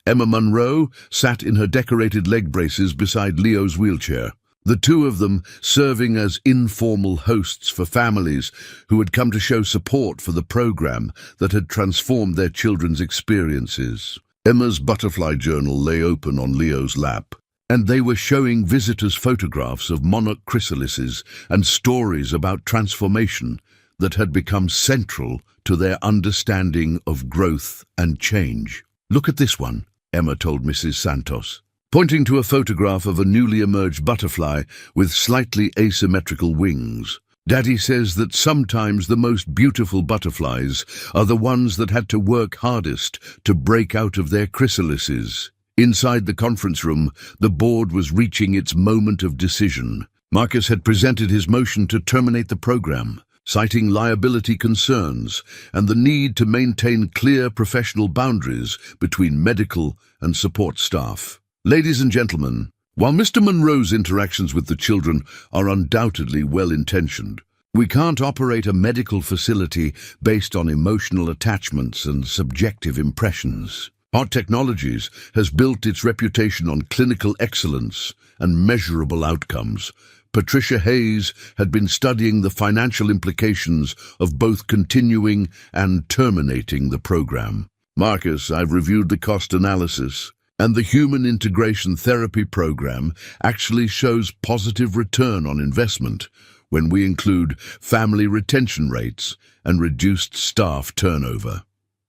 Emma Monroe sat in her decorated leg braces beside Leo's wheelchair, the two of them serving as informal hosts for families who had come to show support for the program that had transformed their children's experiences. Emma's butterfly journal lay open on Leo's lap, and they were showing visitors photographs of monarch chrysalises and stories about transformation that had become central to their understanding of growth and change. "Look at this one," Emma told Mrs. Santos, pointing to a photograph of a newly emerged butterfly with slightly asymmetrical wings. "Daddy says that sometimes the most beautiful butterflies are the ones that had to work hardest to break out of their chrysalises." Inside the conference room, the board was reaching its moment of decision. Marcus had presented his motion to terminate the program, citing liability concerns and the need to maintain clear professional boundaries between medical and support staff. Ladies and gentlemen, while Mr. Monroe's interactions with the children are undoubtedly well-intentioned, we can't operate a medical facility based on emotional attachments and subjective impressions. Hot Technologies has built its reputation on clinical excellence and measurable outcomes. Patricia Hayes had been studying the financial implications of both continuing and terminating the program. Marcus, I've reviewed the cost analysis, and the Human Integration Therapy program actually shows positive return on investment when we include family retention rates and reduced staff turnover.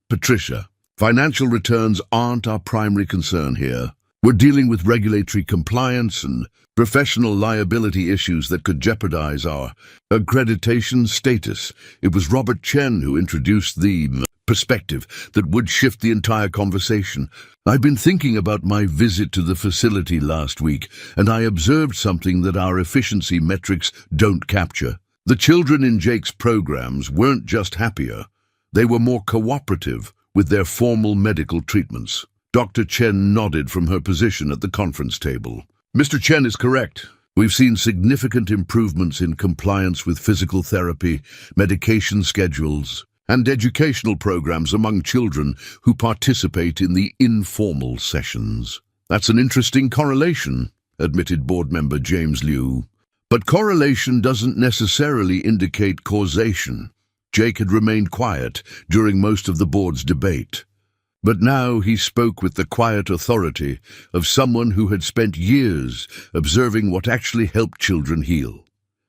Patricia, financial returns aren't our primary concern here. We're dealing with regulatory compliance and professional liability issues that could jeopardize our accreditation status. It was Robert Chen who introduced the perspective that would shift the entire conversation. I've been thinking about my visit to the facility last week, and I observed something that our efficiency metrics don't capture. The children in Jake's programs weren't just happier, they were more cooperative with their formal medical treatments. Dr. Chen nodded from her position at the conference table. Mr. Chen is correct. We've seen significant improvements in compliance with physical therapy, medication schedules, and educational programs among children who participate in the informal sessions. That's an interesting correlation, admitted board member James Liu. But correlation doesn't necessarily indicate causation. Jake had remained quiet during most of the board's debate. But now he spoke with the quiet authority of someone who had spent years observing what actually helped children heal.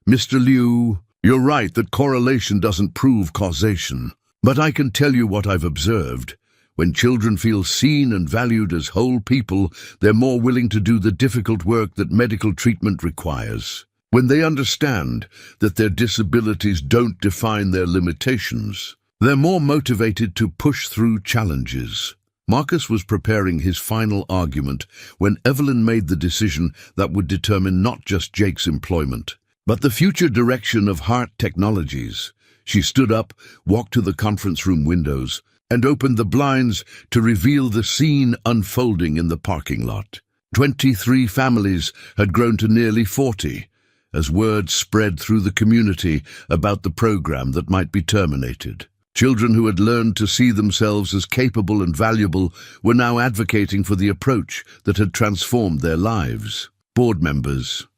Mr. Liu, you're right that correlation doesn't prove causation, but I can tell you what I've observed. When children feel seen and valued as whole people, they're more willing to do the difficult work that medical treatment requires. When they understand that their disabilities don't define their limitations, They're more motivated to push through challenges. Marcus was preparing his final argument when Evelyn made the decision that would determine not just Jake's employment, but the future direction of Heart Technologies. She stood up, walked to the conference room windows, and opened the blinds to reveal the scene unfolding in the parking lot. 23 families had grown to nearly 40, as word spread through the community about the program that might be terminated. Children who had learned to see themselves as capable and valuable were now advocating for the approach that had transformed their lives. "Board members,"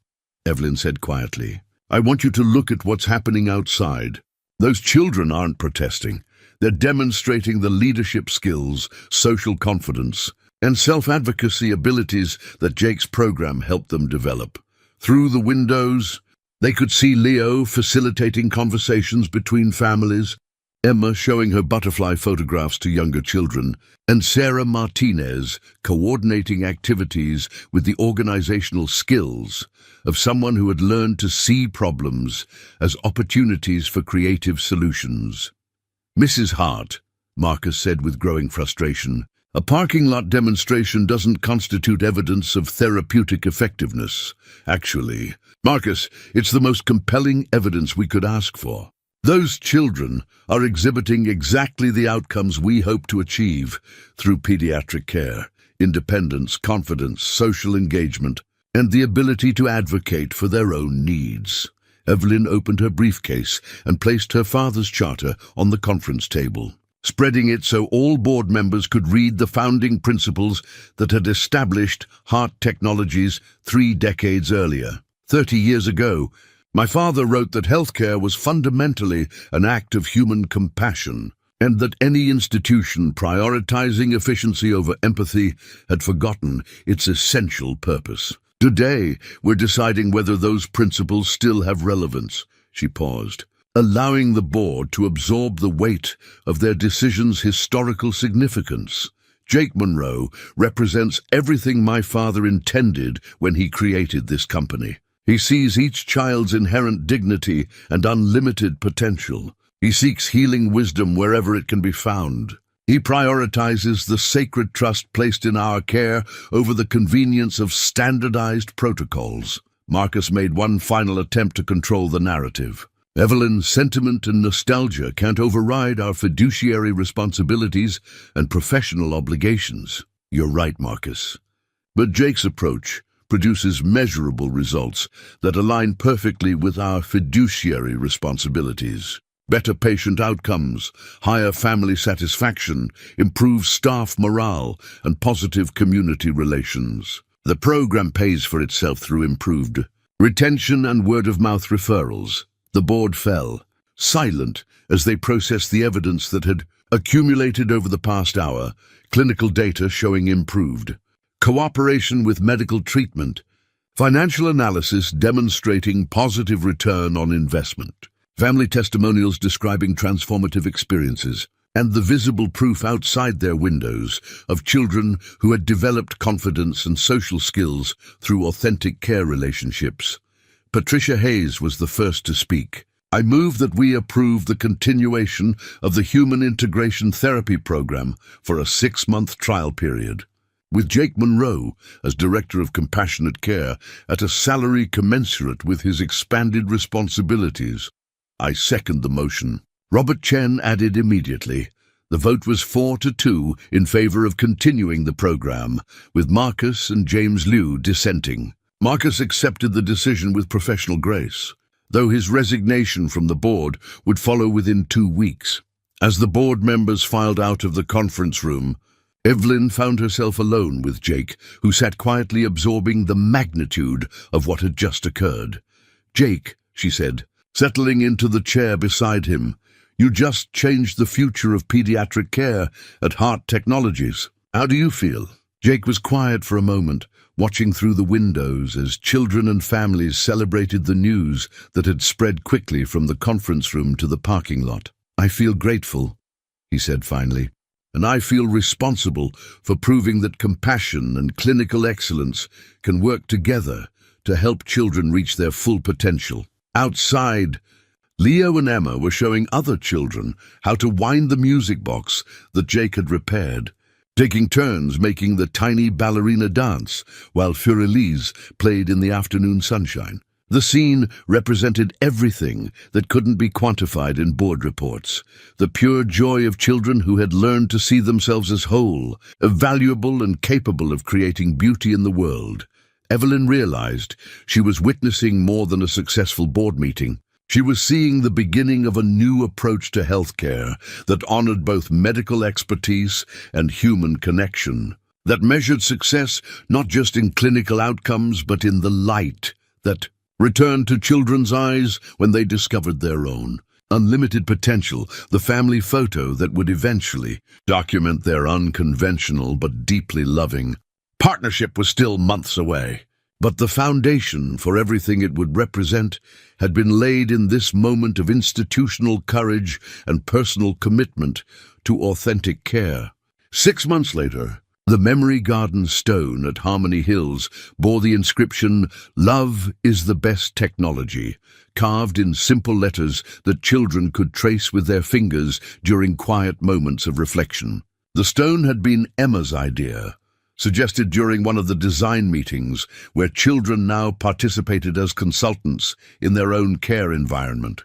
Evelyn said quietly, "I want you to look at what's happening outside. Those children aren't protesting. They're demonstrating the leadership skills, social confidence, and self-advocacy abilities that Jake's program helped them develop. Through the windows, they could see Leo facilitating conversations between families, Emma showing her butterfly photographs to younger children, and Sarah Martinez coordinating activities with the organizational skills of someone who had learned to see problems as opportunities for creative solutions." "Mrs. Hart," Marcus said with growing frustration, "a parking lot demonstration doesn't constitute evidence of therapeutic effectiveness. Actually, Marcus, it's the most compelling evidence we could ask for. Those children are exhibiting exactly the outcomes we hope to achieve through pediatric care: independence, confidence, social engagement, and the ability to advocate for their own needs." Evelyn opened her briefcase and placed her father's charter on the conference table, spreading it so all board members could read the founding principles that had established Heart Technologies 3 decades earlier. 30 years ago, my father wrote that healthcare was fundamentally an act of human compassion, and that any institution prioritizing efficiency over empathy had forgotten its essential purpose. Today, we're deciding whether those principles still have relevance." She paused, allowing the board to absorb the weight of their decision's historical significance. "Jake Monroe represents everything my father intended when he created this company. He sees each child's inherent dignity and unlimited potential. He seeks healing wisdom wherever it can be found. He prioritizes the sacred trust placed in our care over the convenience of standardized protocols." Marcus made one final attempt to control the narrative. "Evelyn, sentiment and nostalgia can't override our fiduciary responsibilities and professional obligations." "You're right, Marcus. But Jake's approach produces measurable results that align perfectly with our fiduciary responsibilities. Better patient outcomes, higher family satisfaction, improved staff morale, and positive community relations. The program pays for itself through improved retention and word-of-mouth referrals." The board fell, silent as they processed the evidence that had accumulated over the past hour, clinical data showing improved cooperation with medical treatment, financial analysis demonstrating positive return on investment, family testimonials describing transformative experiences, and the visible proof outside their windows of children who had developed confidence and social skills through authentic care relationships. Patricia Hayes was the first to speak. "I move that we approve the continuation of the Human Integration Therapy Program for a 6-month trial period, with Jake Monroe as Director of Compassionate Care at a salary commensurate with his expanded responsibilities." "I second the motion." Robert Chen added immediately. The vote was 4-2 in favor of continuing the program, with Marcus and James Liu dissenting. Marcus accepted the decision with professional grace, though his resignation from the board would follow within 2 weeks. As the board members filed out of the conference room, Evelyn found herself alone with Jake, who sat quietly absorbing the magnitude of what had just occurred. "Jake," she said, settling into the chair beside him, "you just changed the future of pediatric care at Heart Technologies. How do you feel?" Jake was quiet for a moment, watching through the windows as children and families celebrated the news that had spread quickly from the conference room to the parking lot. "I feel grateful," he said finally, "and I feel responsible for proving that compassion and clinical excellence can work together to help children reach their full potential." Outside, Leo and Emma were showing other children how to wind the music box that Jake had repaired, taking turns making the tiny ballerina dance while Furelise played in the afternoon sunshine. The scene represented everything that couldn't be quantified in board reports. The pure joy of children who had learned to see themselves as whole, valuable and capable of creating beauty in the world. Evelyn realized she was witnessing more than a successful board meeting. She was seeing the beginning of a new approach to healthcare that honored both medical expertise and human connection, that measured success not just in clinical outcomes but in the light that returned to children's eyes when they discovered their own unlimited potential, the family photo that would eventually document their unconventional but deeply loving partnership was still months away. But the foundation for everything it would represent had been laid in this moment of institutional courage and personal commitment to authentic care. 6 months later, the Memory Garden stone at Harmony Hills bore the inscription, "Love is the best technology," carved in simple letters that children could trace with their fingers during quiet moments of reflection. The stone had been Emma's idea, suggested during one of the design meetings where children now participated as consultants in their own care environment.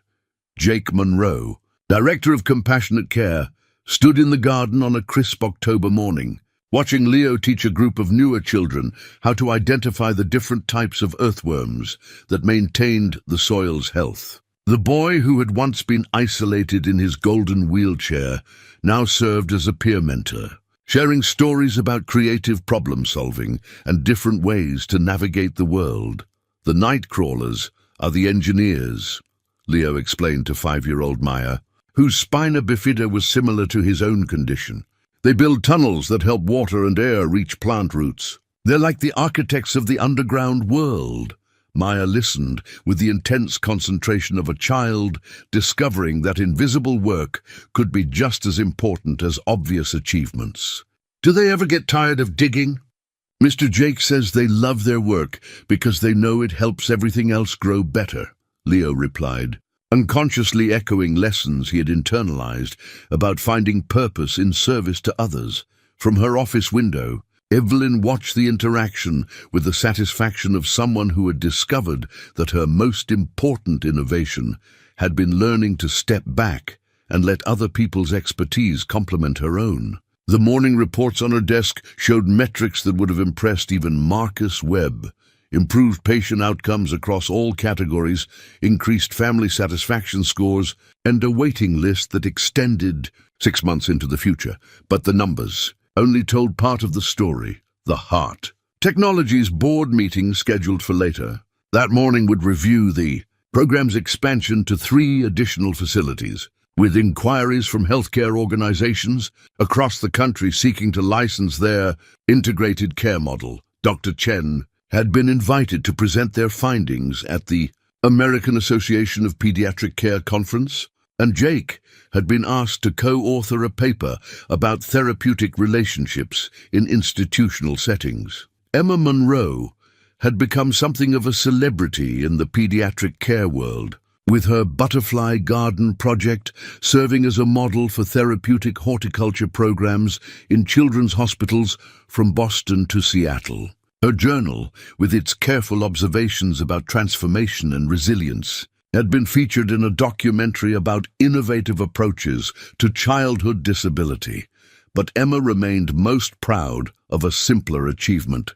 Jake Monroe, director of compassionate care, stood in the garden on a crisp October morning, watching Leo teach a group of newer children how to identify the different types of earthworms that maintained the soil's health. The boy, who had once been isolated in his golden wheelchair, now served as a peer mentor, sharing stories about creative problem-solving and different ways to navigate the world. "The night crawlers are the engineers," Leo explained to 5-year-old Maya, whose spina bifida was similar to his own condition. "They build tunnels that help water and air reach plant roots. They're like the architects of the underground world." Maya listened with the intense concentration of a child discovering that invisible work could be just as important as obvious achievements. "Do they ever get tired of digging?" "Mr. Jake says they love their work because they know it helps everything else grow better," Leo replied, unconsciously echoing lessons he had internalized about finding purpose in service to others. From her office window, Evelyn watched the interaction with the satisfaction of someone who had discovered that her most important innovation had been learning to step back and let other people's expertise complement her own. The morning reports on her desk showed metrics that would have impressed even Marcus Webb. Improved patient outcomes across all categories, increased family satisfaction scores, and a waiting list that extended 6 months into the future. But the numbers only told part of the story, the heart. Technology's board meeting, scheduled for later, that morning would review the program's expansion to 3 additional facilities, with inquiries from healthcare organizations across the country seeking to license their integrated care model. Dr. Chen had been invited to present their findings at the American Association of Pediatric Care Conference, and Jake had been asked to co-author a paper about therapeutic relationships in institutional settings. Emma Monroe had become something of a celebrity in the pediatric care world, with her Butterfly Garden project serving as a model for therapeutic horticulture programs in children's hospitals from Boston to Seattle. Her journal, with its careful observations about transformation and resilience, had been featured in a documentary about innovative approaches to childhood disability. But Emma remained most proud of a simpler achievement: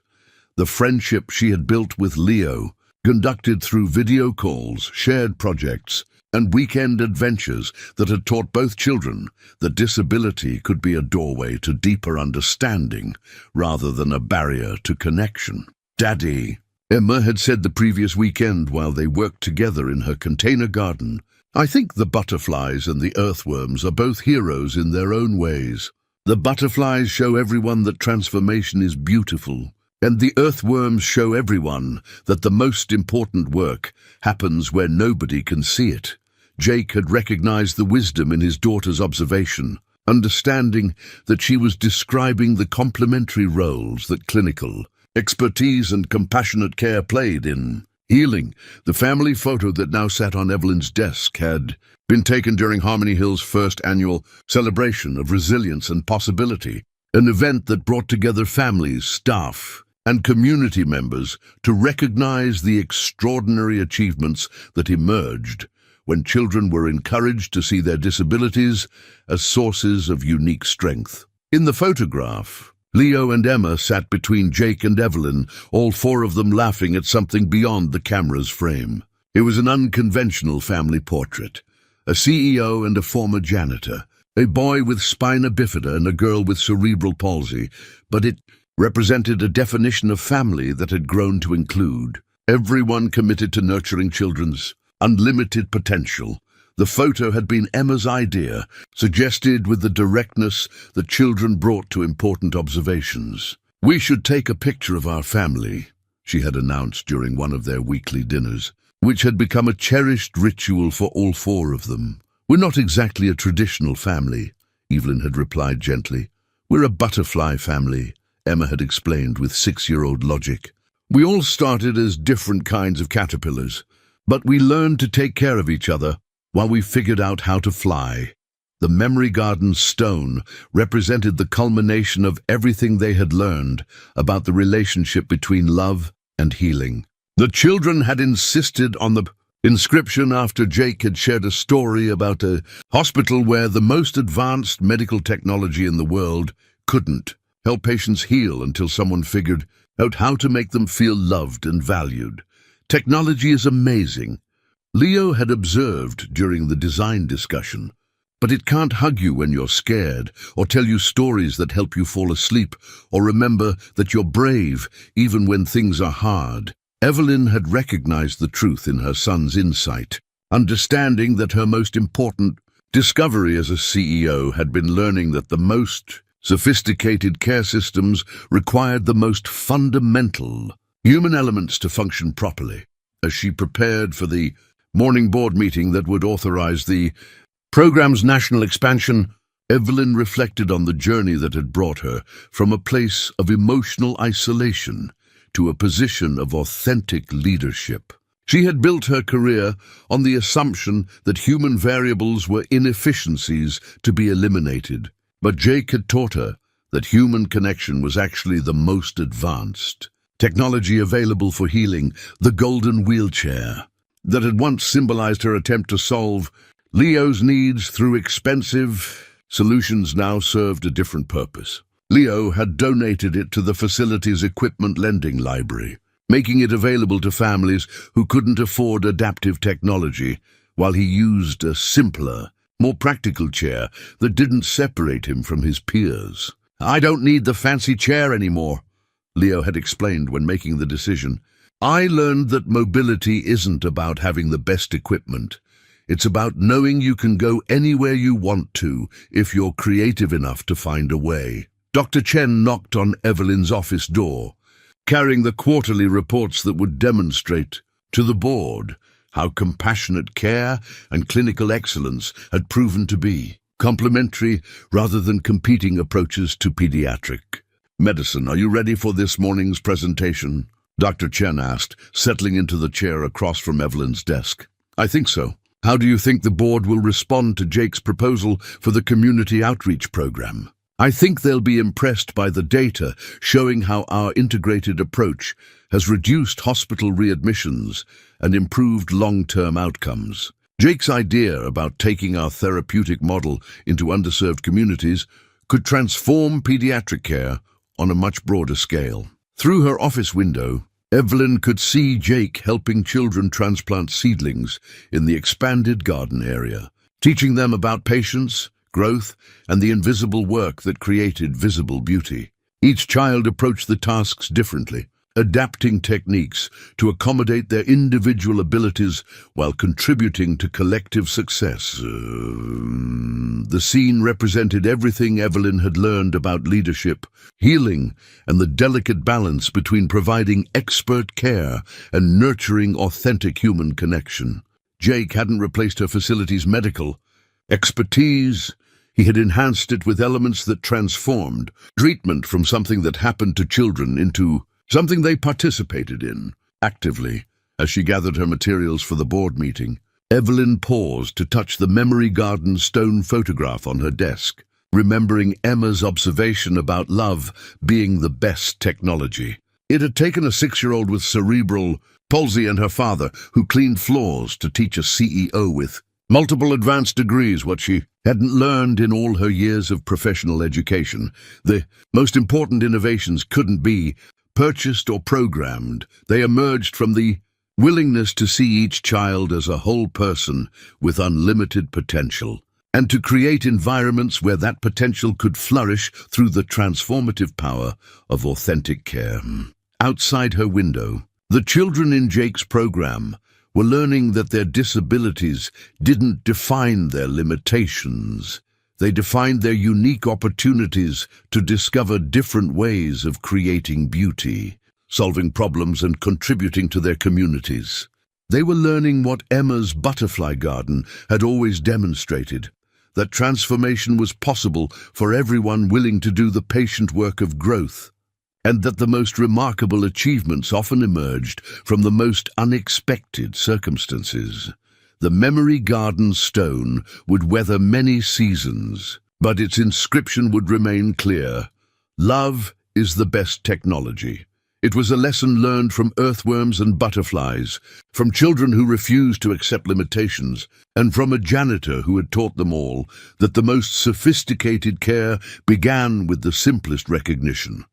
the friendship she had built with Leo, conducted through video calls, shared projects, and weekend adventures that had taught both children that disability could be a doorway to deeper understanding rather than a barrier to connection. "Daddy," Emma had said the previous weekend while they worked together in her container garden, "I think the butterflies and the earthworms are both heroes in their own ways. The butterflies show everyone that transformation is beautiful, and the earthworms show everyone that the most important work happens where nobody can see it." Jake had recognized the wisdom in his daughter's observation, understanding that she was describing the complementary roles that clinical expertise and compassionate care played in Healing. The family photo that now sat on Evelyn's desk had been taken during Harmony Hill's first annual celebration of resilience and possibility, an event that brought together families, staff, and community members to recognize the extraordinary achievements that emerged when children were encouraged to see their disabilities as sources of unique strength. In the photograph, Leo and Emma sat between Jake and Evelyn, all four of them laughing at something beyond the camera's frame. It was an unconventional family portrait. A CEO and a former janitor, a boy with spina bifida and a girl with cerebral palsy, but it represented a definition of family that had grown to include everyone committed to nurturing children's unlimited potential. The photo had been Emma's idea, suggested with the directness that children brought to important observations. "We should take a picture of our family," she had announced during one of their weekly dinners, which had become a cherished ritual for all four of them. "We're not exactly a traditional family," Evelyn had replied gently. "We're a butterfly family," Emma had explained with 6-year-old logic. "We all started as different kinds of caterpillars, but we learned to take care of each other while we figured out how to fly." The Memory Garden stone represented the culmination of everything they had learned about the relationship between love and healing. The children had insisted on the inscription after Jake had shared a story about a hospital where the most advanced medical technology in the world couldn't help patients heal until someone figured out how to make them feel loved and valued. "Technology is amazing," Leo had observed during the design discussion, "but it can't hug you when you're scared, or tell you stories that help you fall asleep, or remember that you're brave even when things are hard." Evelyn had recognized the truth in her son's insight, understanding that her most important discovery as a CEO had been learning that the most sophisticated care systems required the most fundamental human elements to function properly. As she prepared for the morning board meeting that would authorize the program's national expansion, Evelyn reflected on the journey that had brought her from a place of emotional isolation to a position of authentic leadership. She had built her career on the assumption that human variables were inefficiencies to be eliminated, but Jake had taught her that human connection was actually the most advanced technology available for healing. The golden wheelchair that had once symbolized her attempt to solve Leo's needs through expensive solutions now served a different purpose. Leo had donated it to the facility's equipment lending library, making it available to families who couldn't afford adaptive technology, while he used a simpler, more practical chair that didn't separate him from his peers. "I don't need the fancy chair anymore," Leo had explained when making the decision. "I learned that mobility isn't about having the best equipment. It's about knowing you can go anywhere you want to if you're creative enough to find a way." Dr. Chen knocked on Evelyn's office door, carrying the quarterly reports that would demonstrate to the board how compassionate care and clinical excellence had proven to be complementary rather than competing approaches to pediatric medicine. "Are you ready for this morning's presentation?" Dr. Chen asked, settling into the chair across from Evelyn's desk. "I think so. How do you think the board will respond to Jake's proposal for the community outreach program?" "I think they'll be impressed by the data showing how our integrated approach has reduced hospital readmissions and improved long-term outcomes." Jake's idea about taking our therapeutic model into underserved communities could transform pediatric care on a much broader scale. Through her office window, Evelyn could see Jake helping children transplant seedlings in the expanded garden area, teaching them about patience, growth, and the invisible work that created visible beauty. Each child approached the tasks differently, adapting techniques to accommodate their individual abilities while contributing to collective success. The scene represented everything Evelyn had learned about leadership, healing, and the delicate balance between providing expert care and nurturing authentic human connection. Jake hadn't replaced her facility's medical expertise. He had enhanced it with elements that transformed treatment from something that happened to children into something they participated in actively. As she gathered her materials for the board meeting, Evelyn paused to touch the memory garden stone photograph on her desk, remembering Emma's observation about love being the best technology. It had taken a 6-year-old with cerebral palsy and her father, who cleaned floors, to teach a CEO with multiple advanced degrees what she hadn't learned in all her years of professional education. The most important innovations couldn't be purchased or programmed. They emerged from the willingness to see each child as a whole person with unlimited potential, and to create environments where that potential could flourish through the transformative power of authentic care. Outside her window, the children in Jake's program were learning that their disabilities didn't define their limitations. They defined their unique opportunities to discover different ways of creating beauty, solving problems and contributing to their communities. They were learning what Emma's butterfly garden had always demonstrated, that transformation was possible for everyone willing to do the patient work of growth, and that the most remarkable achievements often emerged from the most unexpected circumstances. The memory garden stone would weather many seasons, but its inscription would remain clear: love is the best technology. It was a lesson learned from earthworms and butterflies, from children who refused to accept limitations, and from a janitor who had taught them all that the most sophisticated care began with the simplest recognition: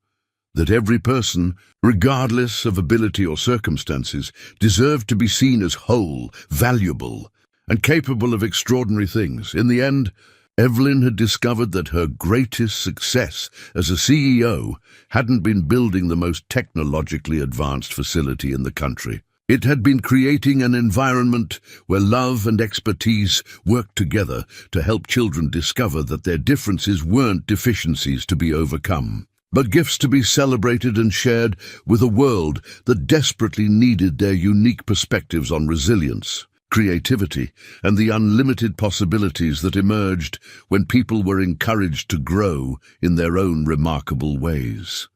that every person, regardless of ability or circumstances, deserved to be seen as whole, valuable, and capable of extraordinary things. In the end, Evelyn had discovered that her greatest success as a CEO hadn't been building the most technologically advanced facility in the country. It had been creating an environment where love and expertise worked together to help children discover that their differences weren't deficiencies to be overcome, but gifts to be celebrated and shared with a world that desperately needed their unique perspectives on resilience, creativity, and the unlimited possibilities that emerged when people were encouraged to grow in their own remarkable ways.